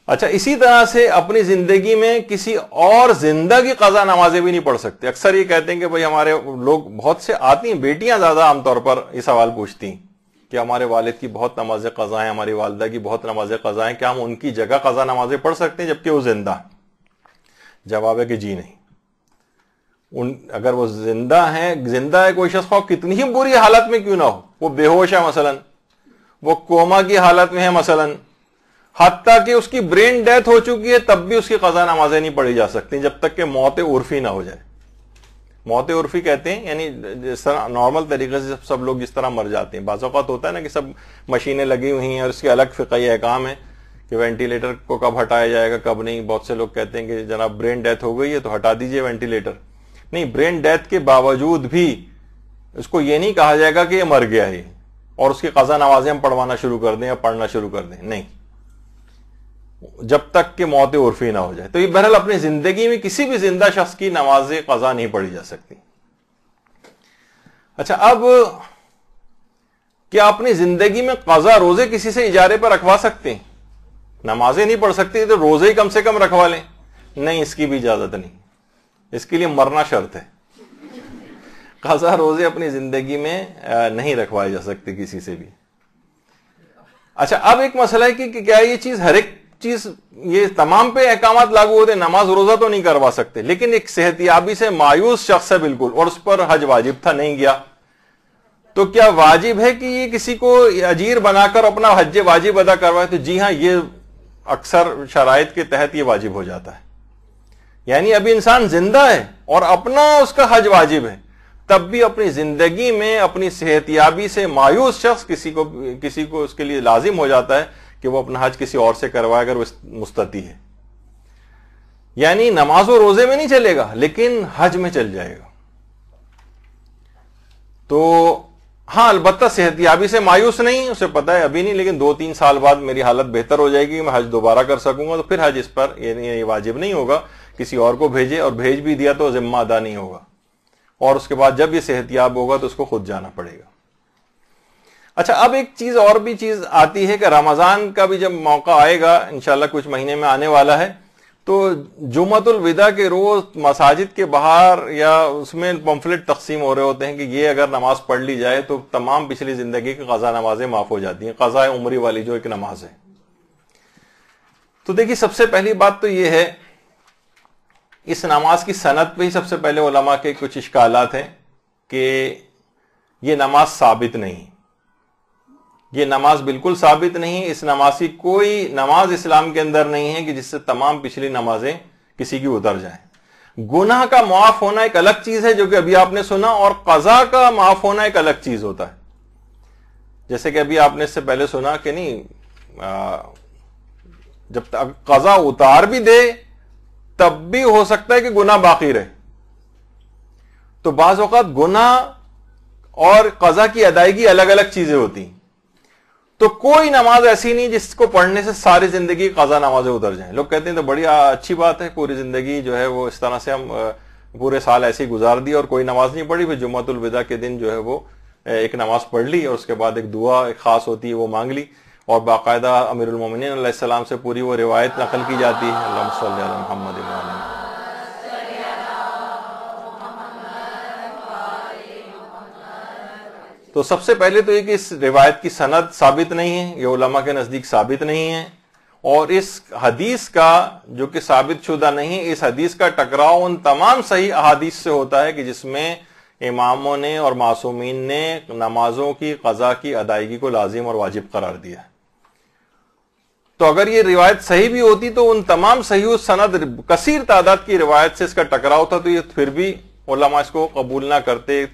اچھا, اسی طرح سے اپنی زندگی میں کسی اور زندہ کی قضا نمازیں بھی نہیں پڑھ سکتے. اکثر یہ کہتے ہیں کہ بھئی ہمارے لوگ بہت سے آتی ہیں, بیٹیاں زیادہ عام طور پر یہ سوال پوچھتی ہیں کہ ہمارے والد کی بہت نمازیں قضا ہیں, ہماری والدہ کی بہت نمازیں قضا ہیں, کیا ہم ان کی جگہ قضا نمازیں پڑھ سکتے ہیں جبکہ وہ زندہ ہیں؟ جواب ہے کہ جی نہیں. اگر وہ زندہ ہے کوئی شخص خواہ کتنی ہی بری حالت میں کیوں نہ ہو, وہ بے ہوش ہے مثلا, وہ کوما کی حالت میں ہے مثلا, حتیٰ کہ اس کی برین ڈیتھ ہو چکی ہے, تب بھی اس کی قضا نمازیں نہیں پڑھی جا سکتی جب تک کہ موت عرفی نہ ہو جائے. موت عرفی کہتے ہیں یعنی جس طرح نارمل طریقے سے سب لوگ جس طرح مر جاتے ہیں. بعض اوقات ہوتا ہے نا کہ سب مشینیں لگی ہوئی ہیں اور اس کے الگ فقہی احکام ہیں کہ وینٹیلیٹر کو کب ہٹایا جائے گا کب نہیں. بہت سے لوگ کہتے ہیں کہ جناب برین ڈیتھ ہو گئی ہے تو ہٹا دیجئے وینٹیلیٹر. نہیں, برین ڈیتھ کے باوجود بھی اس کو یہ نہیں کہا جائے گا کہ یہ مر گیا ہے اور اس کی قضا نمازیں ہم پڑھوانا شروع کر دیں یا پڑھنا شروع کر دیں, نہیں, جب تک کہ موت عرفی نہ ہو جائے. تو یہ بہرحال اپنی زندگی میں کسی بھی زندہ شخص کی نماز قضا نہیں پڑھی جا سکتی. اچھا, اب کیا اپنی زندگی میں قضا روزے کسی سے اجارے پر رکھوا سکتے ہیں؟ نمازیں نہیں پڑھ سکتے تو روزے ہی کم سے کم رکھوا لیں. نہیں, اس کی بھی اجازت نہیں, اس کے لیے مرنا شرط ہے. قضا روزے اپنی زندگی میں نہیں رکھوائے جا سکتے کسی سے بھی. اچھا, اب ایک مسئلہ ہے کہ کیا یہ چیز ہر ایک چیز یہ تمام پہ احکامات لاگو ہوتے ہیں؟ نماز روزہ تو نہیں کروا سکتے, لیکن ایک صحت یابی سے مایوس شخص ہے بالکل اور اس پر حج واجب تھا, نہیں گیا, تو کیا واجب ہے کہ یہ کسی کو اجیر بنا کر اپنا حج واجب ادا کروائے؟ تو جی ہاں, یہ اکثر شرائط کے تحت یہ واجب ہو جاتا ہے. یعنی ابھی انسان زندہ ہے اور اپنا اس کا حج واجب ہے, تب بھی اپنی زندگی میں اپنی صحت یابی سے مایوس شخص کسی کو اس کے لیے لازم ہو جاتا ہے کہ وہ اپنا حج کسی اور سے کروائے اگر وہ مستطیع ہے. یعنی نماز و روزے میں نہیں چلے گا لیکن حج میں چل جائے گا. تو ہاں, البتہ صحت یابی سے مایوس نہیں, اسے پتا ہے ابھی نہیں لیکن 2-3 سال بعد میری حالت بہتر ہو جائے گی, میں حج دوبارہ کر سکوں گا, تو پھر حج اس پر یہ واجب نہیں ہوگا, کسی اور کو بھیجے, اور بھیج بھی دیا تو ذمہ ادا نہیں ہوگا, اور اس کے بعد جب یہ صحت یاب ہوگا تو اس کو خود جانا پڑے گا. اچھا, اب ایک چیز اور بھی چیز آتی ہے کہ رمضان کا بھی جب موقع آئے گا انشاءاللہ کچھ مہینے میں آنے والا ہے, تو جمعۃ الوداع کے روز مساجد کے باہر یا اس میں پمفلٹ تقسیم ہو رہے ہوتے ہیں کہ یہ اگر نماز پڑھ لی جائے تو تمام پچھلی زندگی کی قضا نمازیں معاف ہو جاتی ہیں, قضاء عمری والی جو ایک نماز ہے. تو دیکھیے, سب سے پہلی بات تو یہ ہے, اس نماز کی سند پہ ہی سب سے پہلے علماء کے کچھ اشکالات ہیں کہ یہ نماز ثابت نہیں، یہ نماز بالکل ثابت نہیں. اس نماز کی کوئی نماز اسلام کے اندر نہیں ہے کہ جس سے تمام پچھلی نمازیں کسی کی اتر جائیں. گناہ کا معاف ہونا ایک الگ چیز ہے جو کہ ابھی آپ نے سنا، اور قضا کا معاف ہونا ایک الگ چیز ہوتا ہے. جیسے کہ ابھی آپ نے اس سے پہلے سنا کہ نہیں، جب تک قضا اتار بھی دے تب بھی ہو سکتا ہے کہ گناہ باقی رہے. تو بعض اوقات گناہ اور قضا کی ادائیگی الگ الگ چیزیں ہوتی ہیں. تو کوئی نماز ایسی نہیں جس کو پڑھنے سے ساری زندگی قضا نمازیں اتر جائیں. لوگ کہتے ہیں تو بڑی اچھی بات ہے، پوری زندگی جو ہے وہ اس طرح سے ہم پورے سال ایسی گزار دی اور کوئی نماز نہیں پڑھی، پھر جمعۃ الوداع کے دن جو ہے وہ ایک نماز پڑھ لی اور اس کے بعد ایک دعا ایک خاص ہوتی ہے وہ مانگ لی، اور باقاعدہ امیر المومنین علیہ السلام سے پوری وہ روایت نقل کی جاتی ہے، اللہم صلی علی محمد و علی محمد. تو سب سے پہلے تو یہ کہ اس روایت کی سند ثابت نہیں ہے، یہ علماء کے نزدیک ثابت نہیں ہے، اور اس حدیث کا جو کہ ثابت شدہ نہیں ہے، اس حدیث کا ٹکراؤ ان تمام صحیح احادیث سے ہوتا ہے کہ جس میں اماموں نے اور معصومین نے نمازوں کی قضا کی ادائیگی کو لازم اور واجب قرار دیا. تو اگر یہ روایت صحیح بھی ہوتی تو ان تمام صحیح سند کثیر تعداد کی روایت سے اس کا ٹکراؤ تھا، تو یہ پھر بھی علماء اس کو قبول نہ کرتے.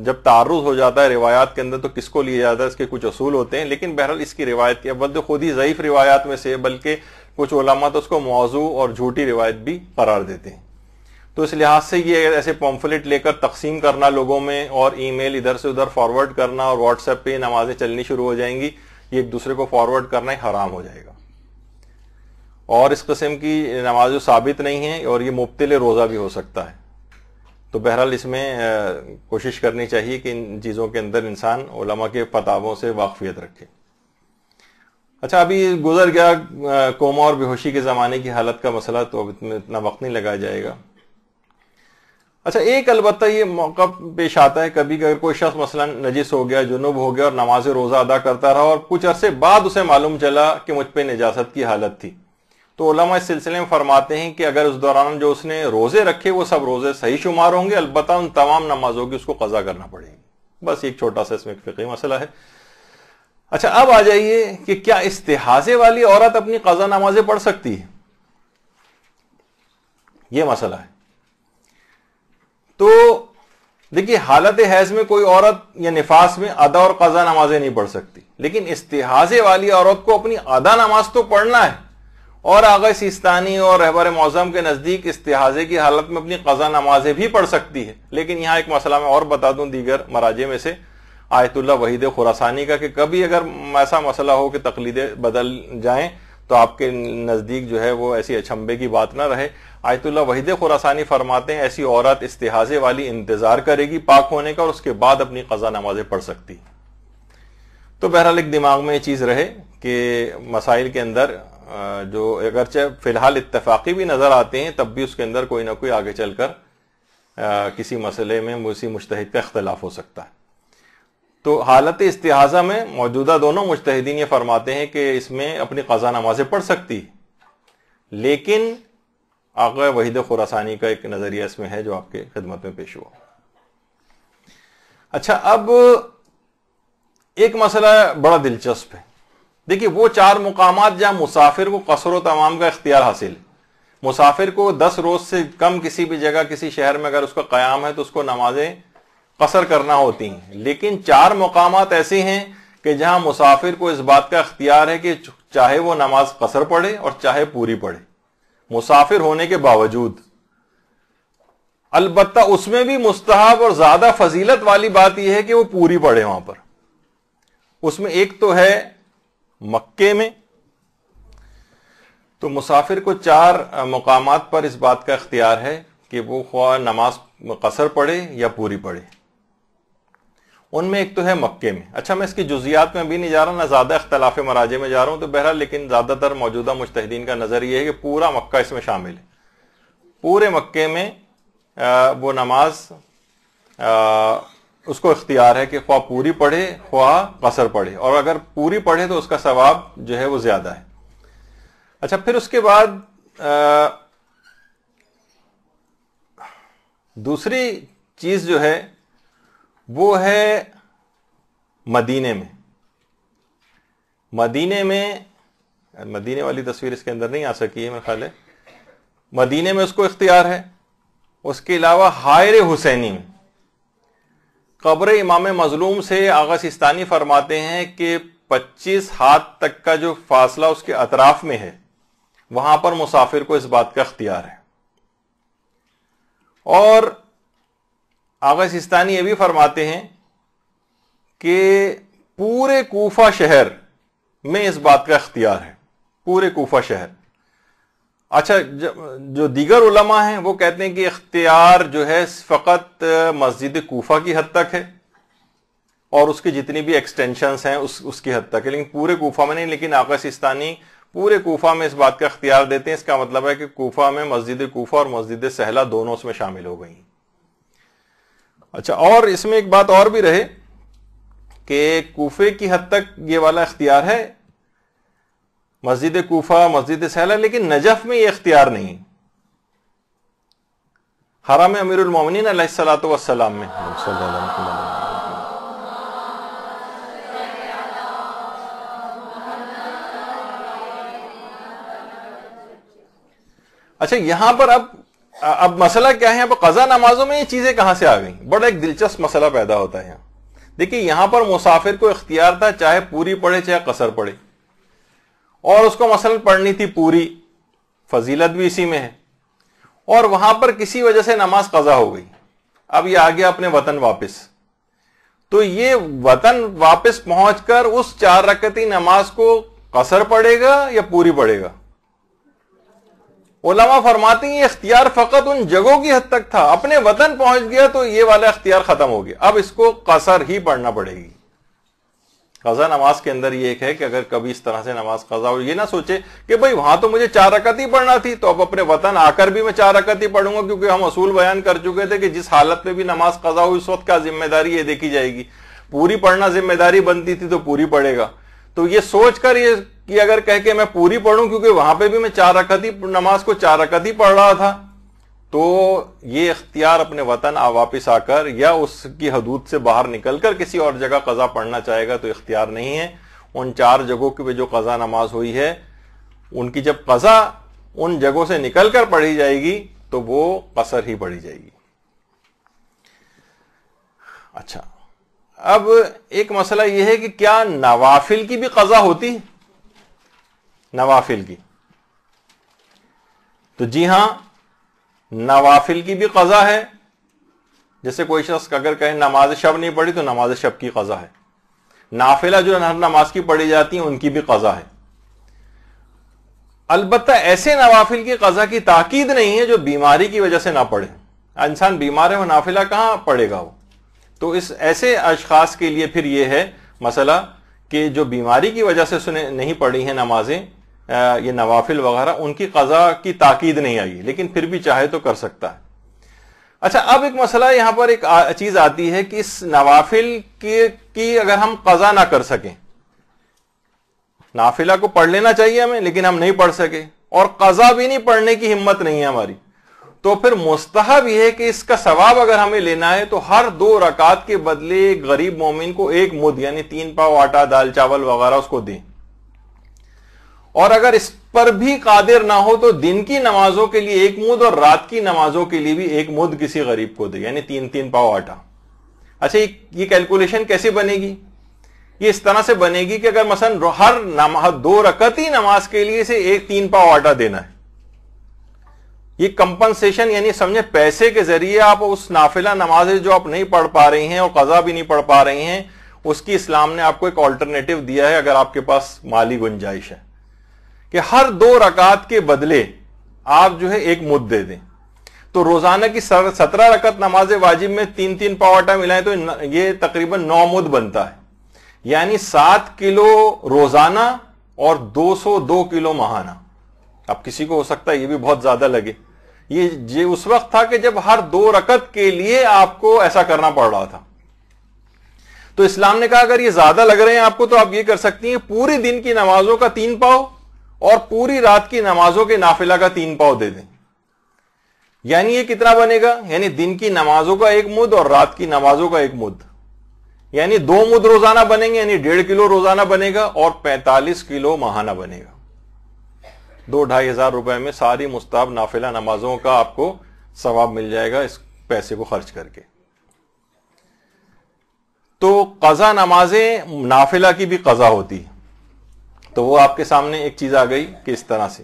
جب تعرض ہو جاتا ہے روایات کے اندر تو کس کو لیا جاتا ہے، اس کے کچھ اصول ہوتے ہیں، لیکن بہرحال اس کی روایت کی اول تو خود ہی ضعیف روایات میں سے، بلکہ کچھ علماء تو اس کو موضوع اور جھوٹی روایت بھی قرار دیتے ہیں. تو اس لحاظ سے یہ ایسے پمفلٹ لے کر تقسیم کرنا لوگوں میں، اور ای میل ادھر سے ادھر فارورڈ کرنا، اور واٹس ایپ پہ نمازیں چلنی شروع ہو جائیں گی، یہ ایک دوسرے کو فارورڈ کرنا ہی حرام ہو جائے گا. اور اس قسم کی نماز جو ثابت نہیں ہے، اور یہ مبتل روزہ بھی ہو سکتا ہے. تو بہرحال اس میں کوشش کرنی چاہیے کہ ان چیزوں کے اندر انسان علماء کے فتاووں سے واقفیت رکھے. اچھا، ابھی گزر گیا کوما اور بے ہوشی کے زمانے کی حالت کا مسئلہ، تو اب اتنا وقت نہیں لگایا جائے گا. اچھا، ایک البتہ یہ موقع پیش آتا ہے کبھی کہ اگر کوئی شخص مثلا نجس ہو گیا، جنوب ہو گیا، اور نماز روزہ ادا کرتا رہا اور کچھ عرصے بعد اسے معلوم چلا کہ مجھ پہ نجاست کی حالت تھی، تو علماء اس سلسلے میں فرماتے ہیں کہ اگر اس دوران جو اس نے روزے رکھے وہ سب روزے صحیح شمار ہوں گے، البتہ ان تمام نمازوں کی اس کو قضا کرنا پڑے گی. بس ایک چھوٹا سا اس میں ایک فقہی مسئلہ ہے. اچھا، اب آ جائیے کہ کیا استحاضے والی عورت اپنی قضا نمازیں پڑھ سکتی ہے؟ یہ مسئلہ ہے. تو دیکھیے، حالت حیض میں کوئی عورت یا نفاس میں ادا اور قضا نمازیں نہیں پڑھ سکتی، لیکن استحاضے والی عورت کو اپنی ادا نماز تو پڑھنا ہے. اور آغا سیستانی اور رہبر معظم کے نزدیک استحاضے کی حالت میں اپنی قضا نمازیں بھی پڑھ سکتی ہے. لیکن یہاں ایک مسئلہ میں اور بتا دوں دیگر مراجع میں سے آیت اللہ وحید خراسانی کا، کہ کبھی اگر ایسا مسئلہ ہو کہ تقلیدیں بدل جائیں تو آپ کے نزدیک جو ہے وہ ایسی اچھمبے کی بات نہ رہے. آیت اللہ وحید خراسانی فرماتے ہیں ایسی عورت استحاضے والی انتظار کرے گی پاک ہونے کا، اور اس کے بعد اپنی قضا نمازیں پڑھ سکتی. تو بہرحال ایک دماغ میں یہ چیز رہے کہ مسائل کے اندر جو اگرچہ فی الحال اتفاقی بھی نظر آتے ہیں، تب بھی اس کے اندر کوئی نہ کوئی آگے چل کر کسی مسئلے میں کسی مجتہد کا اختلاف ہو سکتا ہے. تو حالت استحاضہ میں موجودہ دونوں مجتہدین یہ فرماتے ہیں کہ اس میں اپنی قضا نمازیں پڑھ سکتی، لیکن آقا وحید خراسانی کا ایک نظریہ اس میں ہے جو آپ کے خدمت میں پیش ہوا. اچھا، اب ایک مسئلہ بڑا دلچسپ ہے. دیکھیے، وہ 4 مقامات جہاں مسافر کو قصر و تمام کا اختیار حاصل ہے. مسافر کو 10 روز سے کم کسی بھی جگہ کسی شہر میں اگر اس کا قیام ہے تو اس کو نمازیں قصر کرنا ہوتی ہیں. لیکن 4 مقامات ایسے ہیں کہ جہاں مسافر کو اس بات کا اختیار ہے کہ چاہے وہ نماز قصر پڑھے اور چاہے پوری پڑھے، مسافر ہونے کے باوجود. البتہ اس میں بھی مستحب اور زیادہ فضیلت والی بات یہ ہے کہ وہ پوری پڑھے. وہاں پر اس میں ایک تو ہے مکے میں، تو مسافر کو 4 مقامات پر اس بات کا اختیار ہے کہ وہ خواہ نماز قصر پڑھے یا پوری پڑھے. ان میں ایک تو ہے مکے میں. اچھا، میں اس کی جزیات میں بھی نہیں جا رہا، نہ زیادہ اختلاف مراجع میں جا رہا ہوں، تو بہرحال لیکن زیادہ تر موجودہ مجتہدین کا نظر یہ ہے کہ پورا مکہ اس میں شامل ہے. پورے مکے میں وہ نماز اس کو اختیار ہے کہ خواہ پوری پڑھے خواہ قصر پڑھے، اور اگر پوری پڑھے تو اس کا ثواب جو ہے وہ زیادہ ہے. اچھا، پھر اس کے بعد دوسری چیز جو ہے وہ ہے مدینے میں مدینے والی تصویر اس کے اندر نہیں آ سکی ہے میرے خیال ہے، مدینے میں اس کو اختیار ہے. اس کے علاوہ حائر حسینی میں قبر امام مظلوم سے آغا سیستانی فرماتے ہیں کہ 25 ہاتھ تک کا جو فاصلہ اس کے اطراف میں ہے وہاں پر مسافر کو اس بات کا اختیار ہے. اور آغا سیستانی یہ بھی فرماتے ہیں کہ پورے کوفہ شہر میں اس بات کا اختیار ہے، پورے کوفہ شہر. اچھا، جو دیگر علماء ہیں وہ کہتے ہیں کہ اختیار جو ہے فقط مسجد کوفہ کی حد تک ہے اور اس کی جتنی بھی ایکسٹینشنز ہیں اس کی حد تک ہے، لیکن پورے کوفہ میں نہیں. لیکن آقا سیستانی پورے کوفہ میں اس بات کا اختیار دیتے ہیں. اس کا مطلب ہے کہ کوفہ میں مسجد کوفہ اور مسجد سہلہ دونوں اس میں شامل ہو گئی. اچھا، اور اس میں ایک بات اور بھی رہے کہ کوفے کی حد تک یہ والا اختیار ہے، مسجد کوفہ مسجد سہلہ، لیکن نجف میں یہ اختیار نہیں. حرم امیر المومنین علیہ الصلوۃ والسلام میں اچھا، یہاں پر اب مسئلہ کیا ہے؟ اب قضا نمازوں میں یہ چیزیں کہاں سے آ گئیں؟ بڑا ایک دلچسپ مسئلہ پیدا ہوتا ہے یہاں. دیکھیے، یہاں پر مسافر کو اختیار تھا چاہے پوری پڑھے چاہے قصر پڑھے، اور اس کو مثلا پڑھنی تھی پوری، فضیلت بھی اسی میں ہے، اور وہاں پر کسی وجہ سے نماز قضا ہو گئی. اب یہ آ گیا اپنے وطن واپس، تو یہ وطن واپس پہنچ کر اس 4 رکعتی نماز کو قصر پڑھے گا یا پوری پڑھے گا؟ علماء فرماتے ہیں یہ اختیار فقط ان جگہوں کی حد تک تھا، اپنے وطن پہنچ گیا تو یہ والا اختیار ختم ہو گیا، اب اس کو قصر ہی پڑھنا پڑے گی. قضا نماز کے اندر یہ ایک ہے کہ اگر کبھی اس طرح سے نماز قضا ہو، یہ نہ سوچے کہ بھئی وہاں تو مجھے 4 رکعت ہی پڑھنا تھی تو اب اپنے وطن آ کر بھی میں 4 رکعت ہی پڑھوں گا، کیونکہ ہم اصول بیان کر چکے تھے کہ جس حالت میں بھی نماز قضا ہو اس وقت کا ذمہ داری یہ دیکھی جائے گی. پوری پڑھنا ذمہ داری بنتی تھی تو پوری پڑھے گا. تو یہ سوچ کر یہ اگر کہہ کہ میں پوری پڑھوں کیونکہ وہاں پہ بھی میں 4 رکعت ہی نماز کو 4 رکعت ہی پڑھ رہا تھا، تو یہ اختیار اپنے وطن واپس آ کر یا اس کی حدود سے باہر نکل کر کسی اور جگہ قضا پڑھنا چاہے گا تو اختیار نہیں ہے. ان 4 جگہوں کی جو قضا نماز ہوئی ہے ان کی جب قضا ان جگہوں سے نکل کر پڑھی جائے گی تو وہ قصر ہی پڑھی جائے گی. اچھا، اب ایک مسئلہ یہ ہے کہ کیا نوافل کی بھی قضا ہوتی ہے؟ نوافل کی تو جی ہاں، نوافل کی بھی قضا ہے. جیسے کوئی شخص اگر کہے نماز شب نہیں پڑھی تو نماز شب کی قضا ہے. نافلہ جو ہر نماز کی پڑھی جاتی ہیں ان کی بھی قضا ہے. البتہ ایسے نوافل کی قضا کی تاکید نہیں ہے جو بیماری کی وجہ سے نہ پڑھے. انسان بیمار ہے، وہ نافلہ کہاں پڑھے گا وہ؟ تو اس ایسے اشخاص کے لیے پھر یہ ہے مسئلہ کہ جو بیماری کی وجہ سے نہیں پڑھی ہیں نمازیں، یہ نوافل وغیرہ، ان کی قضا کی تاکید نہیں آئی، لیکن پھر بھی چاہے تو کر سکتا ہے. اچھا، اب ایک مسئلہ یہاں پر ایک چیز آتی ہے کہ اس نوافل کی اگر ہم قضا نہ کر سکیں، نافلہ کو پڑھ لینا چاہیے ہمیں لیکن ہم نہیں پڑھ سکے اور قضا بھی نہیں پڑھنے کی ہمت نہیں ہے ہماری، تو پھر مستحب یہ ہے کہ اس کا ثواب اگر ہمیں لینا ہے تو ہر 2 رکعت کے بدلے غریب مومن کو 1 مد یعنی 3 پاؤ آٹا، دال چاول وغیرہ اس کو دیں. اور اگر اس پر بھی قادر نہ ہو تو دن کی نمازوں کے لیے 1 مد اور رات کی نمازوں کے لیے بھی 1 مد کسی غریب کو دے، یعنی 3 پاؤ آٹا. اچھا، یہ کیلکولیشن کیسے بنے گی؟ یہ اس طرح سے بنے گی کہ اگر مثلا ہر 2 رکعتی نماز کے لیے سے 3 پاؤ آٹا دینا ہے، یہ کمپنسیشن یعنی سمجھے پیسے کے ذریعے آپ اس نافلہ نمازیں جو آپ نہیں پڑھ پا رہی ہیں اور قضا بھی نہیں پڑھ پا رہی ہیں، اس کی اسلام نے آپ کو ایک آلٹرنیٹو دیا ہے اگر آپ کے پاس مالی گنجائش ہے، کہ ہر 2 رکعت کے بدلے آپ جو ہے 1 مد دے دیں. تو روزانہ کی 17 رکعت نماز واجب میں 3 پاؤ آٹا ملائیں تو یہ تقریباً 9 مد بنتا ہے، یعنی 7 کلو روزانہ اور 202 کلو ماہانہ. اب کسی کو ہو سکتا ہے یہ بھی بہت زیادہ لگے، یہ اس وقت تھا کہ جب ہر 2 رکعت کے لیے آپ کو ایسا کرنا پڑ رہا تھا. تو اسلام نے کہا اگر یہ زیادہ لگ رہے ہیں آپ کو تو آپ یہ کر سکتی ہیں پوری دن کی نمازوں کا 3 پاؤ اور پوری رات کی نمازوں کے نافلہ کا 3 پاؤ دے دیں. یعنی یہ کتنا بنے گا؟ یعنی دن کی نمازوں کا 1 مد اور رات کی نمازوں کا 1 مد، یعنی 2 مد روزانہ بنیں گے، یعنی 1.5 کلو روزانہ بنے گا، اور 45 کلو ماہانہ بنے گا۔ 2-2.5 ہزار روپے میں ساری مستحب نافلہ نمازوں کا آپ کو ثواب مل جائے گا اس پیسے کو خرچ کر کے۔ تو قضا نمازیں نافلہ کی بھی قضا ہوتی، تو وہ آپ کے سامنے ایک چیز آ گئی کہ اس طرح سے۔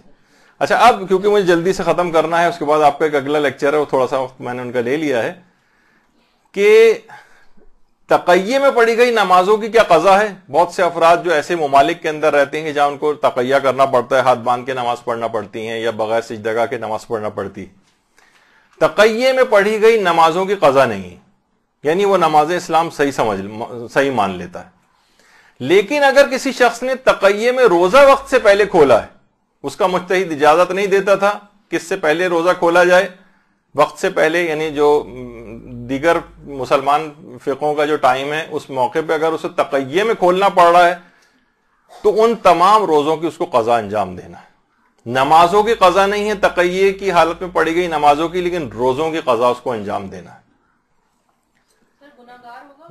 اچھا، اب کیونکہ مجھے جلدی سے ختم کرنا ہے، اس کے بعد آپ کا ایک اگلا لیکچر ہے، وہ تھوڑا سا وقت میں نے ان کا لے لیا ہے، کہ تقیہ میں پڑھی گئی نمازوں کی کیا قضا ہے۔ بہت سے افراد جو ایسے ممالک کے اندر رہتے ہیں کہ جہاں ان کو تقیہ کرنا پڑتا ہے، ہاتھ باندھ کے نماز پڑھنا پڑتی ہیں یا بغیر سجدگاہ کے نماز پڑھنا پڑتی، تقیہ میں پڑھی گئی نمازوں کی قضا نہیں ہے، یعنی وہ نماز اسلام صحیح مان لیتا ہے۔ لیکن اگر کسی شخص نے تقیہ میں روزہ وقت سے پہلے کھولا ہے، اس کا مجتہد اجازت نہیں دیتا تھا کہ اس سے پہلے روزہ کھولا جائے، وقت سے پہلے، یعنی جو دیگر مسلمان فقہوں کا جو ٹائم ہے اس موقع پہ اگر اسے تقیہ میں کھولنا پڑ رہا ہے تو ان تمام روزوں کی اس کو قضا انجام دینا ہے۔ نمازوں کی قضا نہیں ہے تقیہ کی حالت میں پڑھی گئی نمازوں کی، لیکن روزوں کی قضا اس کو انجام دینا ہے۔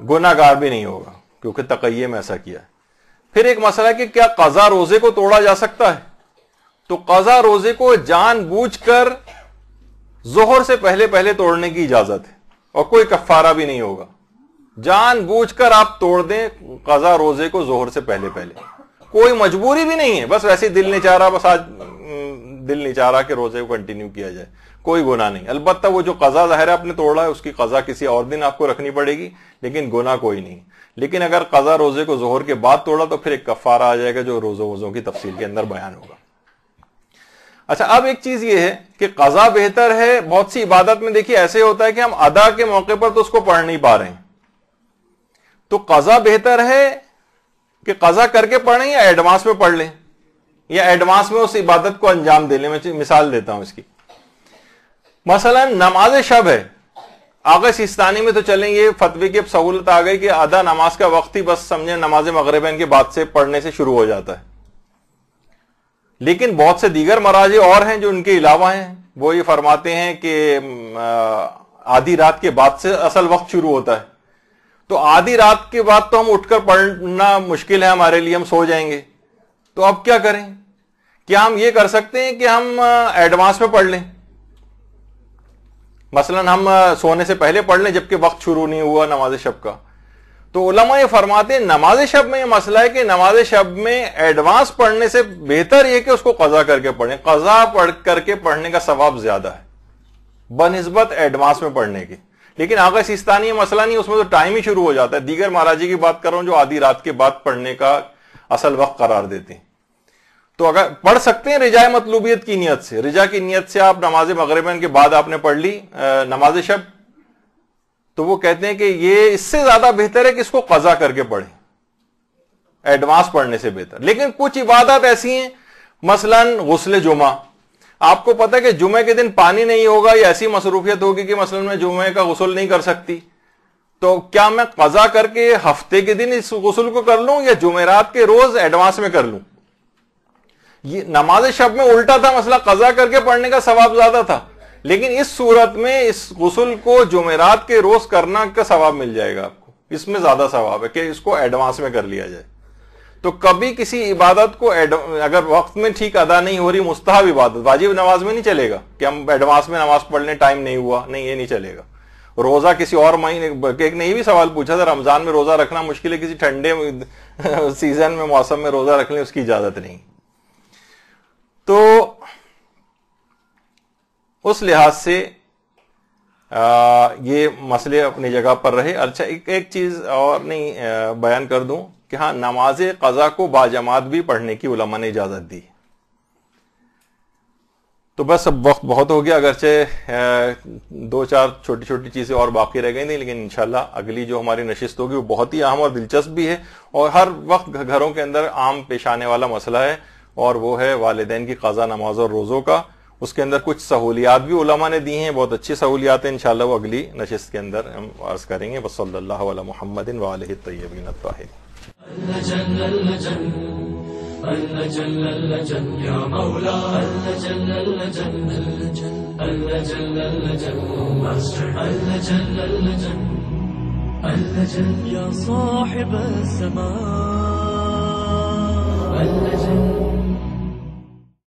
گناہگار بھی نہیں ہوگا کیونکہ تقیہ میں ایسا کیا ہے۔ پھر ایک مسئلہ ہے کہ کیا قضا روزے کو توڑا جا سکتا ہے؟ تو قضا روزے کو جان بوجھ کر ظہر سے پہلے توڑنے کی اجازت ہے، اور کوئی کفارہ بھی نہیں ہوگا۔ جان بوجھ کر آپ توڑ دیں قضا روزے کو ظہر سے پہلے، کوئی مجبوری بھی نہیں ہے، بس ویسے دل نہیں چاہ رہا، بس آج دل نہیں چاہ رہا کہ روزے کو کنٹینیو کیا جائے، کوئی گناہ نہیں۔ البتہ وہ جو قضا ظاہر ہے آپ نے توڑا ہے، اس کی قضا کسی اور دن آپ کو رکھنی پڑے گی، لیکن گناہ کوئی نہیں۔ لیکن اگر قضا روزے کو ظہر کے بعد توڑا تو پھر ایک کفارہ آ جائے گا جو روزوں کی تفصیل کے اندر بیان ہوگا۔ اچھا، اب ایک چیز یہ ہے کہ قضا بہتر ہے۔ بہت سی عبادت میں دیکھیے ایسے ہوتا ہے کہ ہم ادا کے موقع پر تو اس کو پڑھ نہیں پا رہے ہیں، تو قضا بہتر ہے کہ قضا کر کے پڑھیں یا ایڈوانس میں پڑھ لیں، یا ایڈوانس میں اس عبادت کو انجام دے لیں۔ میں مثال دیتا ہوں اس کی۔ مثلا نماز شب ہے، آغا سیستانی میں تو چلیں یہ فتوی کی اب سہولت آ گئی کہ آدھا نماز کا وقت ہی بس سمجھیں نماز مغربین کے بعد سے پڑھنے سے شروع ہو جاتا ہے، لیکن بہت سے دیگر مراجع اور ہیں جو ان کے علاوہ ہیں، وہ یہ فرماتے ہیں کہ آدھی رات کے بعد سے اصل وقت شروع ہوتا ہے۔ تو آدھی رات کے بعد تو ہم اٹھ کر پڑھنا مشکل ہے ہمارے لیے، ہم سو جائیں گے، تو اب کیا کریں؟ کیا ہم یہ کر سکتے ہیں کہ ہم ایڈوانس میں پڑھ لیں؟ مثلا ہم سونے سے پہلے پڑھ لیں جبکہ وقت شروع نہیں ہوا نماز شب کا۔ تو علماء یہ فرماتے ہیں نماز شب میں یہ مسئلہ ہے کہ نماز شب میں ایڈوانس پڑھنے سے بہتر یہ کہ اس کو قضا کر کے پڑھیں۔ قضا پڑھ کر کے پڑھنے کا ثواب زیادہ ہے بنسبت ایڈوانس میں پڑھنے کے۔ لیکن آغا سیستانی یہ مسئلہ نہیں، اس میں تو ٹائم ہی شروع ہو جاتا ہے۔ دیگر مراجع کی بات کر رہا ہوں جو آدھی رات کے بعد پڑھنے کا اصل وقت قرار دیتے ہیں۔ تو اگر پڑھ سکتے ہیں رجاء مطلوبیت کی نیت سے، رجاء کی نیت سے آپ نماز مغربین کے بعد آپ نے پڑھ لی نماز شب، تو وہ کہتے ہیں کہ یہ اس سے زیادہ بہتر ہے کہ اس کو قضا کر کے پڑھیں، ایڈوانس پڑھنے سے بہتر۔ لیکن کچھ عبادات ایسی ہیں، مثلا غسل جمعہ، آپ کو پتہ ہے کہ جمعے کے دن پانی نہیں ہوگا یا ایسی مصروفیت ہوگی کہ مثلا میں جمعے کا غسل نہیں کر سکتی، تو کیا میں قضا کر کے ہفتے کے دن اس غسل کو کر لوں یا جمعرات کے روز ایڈوانس میں کر لوں؟ یہ نماز شب میں الٹا تھا مسئلہ، قضا کر کے پڑھنے کا ثواب زیادہ تھا، لیکن اس صورت میں اس غسل کو جمعرات کے روز کرنا کا ثواب مل جائے گا آپ کو، اس میں زیادہ ثواب ہے کہ اس کو ایڈوانس میں کر لیا جائے۔ تو کبھی کسی عبادت کو اگر وقت میں ٹھیک ادا نہیں ہو رہی، مستحب عبادت، واجب نماز میں نہیں چلے گا کہ ہم ایڈوانس میں نماز پڑھ لیں، ٹائم نہیں ہوا، نہیں یہ نہیں چلے گا۔ روزہ کسی اور مہینے، ایک نے یہ بھی سوال پوچھا تھا رمضان میں روزہ رکھنا مشکل ہے، کسی ٹھنڈے سیزن میں موسم میں روزہ رکھ لیں، اس کی اجازت نہیں۔ تو اس لحاظ سے یہ مسئلے اپنی جگہ پر رہے۔ اچھا، ایک چیز اور نہیں بیان کر دوں کہ ہاں نماز قضا کو باجماعت بھی پڑھنے کی علماء نے اجازت دی۔ تو بس اب وقت بہت ہو گیا، اگرچہ 2-4 چھوٹی چھوٹی چیزیں اور باقی رہ گئی تھیں، لیکن انشاءاللہ اگلی جو ہماری نشست ہوگی وہ بہت ہی اہم اور دلچسپ بھی ہے، اور ہر وقت گھروں کے اندر عام پیش آنے والا مسئلہ ہے، اور وہ ہے والدین کی قضا نماز اور روزوں کا۔ اس کے اندر کچھ سہولیات بھی علماء نے دی ہیں، بہت اچھی سہولیات ہیں، انشاءاللہ وہ اگلی نشست کے اندر ہم عرض کریں گے۔ وصلی اللہ علی محمد وآلہ الطیبین الطاہرین۔ یا مولا الأجل يا صاحب الزمان، الأجل